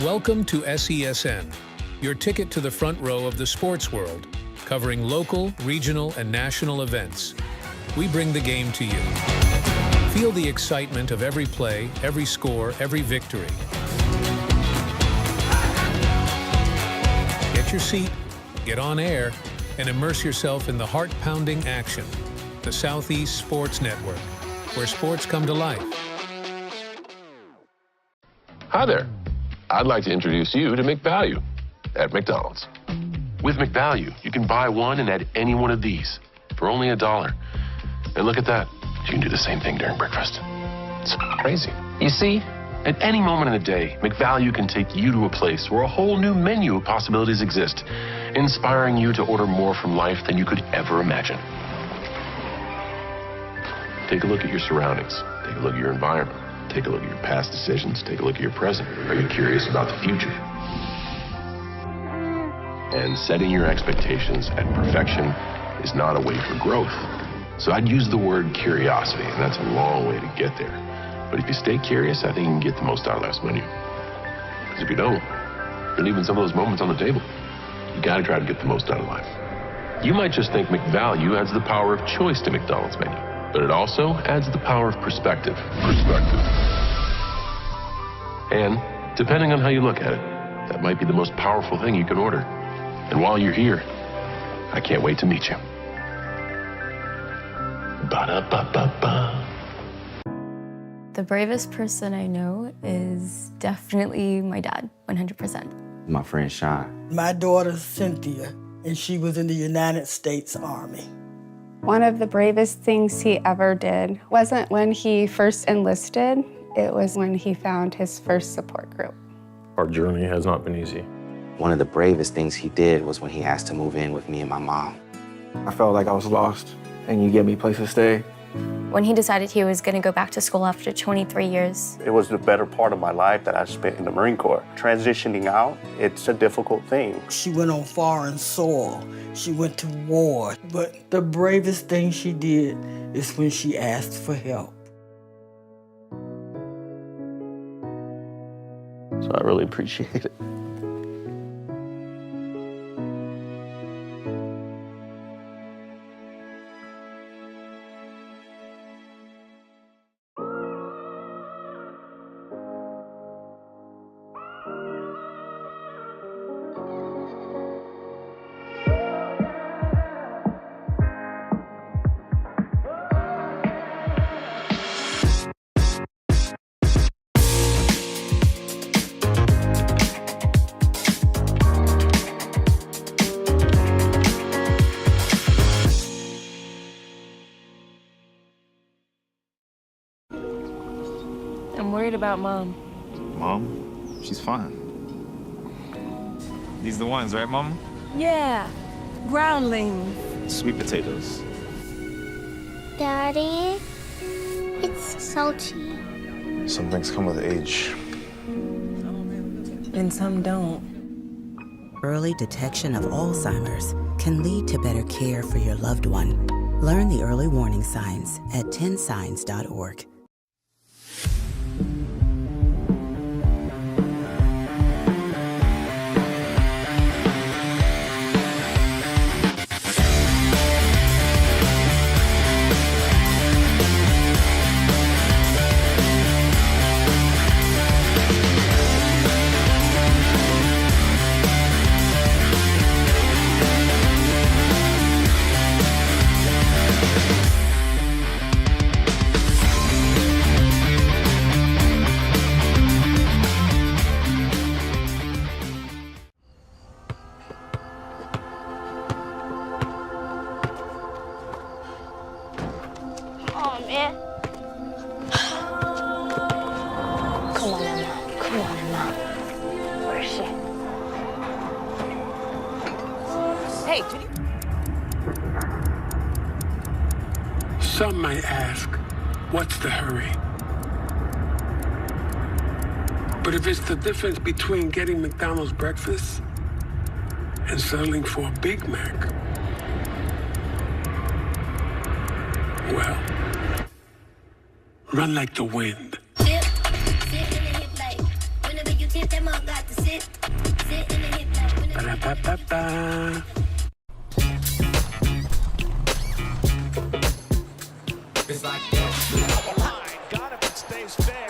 Welcome to SESN, your ticket to the front row of the sports world, covering local, regional, and national events. We bring the game to you. Feel the excitement of every play, every score, every victory. Get your seat, get on air, and immerse yourself in the heart-pounding action. The Southeast Sports Network, where sports come to life. Hi there. I'd like to introduce you to McValue at McDonald's. With McValue, you can buy one and add any one of these for only $1. And look at that. You can do the same thing during breakfast. It's crazy. You see, at any moment in the day, McValue can take you to a place where a whole new menu of possibilities exist, inspiring you to order more from life than you could ever imagine. Take a look at your surroundings. Take a look at your environment. Take a look at your past decisions. Take a look at your present. Are you curious about the future? And setting your expectations at perfection is not a way for growth. So I'd use the word curiosity, and that's a long way to get there. But if you stay curious, I think you can get the most out of life's menu. Because if you don't, you're leaving some of those moments on the table. You gotta try to get the most out of life. You might just think McValue adds the power of choice to McDonald's menu, but it also adds the power of perspective. And depending on how you look at it, that might be the most powerful thing you can order. And while you're here, I can't wait to meet you. Ba-da-ba-ba-ba. The bravest person I know is definitely my dad, 100%. My friend Sean. My daughter, Cynthia, and she was in the United States Army. One of the bravest things he ever did wasn't when he first enlisted, it was when he found his first support group. Our journey has not been easy. One of the bravest things he did was when he asked to move in with me and my mom. I felt like I was lost, and you gave me a place to stay. When he decided he was going to go back to school after 23 years. It was the better part of my life that I spent in the Marine Corps. Transitioning out, it's a difficult thing. She went on foreign soil. She went to war. But the bravest thing she did is when she asked for help. So I really appreciate it. I'm worried about Mom. Mom? She's fine. These are the ones, right, Mom? Yeah, groundlings. Sweet potatoes. Daddy, it's salty. Some things come with age. And some don't. Early detection of Alzheimer's can lead to better care for your loved one. Learn the early warning signs at 10signs.org. Hey! Some might ask, what's the hurry? But if it's the difference between getting McDonald's breakfast and settling for a Big Mac, well, run like the wind. Ba-da-ba-ba-ba. It's like that. Got him, it stays fair.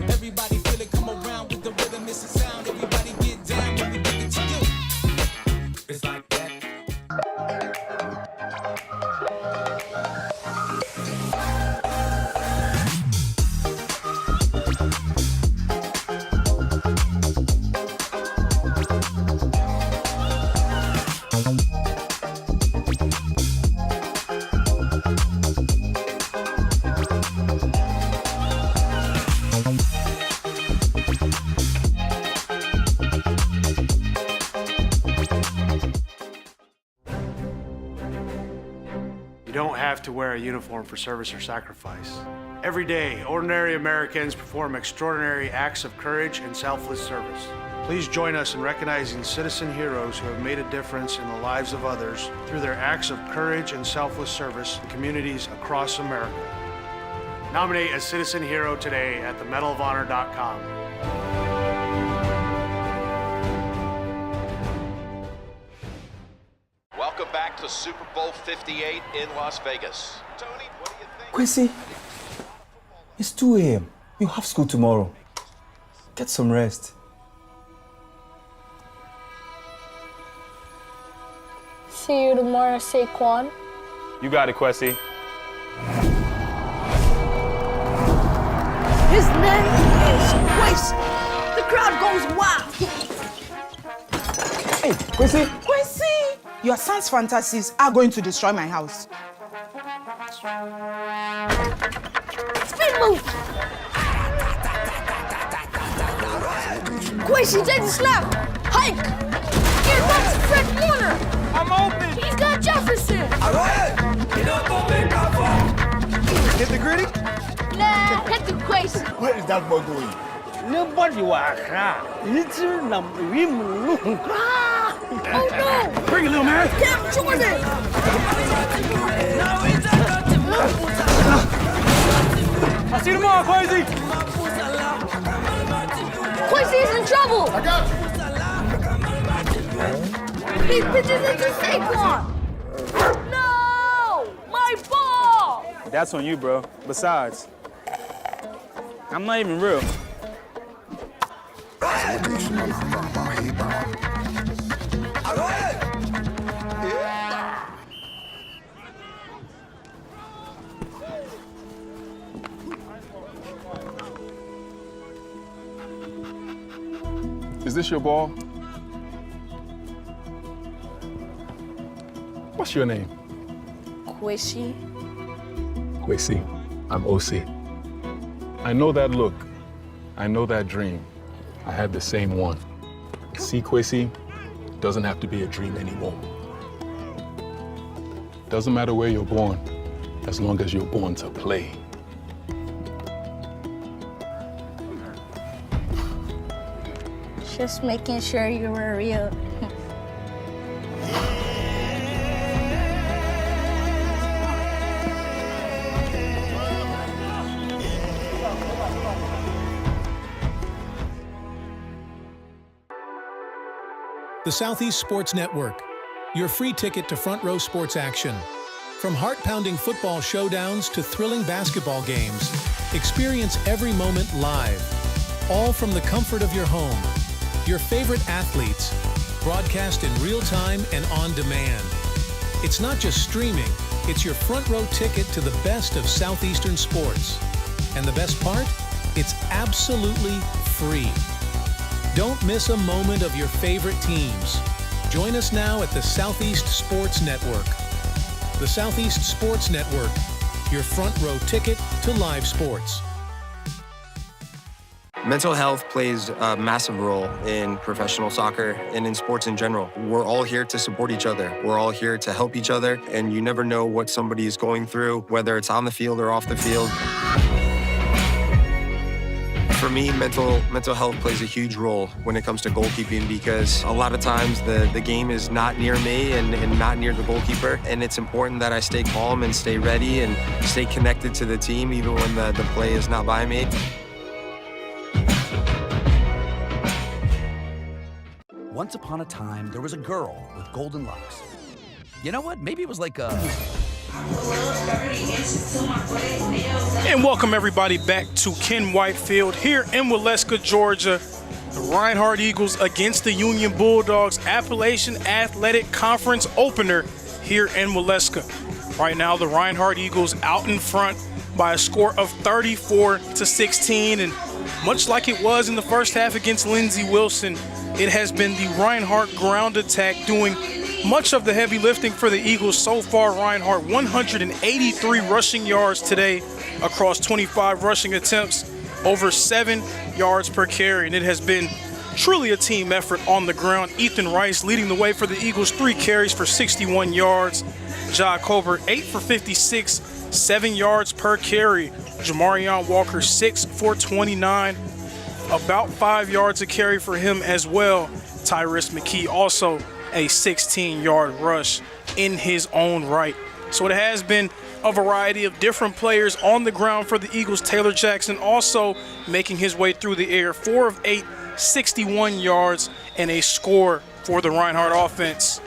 Everybody feel it, come around with the rhythm, it's a sound. Everybody get down when we bring it to you. It's like that. You don't have to wear a uniform for service or sacrifice. Every day, ordinary Americans perform extraordinary acts of courage and selfless service. Please join us in recognizing citizen heroes who have made a difference in the lives of others through their acts of courage and selfless service in communities across America. Nominate a citizen hero today at themedalofhonor.com. Welcome back to Super Bowl 58 in Las Vegas. Tony, what do you think? Quincy, it's 2 a.m. You have school tomorrow. Get some rest. See you tomorrow, Saquon. You got it, Quessy. His name is Quincy. The crowd goes wild. Hey, Quincy. Quincy! Your son's fantasies are going to destroy my house. Spin move. Quincy, take the snap. Hike. Here comes Fred Warner. I'm open. He's got Jefferson. Hit the gritty? Nah, hit the Quincy. Where is that boy going? Nobody was little number. Oh no! Bring it, little man. Cam Jordan! I'll see you tomorrow, Quincy. Quincy's in trouble! I got you. He pitches into Saquon! No! My ball! That's on you, bro. Besides, I'm not even real. Is this your ball? What's your name? Quincy. Quincy. I'm OC. I know that look. I know that dream. I had the same one. See, Quincy, doesn't have to be a dream anymore. Doesn't matter where you're born, as long as you're born to play. Just making sure you were real. The Southeast Sports Network, your free ticket to front row sports action. From heart-pounding football showdowns to thrilling basketball games, experience every moment live, all from the comfort of your home. Your favorite athletes, broadcast in real time and on demand. It's not just streaming, it's your front row ticket to the best of Southeastern sports. And the best part? It's absolutely free. Don't miss a moment of your favorite teams. Join us now at the Southeast Sports Network. The Southeast Sports Network, your front row ticket to live sports. Mental health plays a massive role in professional soccer and in sports in general. We're all here to support each other. We're all here to help each other, and you never know what somebody is going through, whether it's on the field or off the field. For me, mental health plays a huge role when it comes to goalkeeping, because a lot of times the game is not near me and not near the goalkeeper, and it's important that I stay calm and stay ready and stay connected to the team even when the play is not by me. Once upon a time, there was a girl with golden locks. You know what? Maybe it was like a... And welcome everybody back to Ken White Field here in Waleska, Georgia. The Reinhardt Eagles against the Union Bulldogs Appalachian Athletic Conference opener here in Waleska. Right now, the Reinhardt Eagles out in front by a score of 34-16, and much like it was in the first half against Lindsey Wilson, it has been the Reinhardt ground attack doing much of the heavy lifting for the Eagles so far. Reinhardt 183 rushing yards today across 25 rushing attempts, over 7 yards per carry, and it has been truly a team effort on the ground. Ethan Rice leading the way for the Eagles, 3 carries for 61 yards. Ja Colbert 8 for 56, 7 yards per carry. Jamarion Walker 6 for 29, about 5 yards a carry for him as well. Tyrus McKee also a 16-yard rush in his own right. So it has been a variety of different players on the ground for the Eagles. Taylor Jackson also making his way through the air, 4 of 8, 61 yards, and a score for the Reinhardt offense.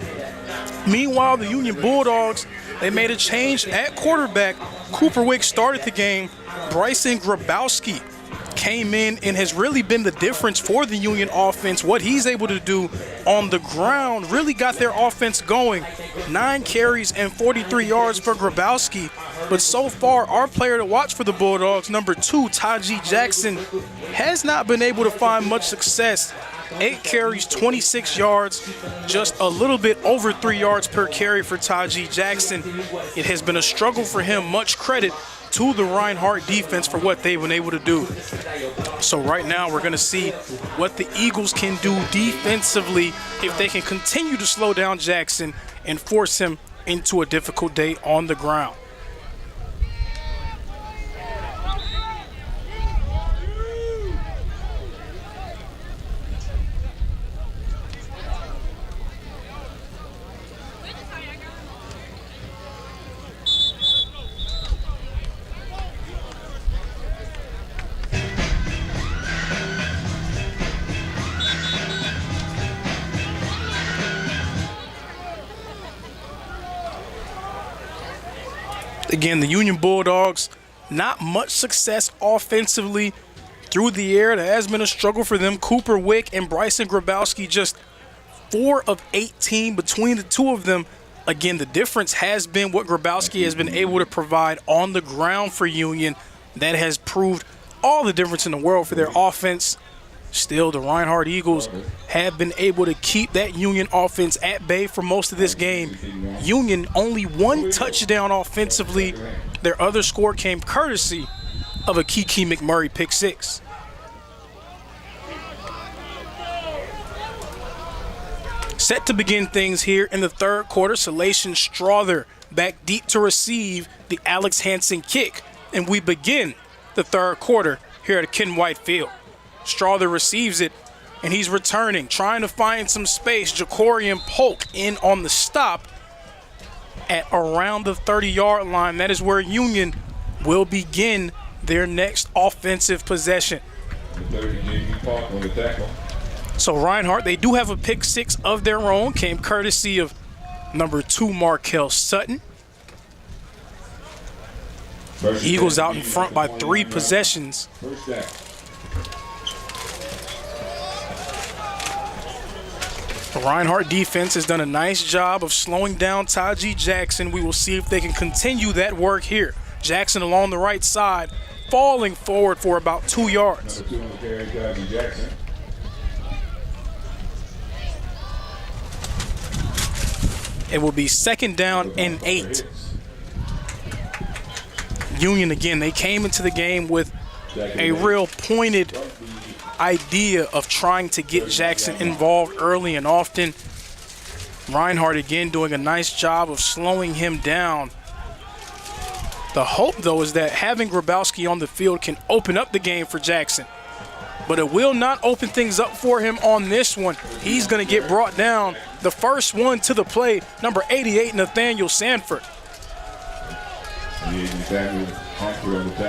Meanwhile, the Union Bulldogs, they made a change at quarterback. Cooper Wick started the game. Bryson Grabowski came in and has really been the difference for the Union offense. What he's able to do on the ground really got their offense going. 9 carries and 43 yards for Grabowski. But so far, our player to watch for the Bulldogs, number 2, Taji Jackson, has not been able to find much success. 8 carries, 26 yards, just a little bit over 3 yards per carry for Taji Jackson. It has been a struggle for him. Much credit to the Reinhardt defense for what they've been able to do. So right now we're going to see what the Eagles can do defensively if they can continue to slow down Jackson and force him into a difficult day on the ground. Again, the Union Bulldogs, not much success offensively through the air. That has been a struggle for them. Cooper Wick and Bryson Grabowski, just 4 of 18 between the two of them. Again, the difference has been what Grabowski has been able to provide on the ground for Union. That has proved all the difference in the world for their offense. Still, the Reinhardt Eagles have been able to keep that Union offense at bay for most of this game. Union only 1 touchdown offensively. Their other score came courtesy of a Kiki McMurray pick 6. Set to begin things here in the third quarter, Salation Strother back deep to receive the Alex Hansen kick. And we begin the third quarter here at Ken White Field. Strother receives it, and he's returning, trying to find some space. Jacorian Polk in on the stop at around the 30-yard line. That is where Union will begin their next offensive possession. So Reinhardt, they do have a pick 6 of their own, came courtesy of number 2, Markel Sutton. Eagles out in front by 3 possessions. The Reinhardt defense has done a nice job of slowing down Taji Jackson. We will see if they can continue that work here. Jackson along the right side, falling forward for about 2 yards. It will be 2nd down and 8. Union, again, they came into the game with a real pointed idea of trying to get Jackson involved early and often. Reinhardt, again, doing a nice job of slowing him down. The hope, though, is that having Grabowski on the field can open up the game for Jackson. But it will not open things up for him on this one. He's going to get brought down. The first one to the play, number 88, Nathaniel Sanford.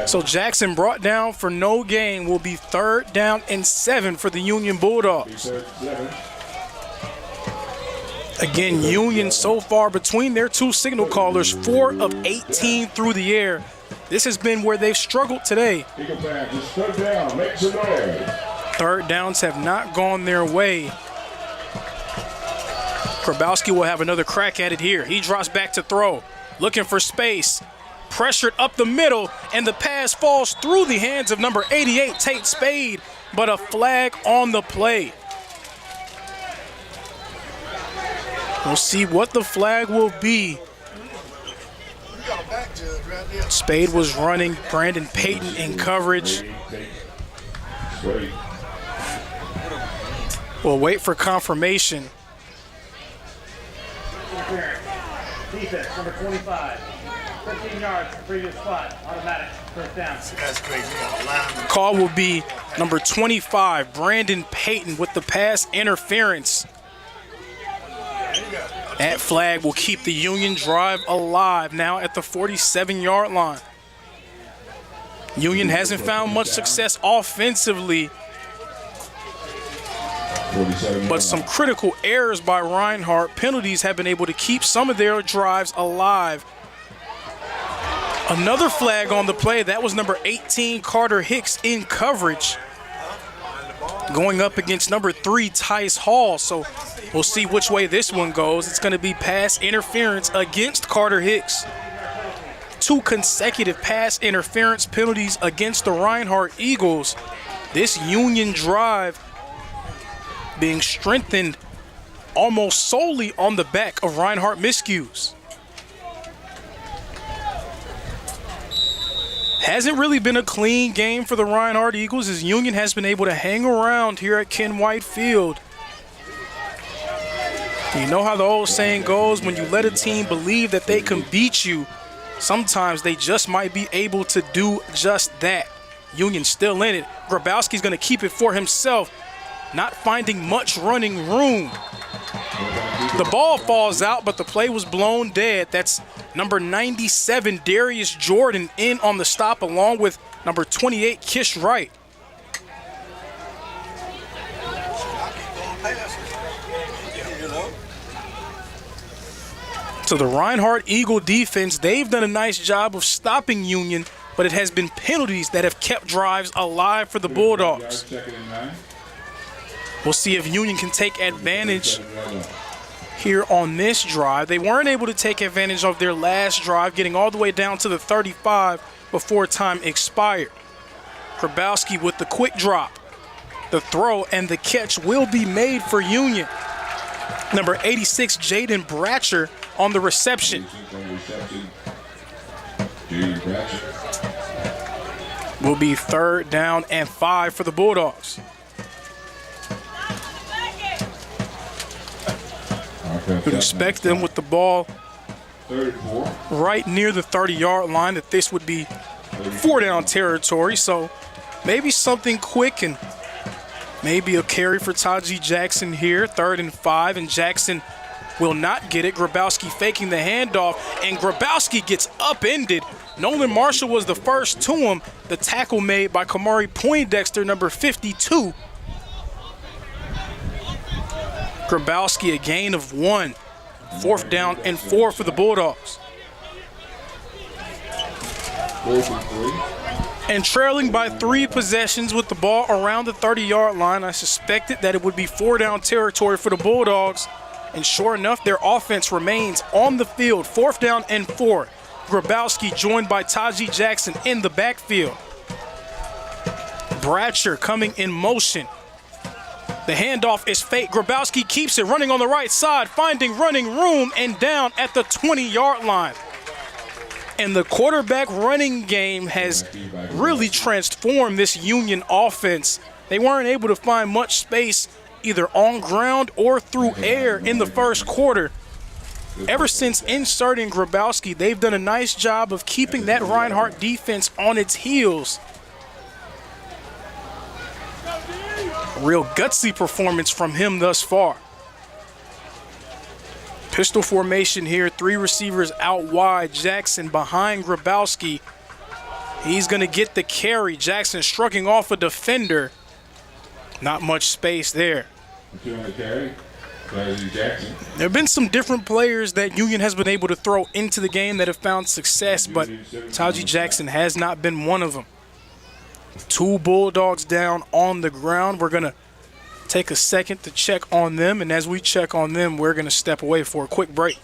So Jackson brought down for no gain. Will be 3rd down and 7 for the Union Bulldogs. Again, Union so far between their two signal callers, 4 of 18 through the air. This has been where they've struggled today. 3rd downs have not gone their way. Grabowski will have another crack at it here. He drops back to throw, looking for space. Pressured up the middle, and the pass falls through the hands of number 88, Tate Spade, but a flag on the play. We'll see what the flag will be. Spade was running Brandon Payton in coverage. We'll wait for confirmation. Defense, number 25. 15 yards, previous spot, automatic, 1st down. That's crazy. Call will be number 25, Brandon Payton, with the pass interference. That flag will keep the Union drive alive now at the 47-yard line. Union hasn't found much success offensively, but some critical errors by Reinhardt, penalties, have been able to keep some of their drives alive. Another flag on the play. That was number 18, Carter Hicks, in coverage, going up against number 3, Tice Hall. So we'll see which way this one goes. It's going to be pass interference against Carter Hicks. 2 consecutive pass interference penalties against the Reinhardt Eagles. This Union drive being strengthened almost solely on the back of Reinhardt miscues. Hasn't really been a clean game for the Reinhardt Eagles, as Union has been able to hang around here at Ken White Field. You know how the old saying goes, when you let a team believe that they can beat you, sometimes they just might be able to do just that. Union still in it. Grabowski's going to keep it for himself, not finding much running room. The ball falls out, but the play was blown dead. That's number 97, Darius Jordan, in on the stop, along with number 28, Kish Wright. So the Reinhardt Eagle defense, they've done a nice job of stopping Union, but it has been penalties that have kept drives alive for the Bulldogs. We'll see if Union can take advantage here on this drive. They weren't able to take advantage of their last drive, getting all the way down to the 35 before time expired. Grabowski with the quick drop. The throw and the catch will be made for Union. Number 86, Jaden Bratcher, on the reception. Will be 3rd down and 5 for the Bulldogs. Would expect them with the ball right near the 30-yard line that this would be 4-down territory. So maybe something quick and maybe a carry for Taji Jackson here. 3rd and 5, and Jackson will not get it. Grabowski faking the handoff, and Grabowski gets upended. Nolan Marshall was the first to him. The tackle made by Kamari Poindexter, number 52. Grabowski, a gain of 1. 4th down and 4 for the Bulldogs. And trailing by 3 possessions with the ball around the 30-yard line, I suspected that it would be 4-down territory for the Bulldogs. And sure enough, their offense remains on the field. 4th down and 4. Grabowski joined by Taji Jackson in the backfield. Bratcher coming in motion. The handoff is fake. Grabowski keeps it running on the right side, finding running room and down at the 20-yard line. And the quarterback running game has really transformed this Union offense. They weren't able to find much space either on ground or through air in the first quarter. Ever since inserting Grabowski, they've done a nice job of keeping that Reinhardt defense on its heels. Real gutsy performance from him thus far. Pistol formation here, 3 receivers out wide. Jackson behind Grabowski. He's going to get the carry. Jackson shrugging off a defender. Not much space there. There have been some different players that Union has been able to throw into the game that have found success, but Taji Jackson has not been one of them. 2 Bulldogs down on the ground. We're going to take a second to check on them, and as we check on them, we're going to step away for a quick break.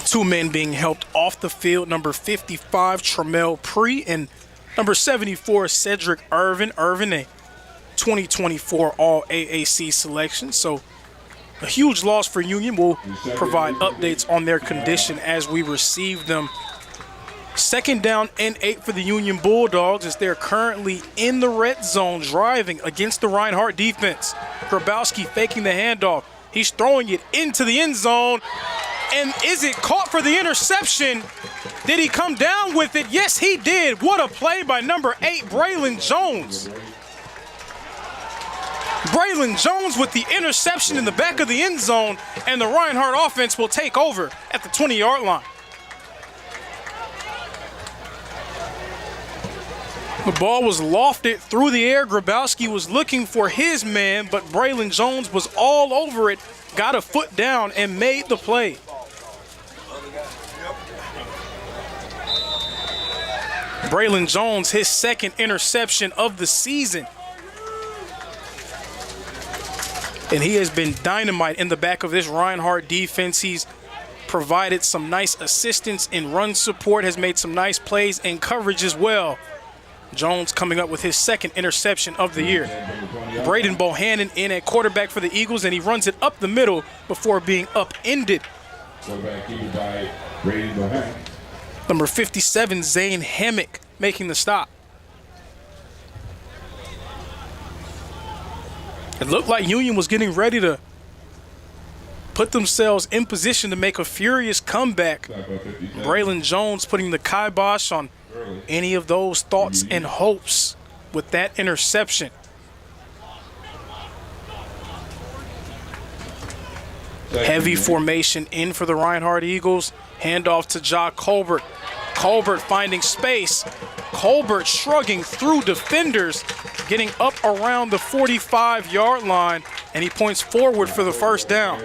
Two men being helped off the field, number 55, Tramel Pre, and number 74, Cedric Irvin. Irvin, a 2024 All-AAC selection, so a huge loss for Union. We'll provide updates on their condition as we receive them. 2nd down and 8 for the Union Bulldogs as they're currently in the red zone driving against the Reinhardt defense. Grabowski faking the handoff. He's throwing it into the end zone. And is it caught for the interception? Did he come down with it? Yes, he did. What a play by number 8, Braylon Jones. Braylon Jones with the interception in the back of the end zone, and the Reinhardt offense will take over at the 20-yard line. The ball was lofted through the air. Grabowski was looking for his man, but Braylon Jones was all over it, got a foot down, and made the play. Braylon Jones, his 2nd interception of the season. And he has been dynamite in the back of this Reinhardt defense. He's provided some nice assistance in run support, has made some nice plays in coverage as well. Jones coming up with his 2nd interception of the year. Braden Bohannon in at quarterback for the Eagles, and he runs it up the middle before being upended. By Braden Bohannon. Number 57, Zane Hammock, making the stop. It looked like Union was getting ready to put themselves in position to make a furious comeback. Braylon Jones putting the kibosh on any of those thoughts and hopes with that interception. Heavy formation in for the Reinhardt Eagles. Handoff to Ja Colbert. Colbert finding space. Colbert shrugging through defenders, getting up around the 45-yard line, and he points forward for the 1st down.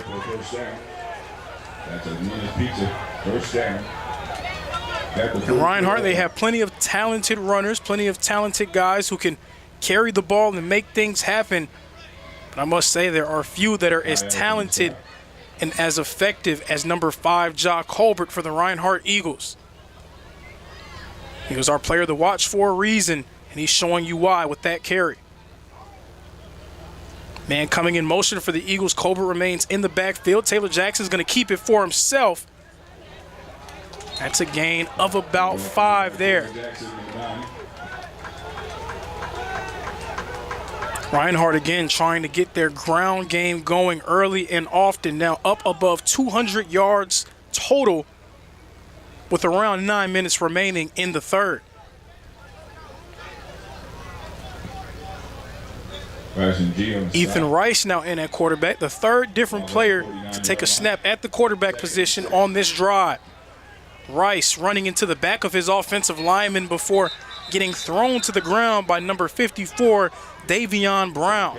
And Reinhardt, they have plenty of talented runners, plenty of talented guys who can carry the ball and make things happen. But I must say there are few that are as talented and as effective as number 5, Ja Colbert for the Reinhardt Eagles. He was our player to watch for a reason, and he's showing you why with that carry. Man coming in motion for the Eagles. Colbert remains in the backfield. Taylor Jackson's going to keep it for himself. That's a gain of about 5 there. Reinhardt again trying to get their ground game going early and often. Now up above 200 yards total with around 9 minutes remaining in the third. Ethan Rice now in at quarterback, the third different player to take a snap at the quarterback position on this drive. Rice running into the back of his offensive lineman before getting thrown to the ground by number 54, Davion Brown.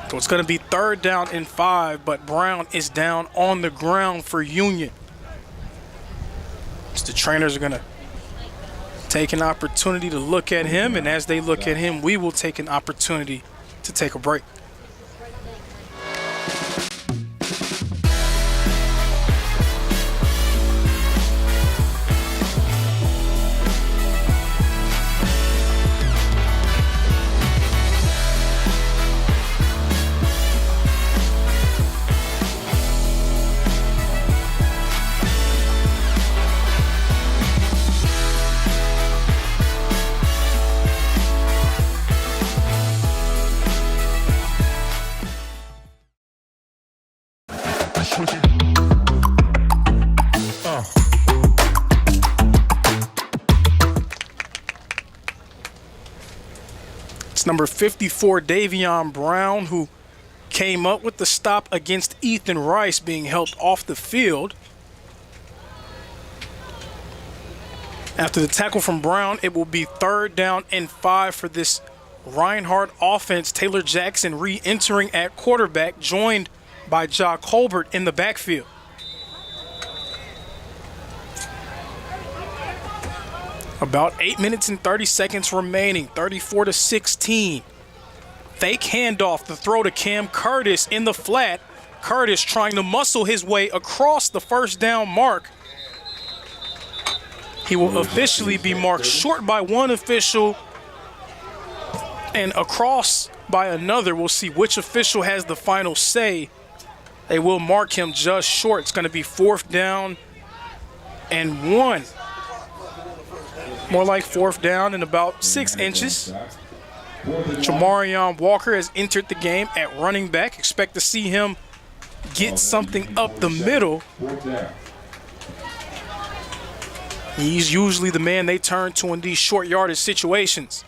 So it's going to be 3rd down and 5, but Brown is down on the ground for Union. So the trainers are going to take an opportunity to look at him, and as they look at him, we will take an opportunity to take a break. It's number 54, Davion Brown, who came up with the stop against Ethan Rice, being helped off the field. After the tackle from Brown, it will be 3rd down and 5 for this Reinhardt offense. Taylor Jackson re-entering at quarterback, joined by Ja Colbert in the backfield. About 8 minutes and 30 seconds remaining, 34-16. Fake handoff, the throw to Cam Curtis in the flat. Curtis trying to muscle his way across the 1st down mark. He will officially be marked short by one official and across by another. We'll see which official has the final say. They will mark him just short. It's going to be 4th down and 1. More like 4th down and about 6 inches. Jamarion Walker has entered the game at running back. Expect to see him get something up the middle. He's usually the man they turn to in these short yardage situations.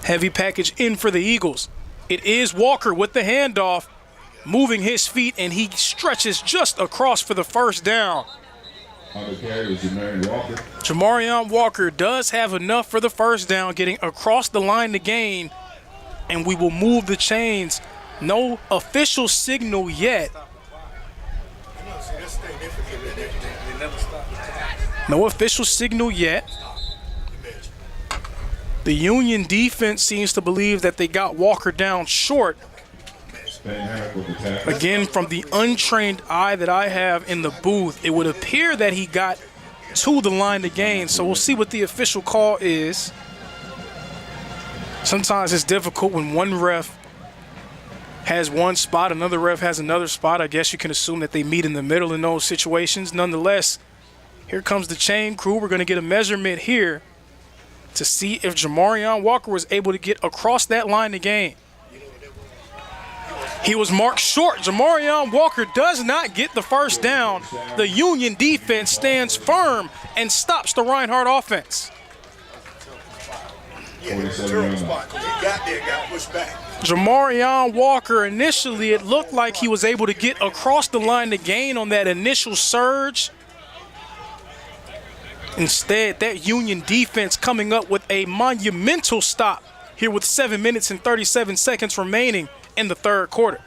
Heavy package in for the Eagles. It is Walker with the handoff, moving his feet, and he stretches just across for the 1st down. Jamarion Walker does have enough for the 1st down, getting across the line to gain, and we will move the chains. No official signal yet. No official signal yet. The Union defense seems to believe that they got Walker down short. Again, from the untrained eye that I have in the booth, it would appear that he got to the line to gain. So we'll see what the official call is. Sometimes it's difficult when one ref has one spot, another ref has another spot. I guess you can assume that they meet in the middle in those situations. Nonetheless, here comes the chain crew. We're going to get a measurement here to see if Jamarion Walker was able to get across that line to gain. He was marked short. Jamarion Walker does not get the 1st down. The Union defense stands firm and stops the Reinhardt offense. Jamarion Walker, initially it looked like he was able to get across the line to gain on that initial surge. Instead, that Union defense coming up with a monumental stop here with 7 minutes and 37 seconds remaining in the 3rd quarter.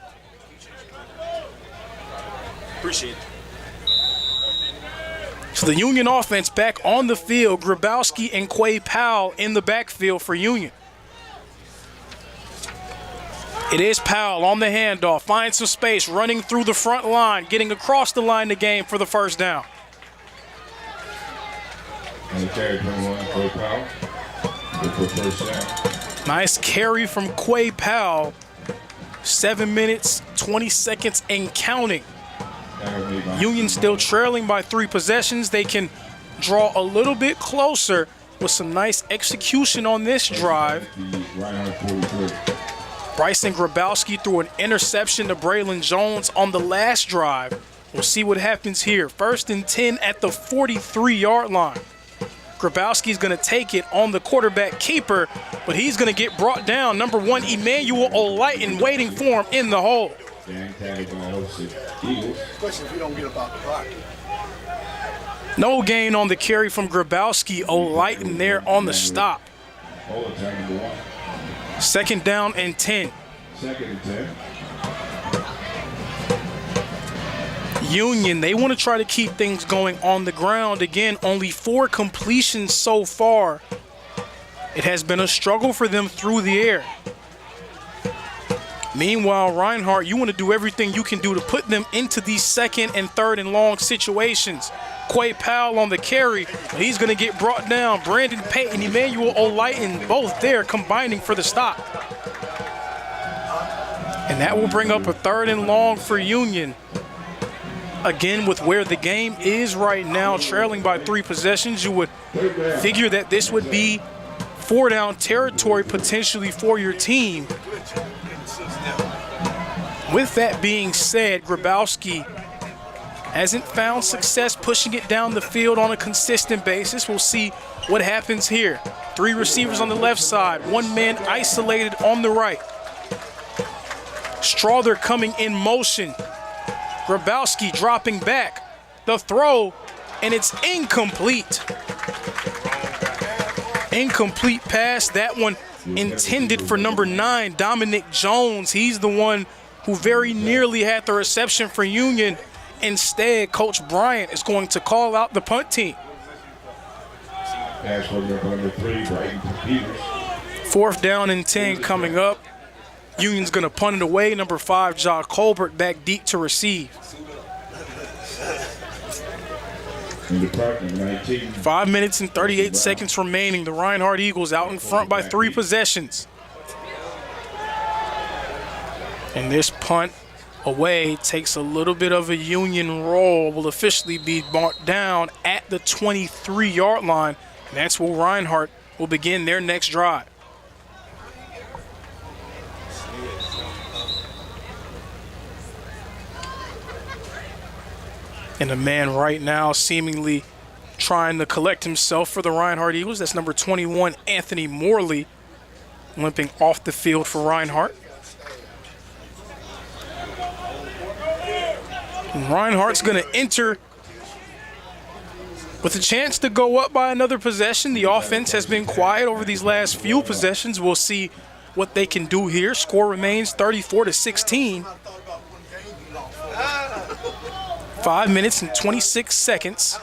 Appreciate it. So the Union offense back on the field. Grabowski and Quay Powell in the backfield for Union. It is Powell on the handoff, finds some space, running through the front line, getting across the line to gain for the 1st down. Nice carry from Quay Powell. 7 minutes, 20 seconds and counting. Union still trailing by 3 possessions. They can draw a little bit closer with some nice execution on this drive. Bryson Grabowski threw an interception to Braylon Jones on the last drive. We'll see what happens here. 1st and 10 at the 43-yard line. Grabowski's going to take it on the quarterback keeper, but he's going to get brought down. Number 1, Emmanuel Olighton waiting for him in the hole. Question if you don't get about the clock. No gain on the carry from Grabowski. Olighton there on the stop. 2nd down and 10. 2nd and 10. Union, they want to try to keep things going on the ground. Again, only 4 completions so far. It has been a struggle for them through the air. Meanwhile, Reinhardt, you want to do everything you can do to put them into these 2nd and 3rd and long situations. Quay Powell on the carry, but he's going to get brought down. Brandon Payton, Emmanuel Olighton, both there combining for the stop. And that will bring up a 3rd and long for Union. Again, with where the game is right now, trailing by 3 possessions, you would figure that this would be 4-down territory potentially for your team. With that being said, Grabowski hasn't found success pushing it down the field on a consistent basis. We'll see what happens here. 3 receivers on the left side, 1 man isolated on the right. Strother coming in motion. Grabowski dropping back. The throw, and it's incomplete. Incomplete pass. That one intended for number 9, Dominic Jones. He's the one who very nearly had the reception for Union. Instead, Coach Bryant is going to call out the punt team. 4th down and 10 coming up. Union's going to punt it away. Number 5, Ja Colbert back deep to receive. 5 minutes and 38 seconds remaining. The Reinhardt Eagles out in front by 3 possessions. And this punt away takes a little bit of a Union roll. Will officially be marked down at the 23-yard line. And that's where Reinhardt will begin their next drive. And a man right now seemingly trying to collect himself for the Reinhardt Eagles. That's number 21, Anthony Morley, limping off the field for Reinhardt. And Reinhardt's going to enter with a chance to go up by another possession. The offense has been quiet over these last few possessions. We'll see what they can do here. Score remains 34-16. 5 minutes and 26 seconds.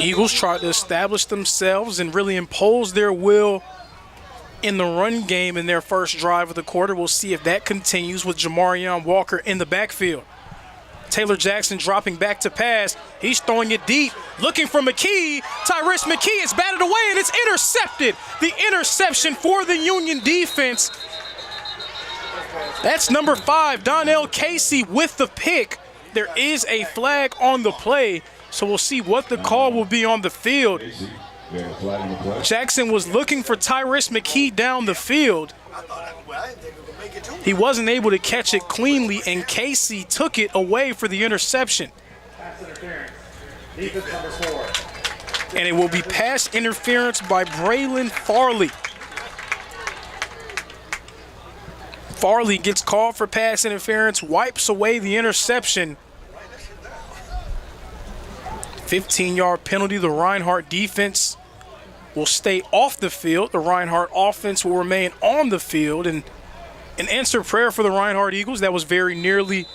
Eagles try to establish themselves and really impose their will in the run game in their first drive of the quarter. We'll see if that continues with Jamarion Walker in the backfield. Taylor Jackson dropping back to pass. He's throwing it deep, looking for McKee. Tyrese McKee is batted away, and it's intercepted. The interception for the Union defense. That's number 5, Donnell Casey with the pick. There is a flag on the play, so we'll see what the call will be on the field. Jackson was looking for Tyrese McKee down the field. He wasn't able to catch it cleanly, and Casey took it away for the interception. And it will be pass interference by Braylon Farley. Farley gets called for pass interference, wipes away the interception. 15-yard penalty. The Reinhardt defense will stay off the field. The Reinhardt offense will remain on the field. And an answered prayer for the Reinhardt Eagles. That was very nearly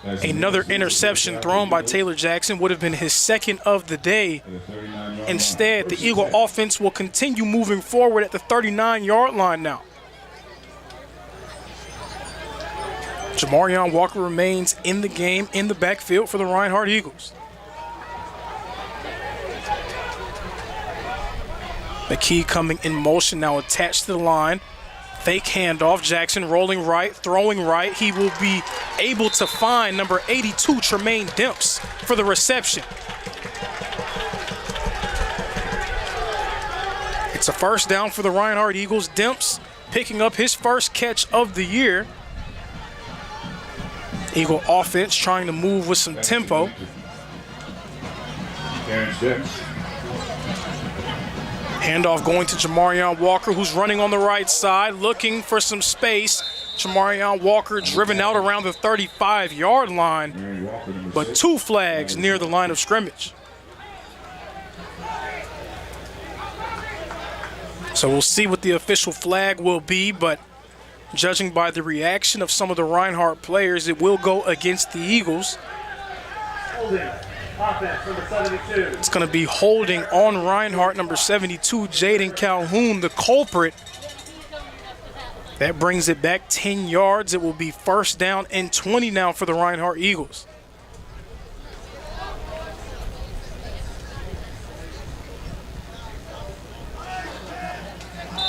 another interception thrown by Taylor Jackson. Would have been his 2nd of the day. Instead, the Eagle offense will continue moving forward at the 39-yard line now. Jamarion Walker remains in the game in the backfield for the Reinhardt Eagles. McKee coming in motion now, attached to the line. Fake handoff. Jackson rolling right, throwing right. He will be able to find number 82, Tremaine Demps, for the reception. It's a first down for the Reinhardt Eagles. Demps picking up his first catch of the year. Eagle offense trying to move with some tempo. Handoff going to Jamarion Walker, who's running on the right side, looking for some space. Jamarion Walker driven out around the 35-yard line, but 2 flags near the line of scrimmage. So we'll see what the official flag will be, but judging by the reaction of some of the Reinhardt players, it will go against the Eagles. It's going to be holding on Reinhardt, number 72, Jaden Calhoun, the culprit. That brings it back 10 yards. It will be first down and 20 now for the Reinhardt Eagles.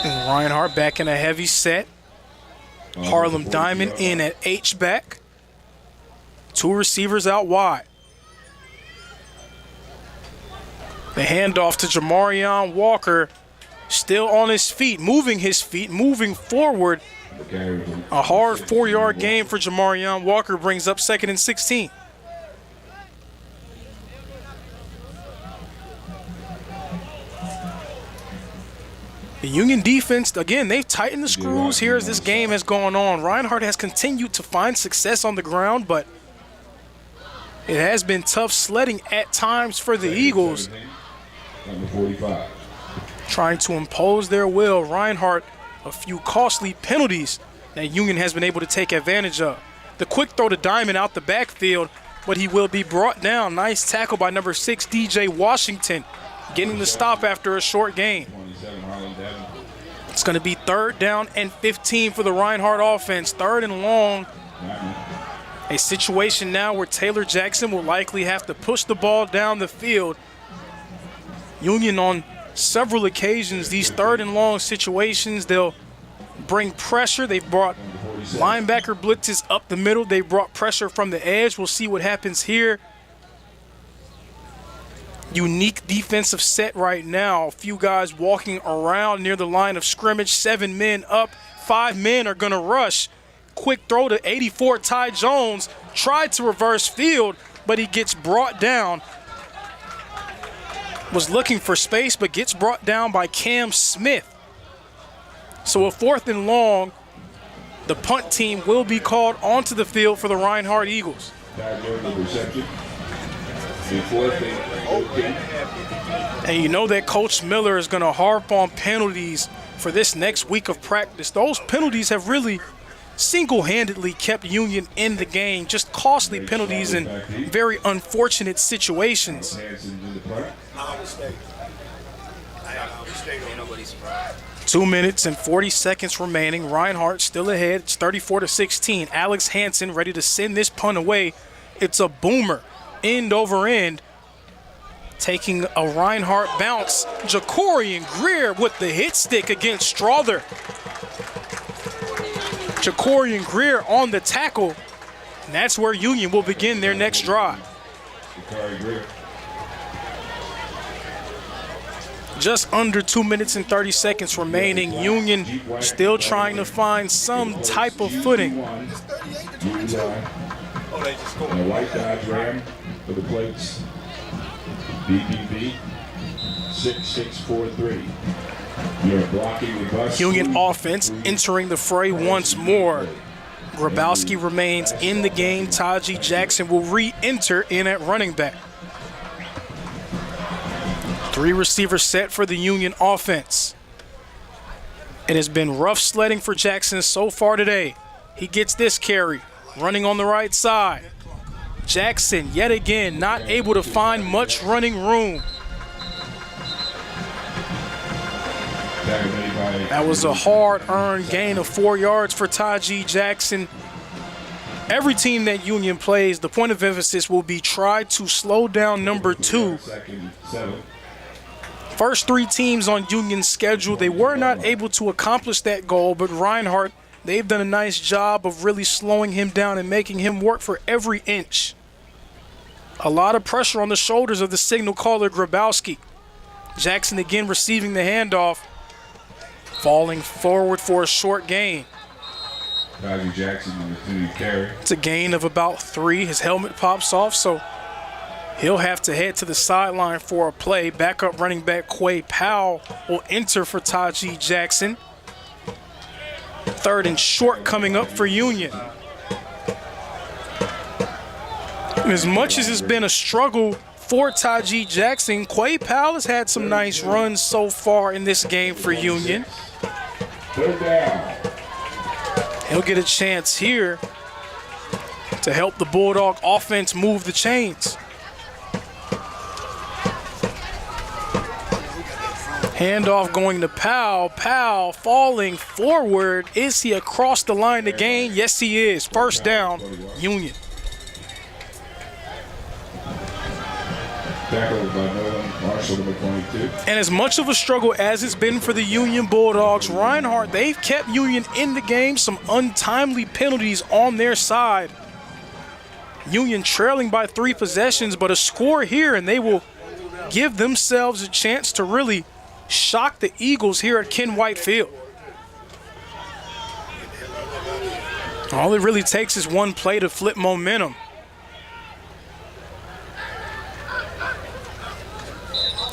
And Reinhardt back in a heavy set. Harlem Diamond in at H-back. 2 receivers out wide. The handoff to Jamarion Walker, still on his feet, moving forward. A hard 4-yard gain for Jamarion Walker brings up 2nd and 16. The Union defense, again, they've tightened the screws here as this game has gone on. Reinhardt has continued to find success on the ground, but it has been tough sledding at times for the Eagles. Trying to impose their will. Reinhardt, a few costly penalties that Union has been able to take advantage of. The quick throw to Diamond out the backfield, but he will be brought down. Nice tackle by number 6, DJ Washington, getting the stop after a short gain. It's going to be 3rd down and 15 for the Reinhardt offense. 3rd and long. A situation now where Taylor Jackson will likely have to push the ball down the field. Union on several occasions, these 3rd and long situations, they'll bring pressure. They've brought linebacker blitzes up the middle. They brought pressure from the edge. We'll see what happens here. Unique defensive set right now. A few guys walking around near the line of scrimmage. 7 men up. 5 men are going to rush. Quick throw to 84, Ty Jones. Tried to reverse field, but he gets brought down. Was looking for space, but gets brought down by Cam Smith. So a 4th and long. The punt team will be called onto the field for the Reinhardt Eagles. And you know that Coach Miller is going to harp on penalties for this next week of practice. Those penalties have really single-handedly kept Union in the game. Just costly penalties in very unfortunate situations. 2 minutes and 40 seconds remaining. Reinhardt still ahead. It's 34-16. Alex Hansen ready to send this punt away. It's a boomer, end over end. Taking a Reinhardt bounce. Jacorian Greer with the hit stick against Strother. Jacorian Greer on the tackle. And that's where Union will begin their next drive. Just under 2 minutes and 30 seconds remaining. Union still trying to find some type of footing. A white Dodge Ram for the plates. BPB 6643. You're blocking the bus. Union offense entering the fray once more. Grabowski remains in the game. Taji Jackson will re-enter in at running back. 3 receivers set for the Union offense. It has been rough sledding for Jackson so far today. He gets this carry, running on the right side. Jackson, yet again, not able to find much running room. That was a hard-earned gain of 4 yards for Taji Jackson. Every team that Union plays, the point of emphasis will be try to slow down number 2. First 3 teams on Union's schedule, they were not able to accomplish that goal, but Reinhardt, they've done a nice job of really slowing him down and making him work for every inch. A lot of pressure on the shoulders of the signal caller, Grabowski. Jackson again receiving the handoff. falling forward for a short gain. Taji Jackson on the 2 carry. It's a gain of about 3. His helmet pops off, so he'll have to head to the sideline for a play. Backup running back Quay Powell will enter for Taji Jackson. 3rd and short coming up for Union. As much as it's been a struggle for Taji Jackson, Quay Powell has had some nice runs so far in this game for Union. He'll get a chance here to help the Bulldog offense move the chains. Handoff going to Powell. Powell falling forward. Is he across the line to gain? Yes, he is. First down, Union. Tackled by Nolan Marshall, number 22. And as much of a struggle as it's been for the Union Bulldogs, Reinhardt, they've kept Union in the game. Some untimely penalties on their side. Union trailing by 3 possessions, but a score here, and they will give themselves a chance to really shock the Eagles here at Ken White Field. All it really takes is one play to flip momentum.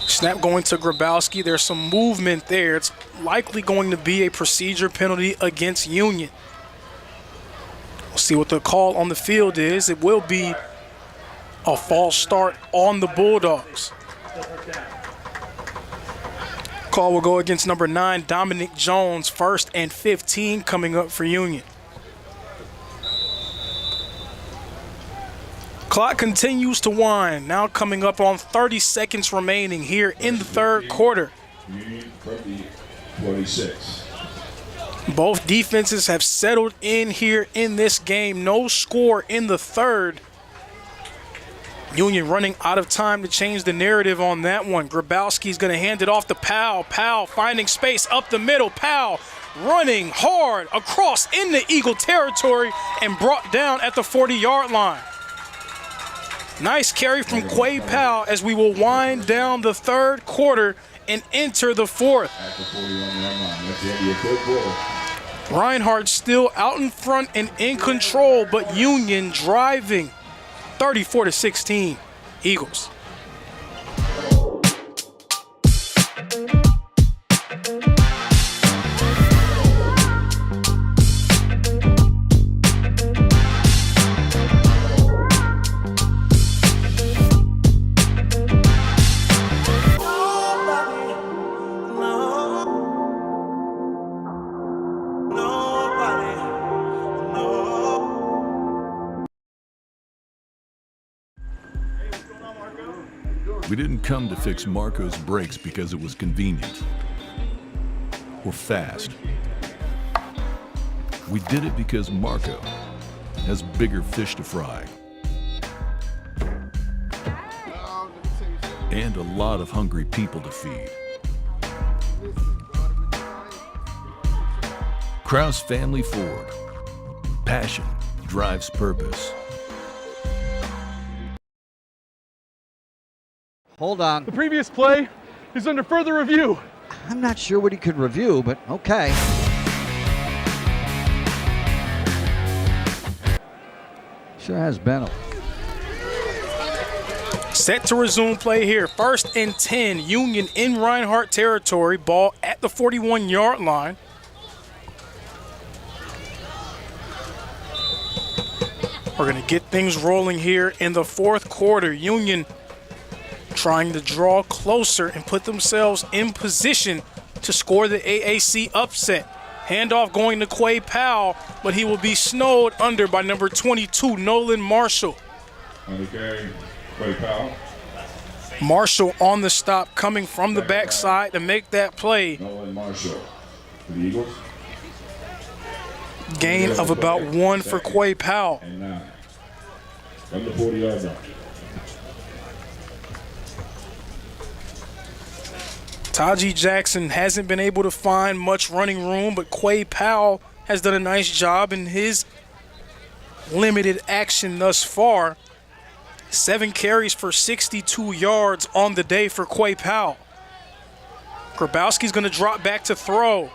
Snap going to Grabowski. There's some movement there. It's likely going to be a procedure penalty against Union. We'll see what the call on the field is. It will be a false start on the Bulldogs. Call will go against number 9, Dominic Jones. 1st and 15 coming up for Union. Clock continues to wind. Now coming up on 30 seconds remaining here in the 3rd quarter. Union from the 26. Both defenses have settled in here in this game. No score in the 3rd. Union running out of time to change the narrative on that one. Grabowski's going to hand it off to Powell. Powell finding space up the middle. Powell running hard across into Eagle territory and brought down at the 40-yard line. Nice carry from Quay Powell as we will wind down the 3rd quarter and enter the 4th. Reinhardt still out in front and in control, but Union driving 34-16 Eagles. We didn't come to fix Marco's brakes because it was convenient or fast. We did it because Marco has bigger fish to fry and a lot of hungry people to feed. Kraus Family Ford. Passion drives purpose. Hold on. The previous play is under further review. I'm not sure what he could review, but okay. Sure has been a... Set to resume play here. 1st and 10. Union in Reinhardt territory. Ball at the 41-yard line. We're going to get things rolling here in the 4th quarter. Union trying to draw closer and put themselves in position to score the AAC upset. Handoff going to Quay Powell, but he will be snowed under by number 22, Nolan Marshall. On the carry, Quay Powell. Marshall on the stop, coming from the backside to make that play. Nolan Marshall for the Eagles. Gain of about 1 for Quay Powell. And 9. From the 40-yard line. Taji Jackson hasn't been able to find much running room, but Quay Powell has done a nice job in his limited action thus far. 7 carries for 62 yards on the day for Quay Powell. Grabowski's going to drop back to throw.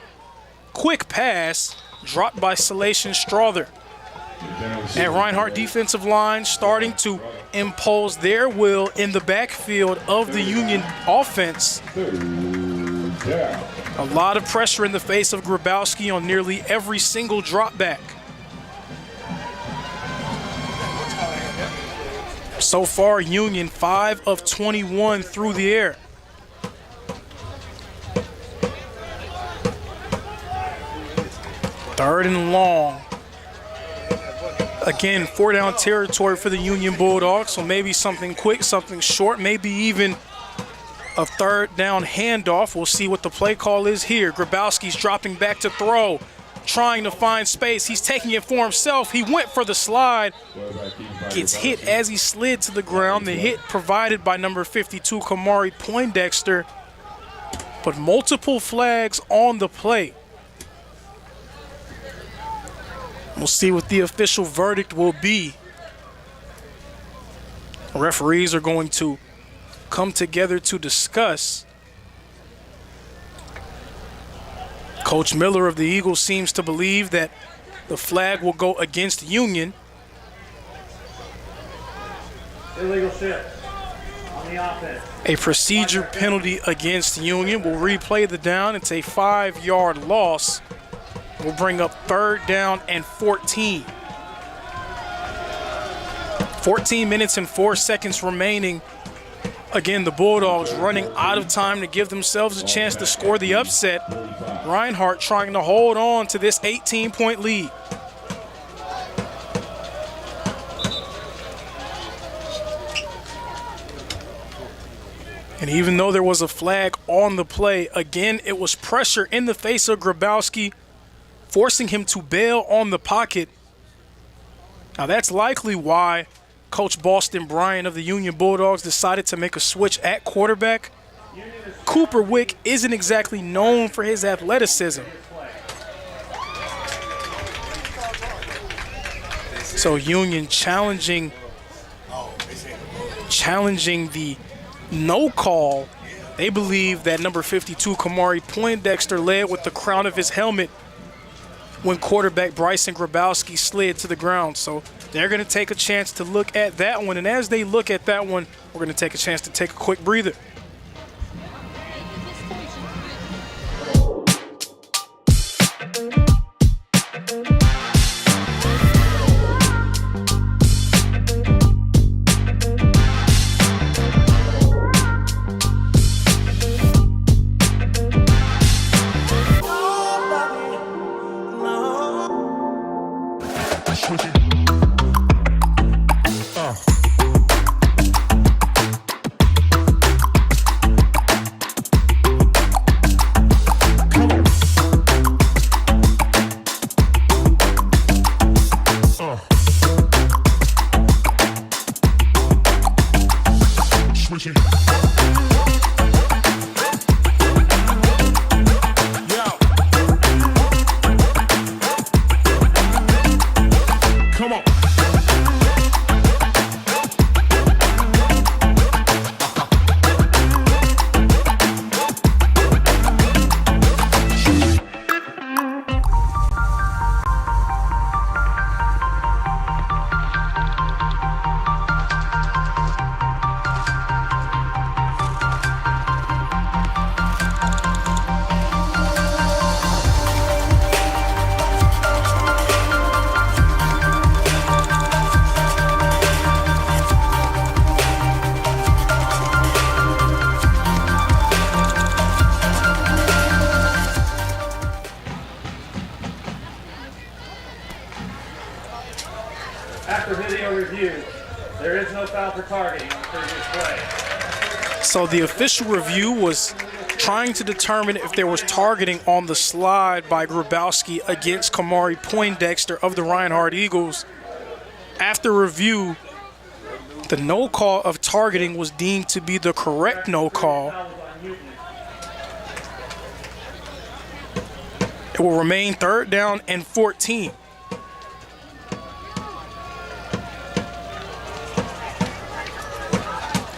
quick pass dropped by Salation Strother. And Reinhardt defensive line starting to impose their will in the backfield of the Union offense. A lot of pressure in the face of Grabowski on nearly every single drop back. So far, Union 5 of 21 through the air. Third and long. Again, 4-down territory for the Union Bulldogs, so maybe something quick, something short, maybe even a third down handoff. We'll see what the play call is here. Grabowski's dropping back to throw, trying to find space. He's taking it for himself. He went for the slide, gets hit as he slid to the ground. The hit provided by number 52, Kamari Poindexter, but multiple flags on the play. We'll see what the official verdict will be. Referees are going to come together to discuss. Coach Miller of the Eagles seems to believe that the flag will go against Union. Illegal shift on the offense. A procedure penalty against Union. We'll replay the down. It's a 5-yard loss. We'll bring up 3rd down and 14. 14 minutes and 4 seconds remaining. Again, the Bulldogs running out of time to give themselves a chance to score the upset. Reinhardt trying to hold on to this 18-point lead. And even though there was a flag on the play, again, it was pressure in the face of Grabowski, forcing him to bail on the pocket. Now that's likely why Coach Boston Bryant of the Union Bulldogs decided to make a switch at quarterback. Cooper Wick isn't exactly known for his athleticism. So Union challenging the no call. They believe that number 52, Kamari Poindexter, led with the crown of his helmet when quarterback Bryson Grabowski slid to the ground. So they're going to take a chance to look at that one. And as they look at that one, we're going to take a chance to take a quick breather. After video review, there is no foul for targeting on the previous play. So the official review was trying to determine if there was targeting on the slide by Grabowski against Kamari Poindexter of the Reinhardt Eagles. After review, the no call of targeting was deemed to be the correct no call. It will remain 3rd down and 14.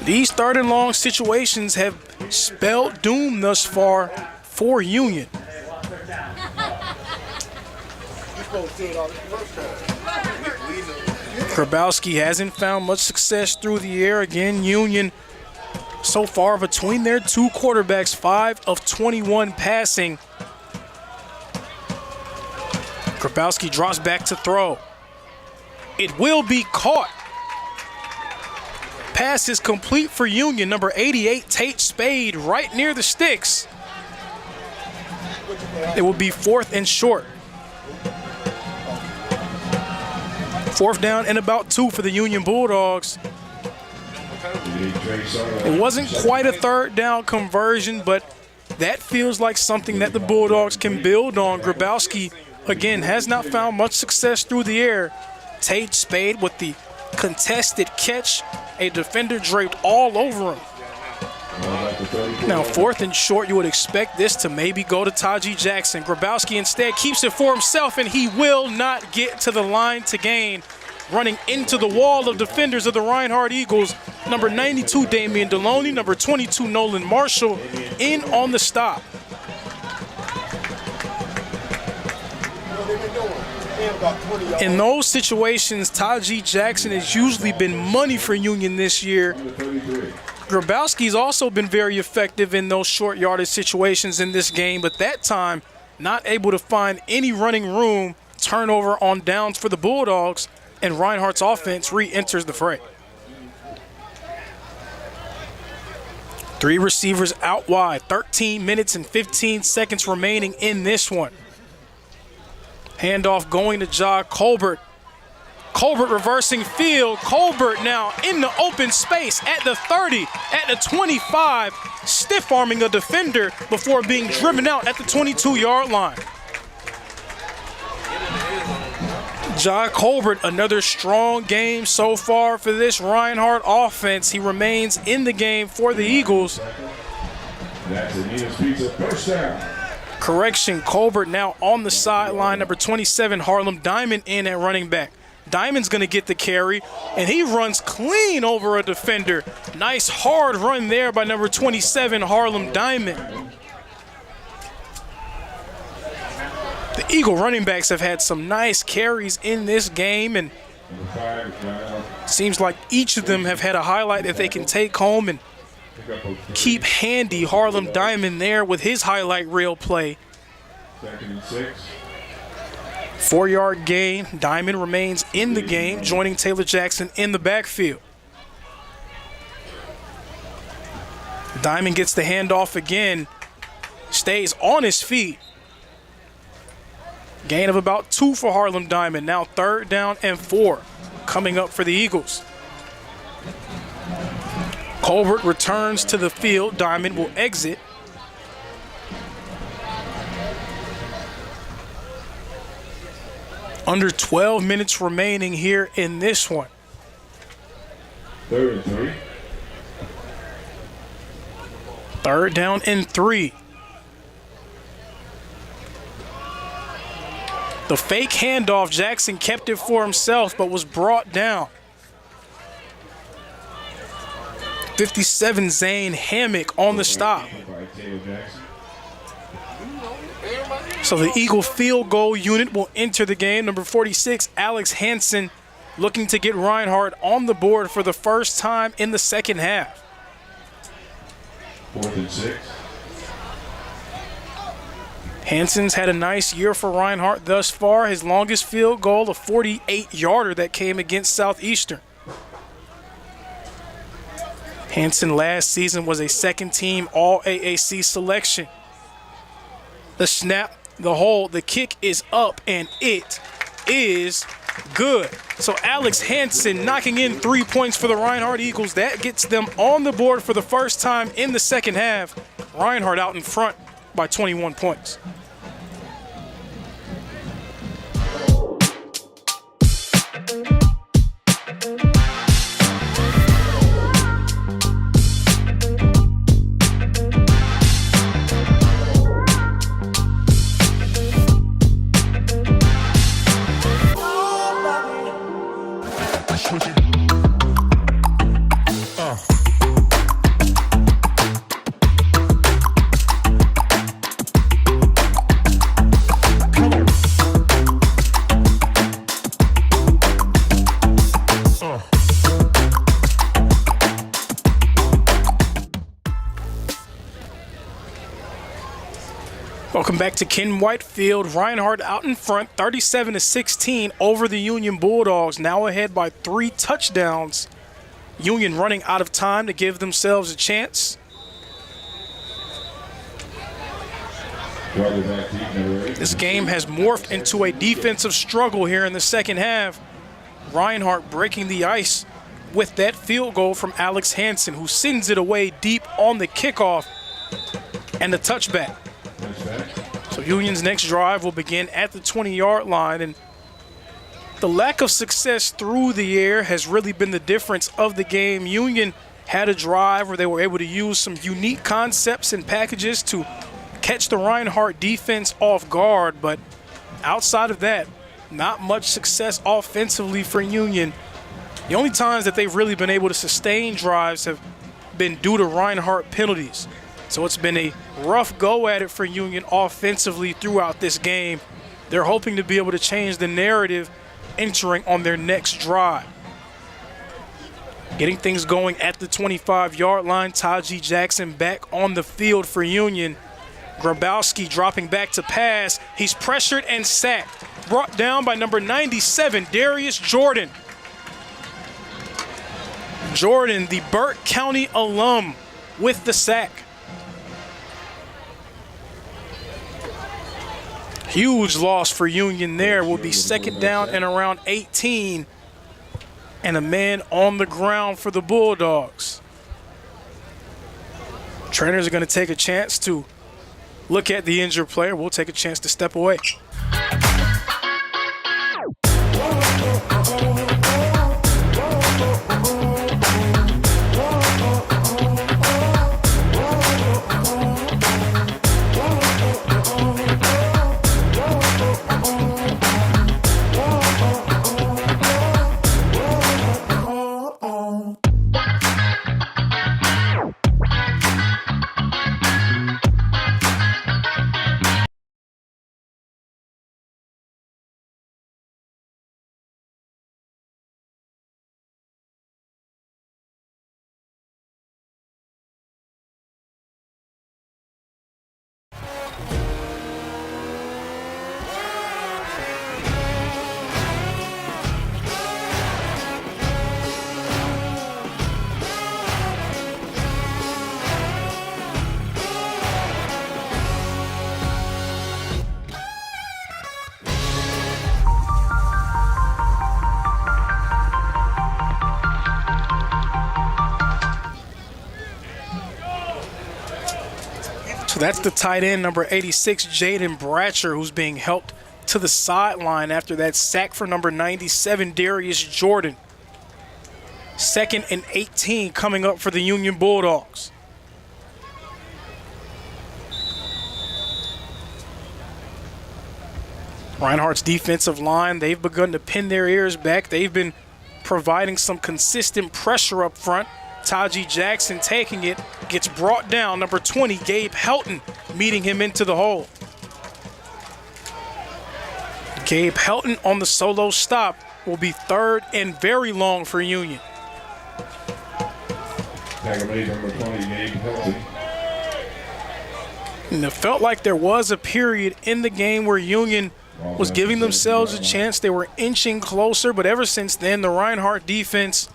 These 3rd and long situations have spelled doom thus far for Union. Grabowski hasn't found much success through the air. Again, Union so far between their two quarterbacks, 5 of 21 passing. Grabowski drops back to throw. It will be caught. Pass is complete for Union. Number 88, Tate Spade, right near the sticks. It will be 4th and short. 4th down and about 2 for the Union Bulldogs. It wasn't quite a 3rd down conversion, but that feels like something that the Bulldogs can build on. Grabowski, again, has not found much success through the air. Tate Spade with the contested catch, a defender draped all over him. Now, 4th and short, you would expect this to maybe go to Taji Jackson. Grabowski instead keeps it for himself, and he will not get to the line to gain. Running into the wall of defenders of the Reinhardt Eagles, number 92, Damian Deloney, number 22, Nolan Marshall, in on the stop. In those situations, Taji Jackson has usually been money for Union this year. Grabowski's also been very effective in those short yardage situations in this game, but that time not able to find any running room. Turnover on downs for the Bulldogs, and Reinhardt's offense re-enters the fray. 3 receivers out wide, 13 minutes and 15 seconds remaining in this one. Handoff going to Ja Colbert. Colbert reversing field. Colbert now in the open space at the 30, at the 25, stiff-arming a defender before being driven out at the 22-yard line. Ja Colbert, another strong game so far for this Reinhardt offense. He remains in the game for the Eagles. That's Anita's Pizza, first down. Correction, Colbert now on the sideline. Number 27, Harlem Diamond in at running back. Diamond's going to get the carry, and he runs clean over a defender. Nice hard run there by number 27, Harlem Diamond. The Eagle running backs have had some nice carries in this game, and seems like each of them have had a highlight that they can take home and keep handy. Harlem Diamond there with his highlight reel play. 2nd and 6. 4-yard gain. Diamond remains in the game, joining Taylor Jackson in the backfield. Diamond gets the handoff again, stays on his feet. Gain of about 2 for Harlem Diamond. Now 3rd down and 4 coming up for the Eagles. Colbert returns to the field. Diamond will exit. Under 12 minutes remaining here in this one. 3rd and 3. 3rd down and 3. The fake handoff, Jackson kept it for himself but was brought down. 57, Zane Hammock on the stop. So the Eagle field goal unit will enter the game. Number 46, Alex Hansen, looking to get Reinhardt on the board for the first time in the second half. 4th and 6. Hansen's had a nice year for Reinhardt thus far. His longest field goal, a 48-yarder that came against Southeastern. Hansen last season was a second-team All-AAC selection. The snap, the hold, the kick is up, and it is good. So Alex Hansen knocking in 3 points for the Reinhardt Eagles. That gets them on the board for the first time in the second half. Reinhardt out in front by 21 points. Welcome back to Ken White Field. Reinhardt out in front, 37-16 over the Union Bulldogs, now ahead by 3 touchdowns. Union running out of time to give themselves a chance. This game has morphed into a defensive struggle here in the second half. Reinhardt breaking the ice with that field goal from Alex Hansen, who sends it away deep on the kickoff and the touchback. So Union's next drive will begin at the 20-yard line, and the lack of success through the air has really been the difference of the game. Union had a drive where they were able to use some unique concepts and packages to catch the Reinhardt defense off guard, but outside of that, not much success offensively for Union. The only times that they've really been able to sustain drives have been due to Reinhardt penalties. So it's been a rough go at it for Union offensively throughout this game. They're hoping to be able to change the narrative entering on their next drive. Getting things going at the 25-yard line, Taji Jackson back on the field for Union. Grabowski dropping back to pass. He's pressured and sacked. Brought down by number 97, Darius Jordan. Jordan, the Burke County alum, with the sack. Huge loss for Union there. Will be second down and around 18. And a man on the ground for the Bulldogs. Trainers are going to take a chance to look at the injured player. We'll take a chance to step away. So that's the tight end, number 86, Jaden Bratcher, who's being helped to the sideline after that sack for number 97, Darius Jordan. 2nd and 18 coming up for the Union Bulldogs. Reinhardt's defensive line, they've begun to pin their ears back. They've been providing some consistent pressure up front. Taji Jackson taking it, gets brought down. Number 20, Gabe Helton, meeting him into the hole. Gabe Helton on the solo stop will be 3rd and very long for Union. Number 20, Gabe Helton. And it felt like there was a period in the game where Union was giving themselves a chance. They were inching closer, but ever since then, the Reinhardt defense,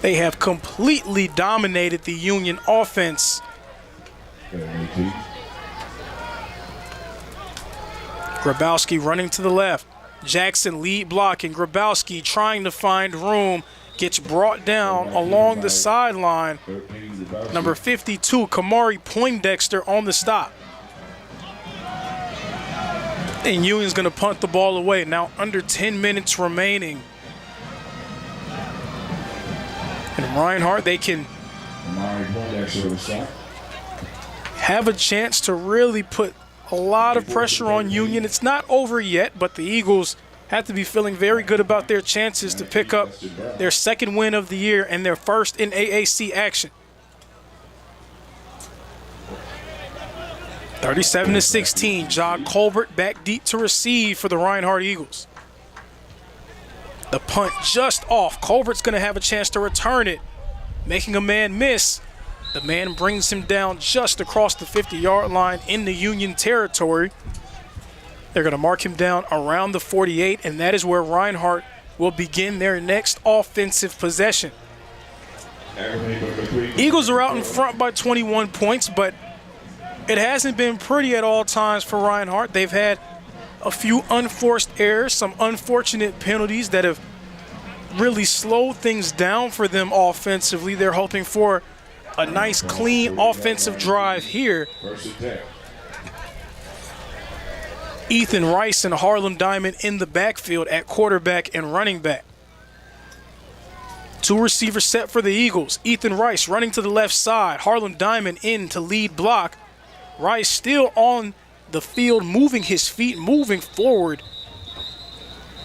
they have completely dominated the Union offense. Grabowski running to the left. Jackson lead blocking. Grabowski trying to find room. Gets brought down along the sideline. Number 52, Kamari Poindexter on the stop. And Union's going to punt the ball away. Now under 10 minutes remaining. And Reinhardt, they can have a chance to really put a lot of pressure on Union. It's not over yet, but the Eagles have to be feeling very good about their chances to pick up their 2nd win of the year and their 1st in AAC action. 37-16, John Colbert back deep to receive for the Reinhardt Eagles. The punt just off. Colbert's going to have a chance to return it, making a man miss. The man brings him down just across the 50-yard line in the Union territory. They're going to mark him down around the 48, and that is where Reinhardt will begin their next offensive possession. Eagles are out in front by 21 points, but it hasn't been pretty at all times for Reinhardt. They've had a few unforced errors, some unfortunate penalties that have really slowed things down for them offensively. They're hoping for a nice, clean offensive drive here. Ethan Rice and Harlem Diamond in the backfield at quarterback and running back. Two receivers set for the Eagles. Ethan Rice running to the left side. Harlem Diamond in to lead block. Rice still on the field, moving his feet, moving forward.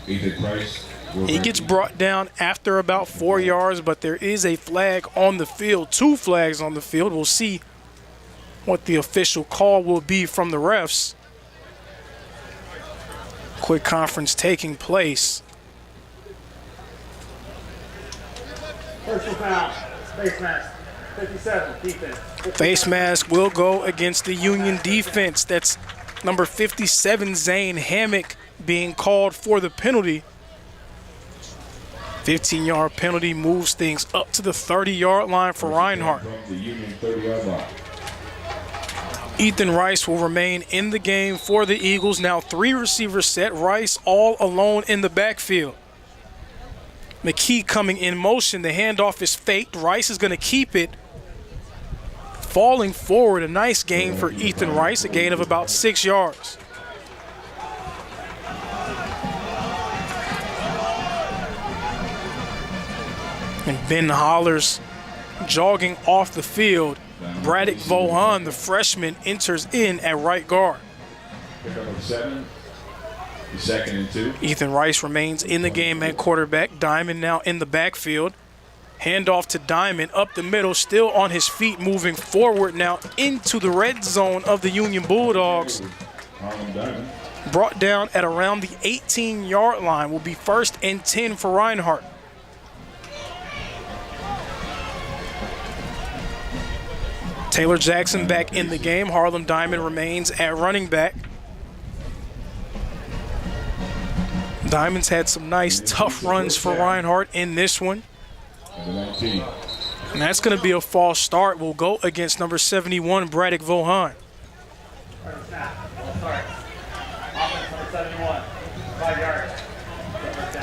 Ethan Rice. He gets brought down after about 4 yards, but there is a flag on the field, 2 flags on the field. We'll see what the official call will be from the refs. Quick conference taking place. Personal foul, face mask, 57, defense. Face mask will go against the Union defense. That's number 57, Zane Hammock, being called for the penalty. 15-yard penalty moves things up to the 30-yard line for Reinhardt. Ethan Rice will remain in the game for the Eagles. Now 3 receivers set. Rice all alone in the backfield. McKee coming in motion. The handoff is faked. Rice is going to keep it. Falling forward, a nice gain for Ethan Rice, a gain of about 6 yards. And Ben Hollers jogging off the field. Braddock Vaughan, the freshman, enters in at right guard. Pick up number 7. Second and 2. Ethan Rice remains in the game at quarterback. Diamond now in the backfield. Handoff to Diamond up the middle, still on his feet, moving forward now into the red zone of the Union Bulldogs. Brought down at around the 18-yard line. Will be 1st and 10 for Reinhardt. Taylor Jackson back in the game. Harlem Diamond remains at running back. Diamond's had some nice, tough runs for Reinhardt in this one. And that's going to be a false start. Will go against number 71, Braddock Vaughan.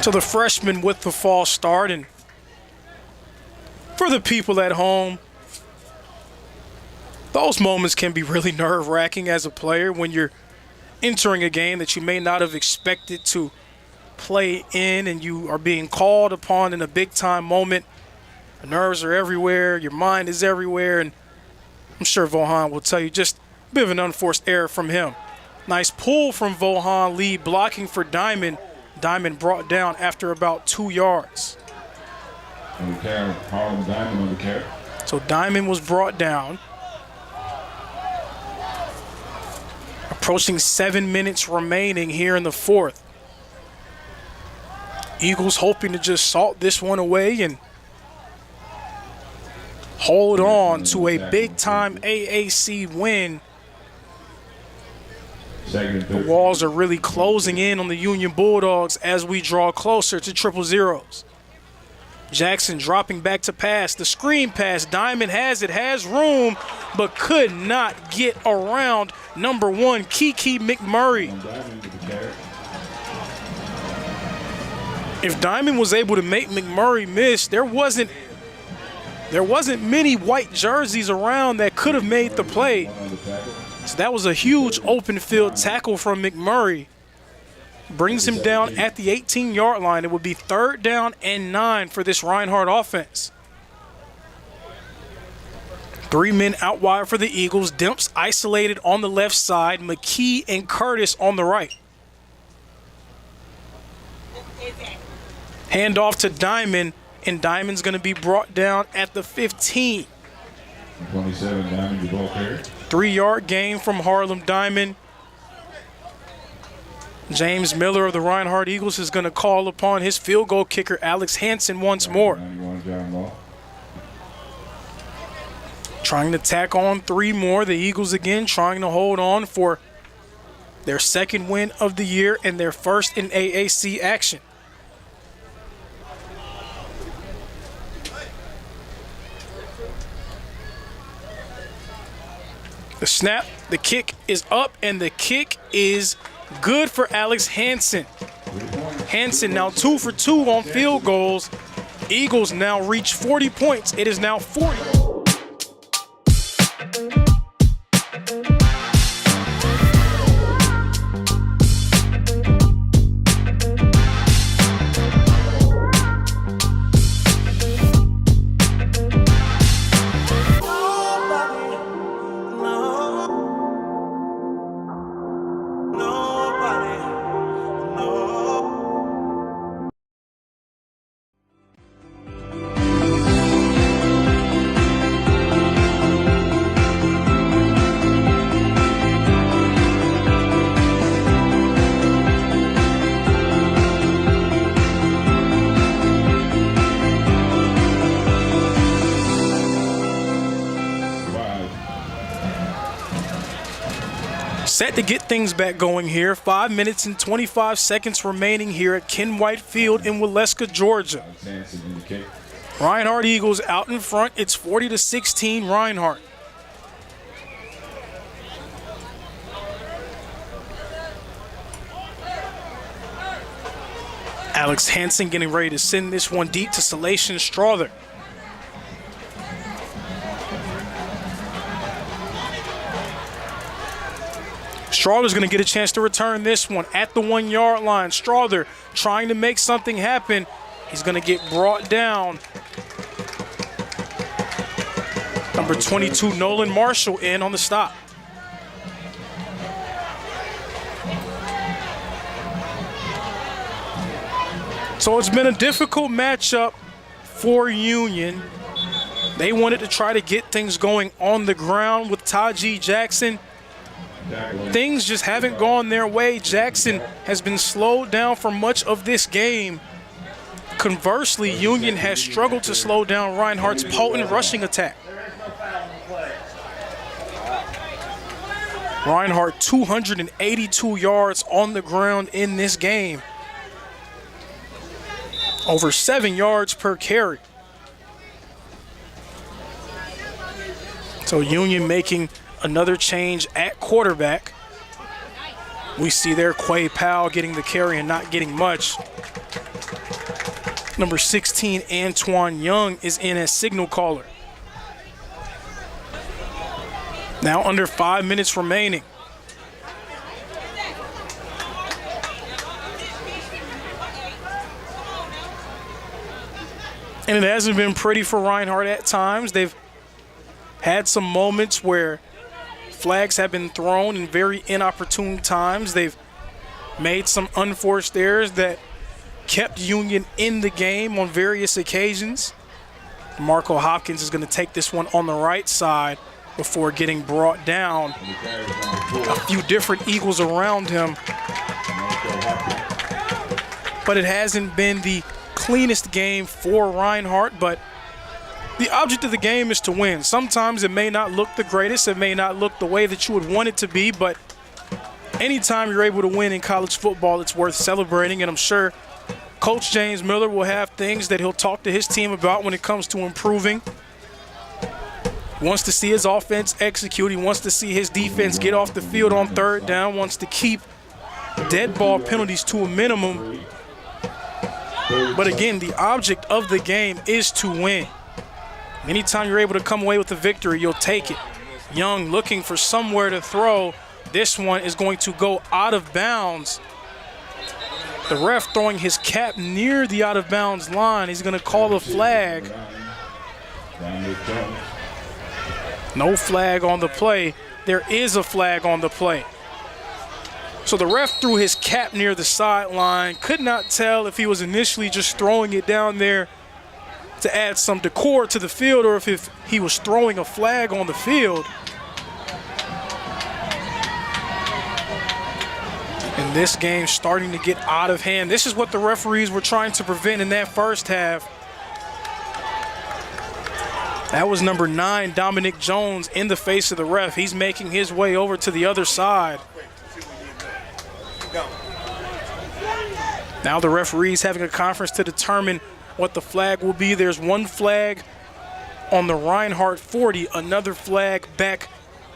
So the freshman with the false start. And for the people at home, those moments can be really nerve-wracking as a player when you're entering a game that you may not have expected to play in and you are being called upon in a big-time moment. The nerves are everywhere. Your mind is everywhere. And I'm sure Vaughan will tell you just a bit of an unforced error from him. Nice pull from Vaughan, lead blocking for Diamond. Diamond brought down after about 2 yards. On the carry, Harlem Diamond on the carry. So Diamond was brought down. Approaching 7 minutes remaining here in the 4th. Eagles hoping to just salt this one away and hold on to a big-time AAC win. The walls are really closing in on the Union Bulldogs as we draw closer to triple zeros. Jackson dropping back to pass. The screen pass. Diamond has it, has room, but could not get around number 1, Kiki McMurray. If Diamond was able to make McMurray miss, there wasn't many white jerseys around that could have made the play. So that was a huge open field tackle from McMurray. Brings him down at the 18-yard line. It would be 3rd down and 9 for this Reinhardt offense. 3 men out wide for the Eagles. Demps isolated on the left side. McKee and Curtis on the right. Handoff to Diamond, and Diamond's going to be brought down at the 15. 27, Diamond, the ball carrier. 3-yard gain from Harlem Diamond. James Miller of the Reinhardt Eagles is going to call upon his field goal kicker, Alex Hansen, once more. Trying to tack on 3 more. The Eagles again trying to hold on for their 2nd win of the year and their 1st in AAC action. The snap, the kick is up, and the kick is good for Alex Hansen. Hansen now 2 for 2 on field goals. Eagles now reach 40 points. It is now 40. Set to get things back going here. 5 minutes and 25 seconds remaining here at Ken White Field in Waleska, Georgia. Reinhardt Eagles out in front. It's 40-16 Reinhardt. Alex Hansen getting ready to send this one deep to Salation Strother. Strother's going to get a chance to return this one at the 1-yard line. Strother trying to make something happen. He's going to get brought down. Number 22, Nolan Marshall, in on the stop. So it's been a difficult matchup for Union. They wanted to try to get things going on the ground with Taji Jackson. Things just haven't gone their way. Jackson has been slowed down for much of this game. Conversely, Union has struggled to slow down Reinhardt's potent rushing attack. Reinhardt 282 yards on the ground in this game. Over 7 yards per carry. So Union making another change at quarterback. We see there Quay Powell getting the carry and not getting much. Number 16, Antoine Young, is in as signal caller. Now under 5 minutes remaining. And it hasn't been pretty for Reinhardt at times. They've had some moments where flags have been thrown in very inopportune times. They've made some unforced errors that kept Union in the game on various occasions. Marco Hopkins is going to take this one on the right side before getting brought down. A few different Eagles around him. But it hasn't been the cleanest game for Reinhardt, but the object of the game is to win. Sometimes it may not look the greatest, it may not look the way that you would want it to be, but anytime you're able to win in college football, it's worth celebrating, and I'm sure Coach James Miller will have things that he'll talk to his team about when it comes to improving. He wants to see his offense execute. He wants to see his defense get off the field on 3rd down, wants to keep dead ball penalties to a minimum. But again, the object of the game is to win. Anytime you're able to come away with a victory, you'll take it. Young looking for somewhere to throw. This one is going to go out of bounds. The ref throwing his cap near the out of bounds line. He's going to call a flag. No flag on the play. There is a flag on the play. So the ref threw his cap near the sideline. Could not tell if he was initially just throwing it down there to add some decor to the field or if he was throwing a flag on the field. And this game's starting to get out of hand. This is what the referees were trying to prevent in that first half. That was number 9, Dominic Jones, in the face of the ref. He's making his way over to the other side. Now the referee's having a conference to determine what the flag will be. There's one flag on the Reinhardt 40, another flag back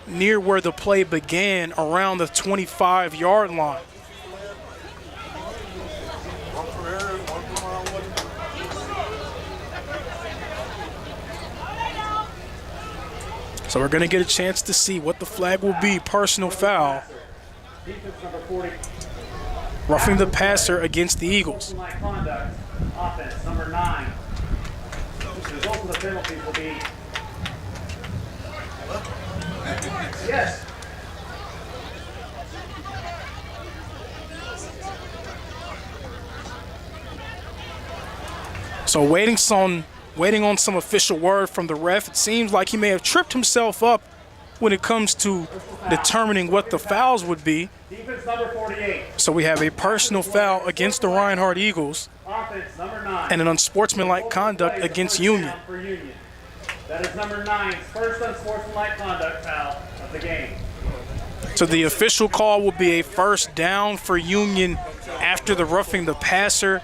near where the play began, around the 25-yard line. So we're going to get a chance to see what the flag will be. Personal foul. Roughing the passer against the Eagles. Conduct, offense, number 9. The result of the penalty will be yes. So waiting on some official word from the ref. It seems like he may have tripped himself up when it comes to determining what the fouls would be. Defense number 48. So we have a personal foul against the Reinhardt Eagles Offense number 9. and an unsportsmanlike conduct against Union. For Union. That is number 9's first unsportsmanlike conduct foul of the game. So the official call will be a first down for Union after the roughing the passer.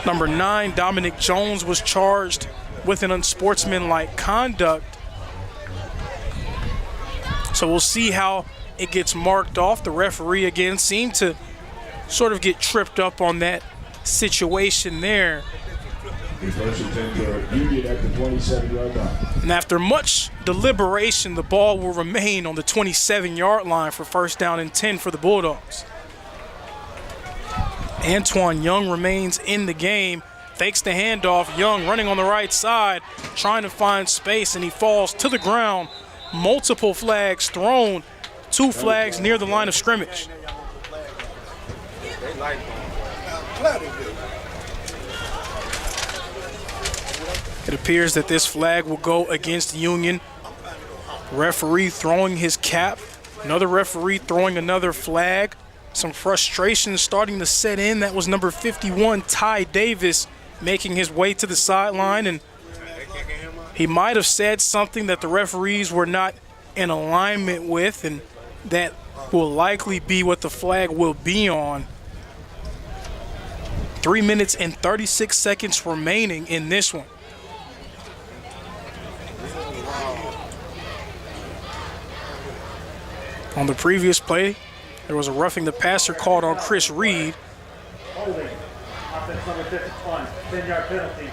Number 9, Dominic Jones, was charged with an unsportsmanlike conduct. So we'll see how it gets marked off. The referee, again, seemed to sort of get tripped up on that situation there. And after much deliberation, the ball will remain on the 27-yard line for first down and 10 for the Bulldogs. Antoine Young remains in the game, fakes the handoff. Young running on the right side, trying to find space, and he falls to the ground. Multiple flags thrown, 2 flags near the line of scrimmage. It appears that this flag will go against Union. Referee throwing his cap, another referee throwing another flag. Some frustration starting to set in. That was number 51, Ty Davis, making his way to the sideline, and he might have said something that the referees were not in alignment with, and that will likely be what the flag will be on. 3 minutes and 36 seconds remaining in this one. On the previous play, there was a roughing the passer called on Chris Reed. Holding. Offense number 51, 10-yard penalty.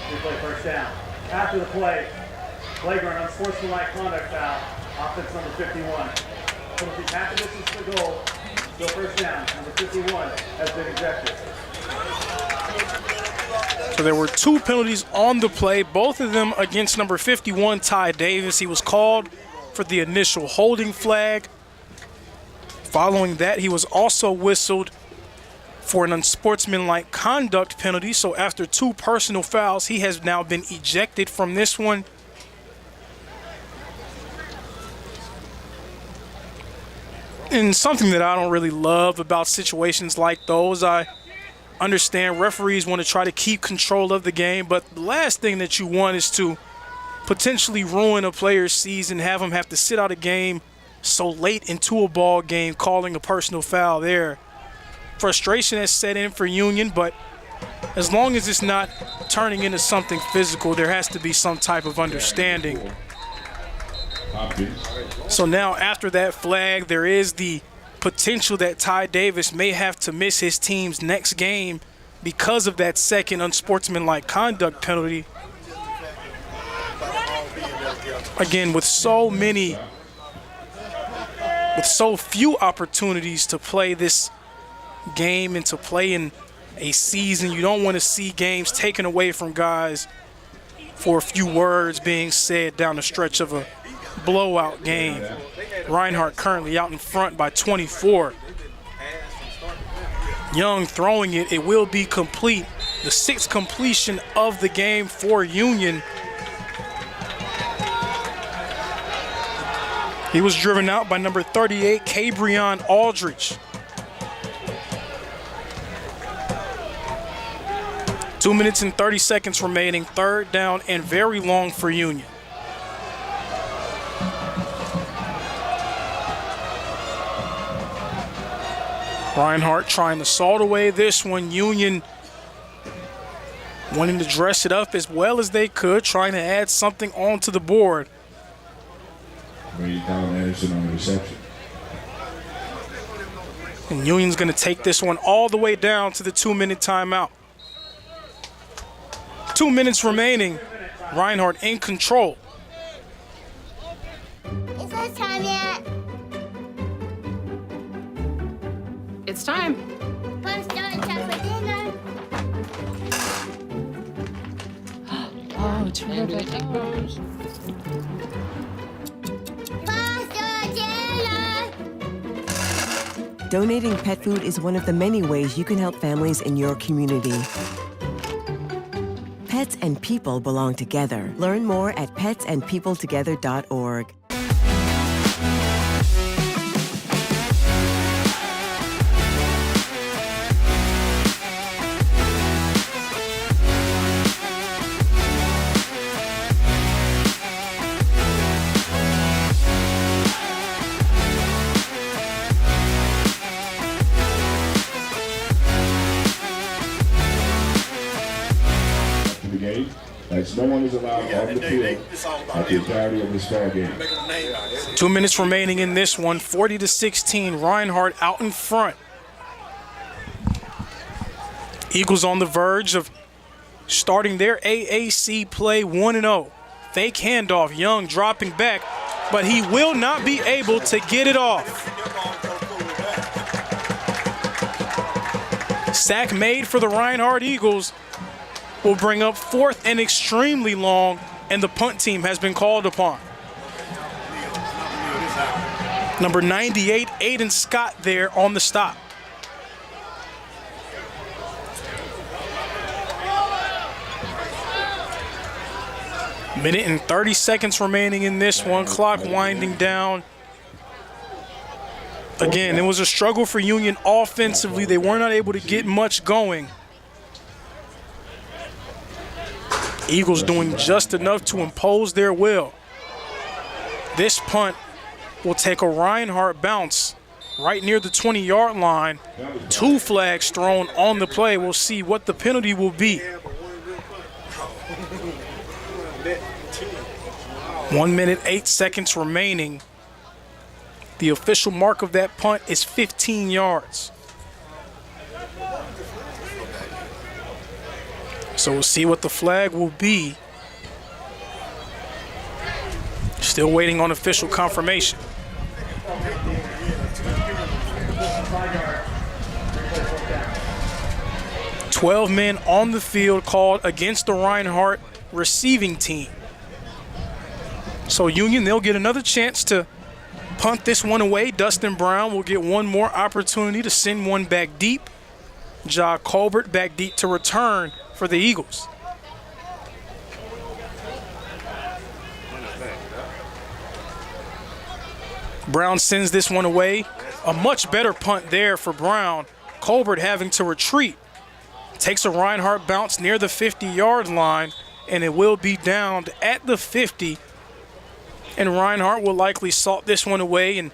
Replay first down. After the play, flagrant unsportsmanlike conduct foul. Offense number 51. Penalty half the distance to the goal. Still first down. Number 51 has been ejected. So there were 2 penalties on the play, both of them against number 51, Ty Davis. He was called for the initial holding flag. Following that, he was also whistled for an unsportsmanlike conduct penalty. So after 2 personal fouls, he has now been ejected from this one. And something that I don't really love about situations like those, I understand referees want to try to keep control of the game, but the last thing that you want is to potentially ruin a player's season, have him have to sit out a game so late into a ball game, calling a personal foul there. Frustration has set in for Union, but as long as it's not turning into something physical, there has to be some type of understanding. So now after that flag, there is the potential that Ty Davis may have to miss his team's next game because of that second unsportsmanlike conduct penalty. Again, with so few opportunities to play this game and to play in a season, you don't want to see games taken away from guys for a few words being said down the stretch of a blowout game. Reinhardt currently out in front by 24. Young throwing it. It will be complete. The 6th completion of the game for Union. He was driven out by number 38, Cabrion Aldridge. 2 minutes and 30 seconds remaining. Third down and very long for Union. Reinhardt trying to salt away this one. Union wanting to dress it up as well as they could, trying to add something onto the board. Anderson on the reception. And Union's going to take this one all the way down to the 2-minute timeout. 2 minutes remaining. Reinhardt in control. Is it time yet? It's time. Punch down time for dinner. Oh, terrific. Donating pet food is one of the many ways you can help families in your community. Pets and people belong together. Learn more at petsandpeopletogether.org. As no one is allowed on the field at the entirety of this ball game. 2 minutes remaining in this one. 40-16. Reinhardt out in front. Eagles on the verge of starting their AAC play 1-0. Fake handoff. Young dropping back, but he will not be able to get it off. Sack made for the Reinhardt Eagles. Will bring up fourth and extremely long, and the punt team has been called upon. Number 98, Aiden Scott there on the stop. Minute and 30 seconds remaining in this one. Clock winding down. Again, it was a struggle for Union offensively. They were not able to get much going. Eagles doing just enough to impose their will. This punt will take a Reinhardt bounce right near the 20-yard line. 2 flags thrown on the play. We'll see what the penalty will be. 1 minute, 8 seconds remaining. The official mark of that punt is 15 yards. So we'll see what the flag will be. Still waiting on official confirmation. 12 men on the field called against the Reinhardt receiving team. So Union, they'll get another chance to punt this one away. Dustin Brown will get one more opportunity to send one back deep. Ja Colbert back deep to return for the Eagles. Brown sends this one away. A much better punt there for Brown. Colbert having to retreat. Takes a Reinhardt bounce near the 50-yard line, and it will be downed at the 50. And Reinhardt will likely salt this one away and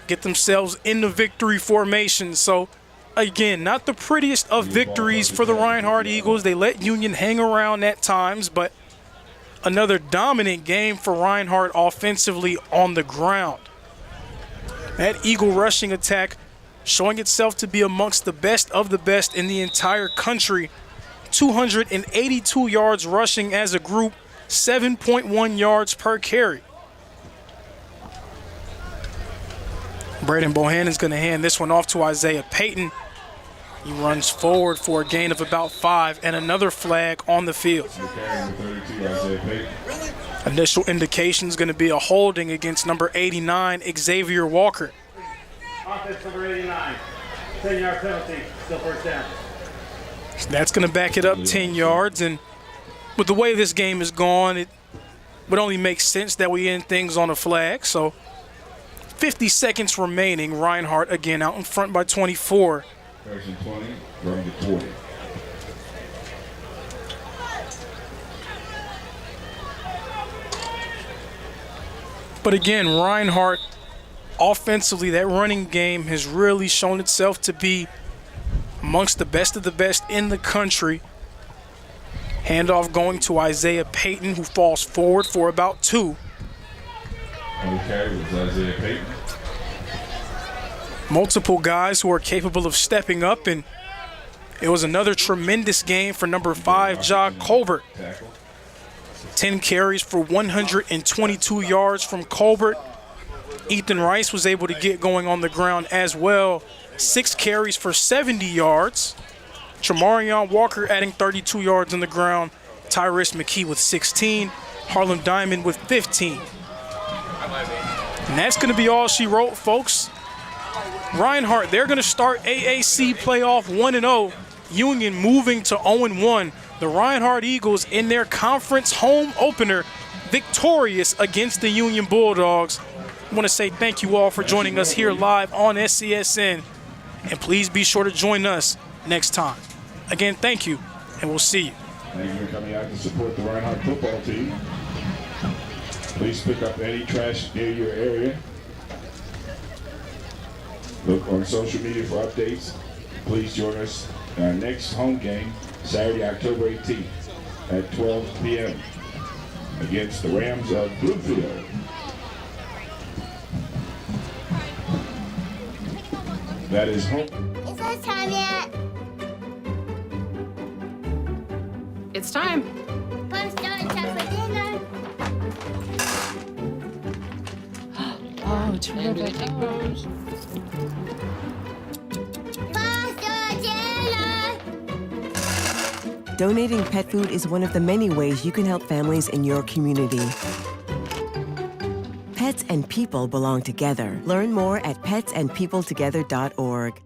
get themselves in the victory formation. So again, not the prettiest of victories for the Reinhardt Eagles. They let Union hang around at times, but another dominant game for Reinhardt offensively on the ground. That Eagle rushing attack showing itself to be amongst the best of the best in the entire country. 282 yards rushing as a group, 7.1 yards per carry. Braden Bohannon's going to hand this one off to Isaiah Payton. He runs forward for a gain of about 5 and another flag on the field. Initial indication is going to be a holding against number 89, Xavier Walker. Offense number 89, 10-yard penalty, still first down. So that's going to back it up 10 yards. And with the way this game is gone, it would only make sense that we end things on a flag. So 50 seconds remaining. Reinhardt again out in front by 24. First and 20, from the 20. But again, Reinhardt, offensively, that running game has really shown itself to be amongst the best of the best in the country. Handoff going to Isaiah Payton, who falls forward for about 2. Okay, it was Isaiah Payton. Multiple guys who are capable of stepping up, and it was another tremendous game for number 5, Ja Colbert. 10 carries for 122 yards from Colbert. Ethan Rice was able to get going on the ground as well. 6 carries for 70 yards. Tremarion Walker adding 32 yards on the ground. Tyrus McKee with 16. Harlem Diamond with 15. And that's going to be all she wrote, folks. Reinhardt, they're going to start AAC playoff 1-0. Union moving to 0-1. The Reinhardt Eagles in their conference home opener, victorious against the Union Bulldogs. I want to say thank you all for joining us here live on SCSN. And please be sure to join us next time. Again, thank you, and we'll see you. Thank you for coming out to support the Reinhardt football team. Please pick up any trash near your area. Look on social media for updates. Please join us in our next home game, Saturday, October 18th at 12 p.m. against the Rams of Bluefield. That is home. Is it time yet? It's time. Let's start time for dinner. Oh, terrific. Donating pet food is one of the many ways you can help families in your community. Pets and people belong together. Learn more at petsandpeopletogether.org.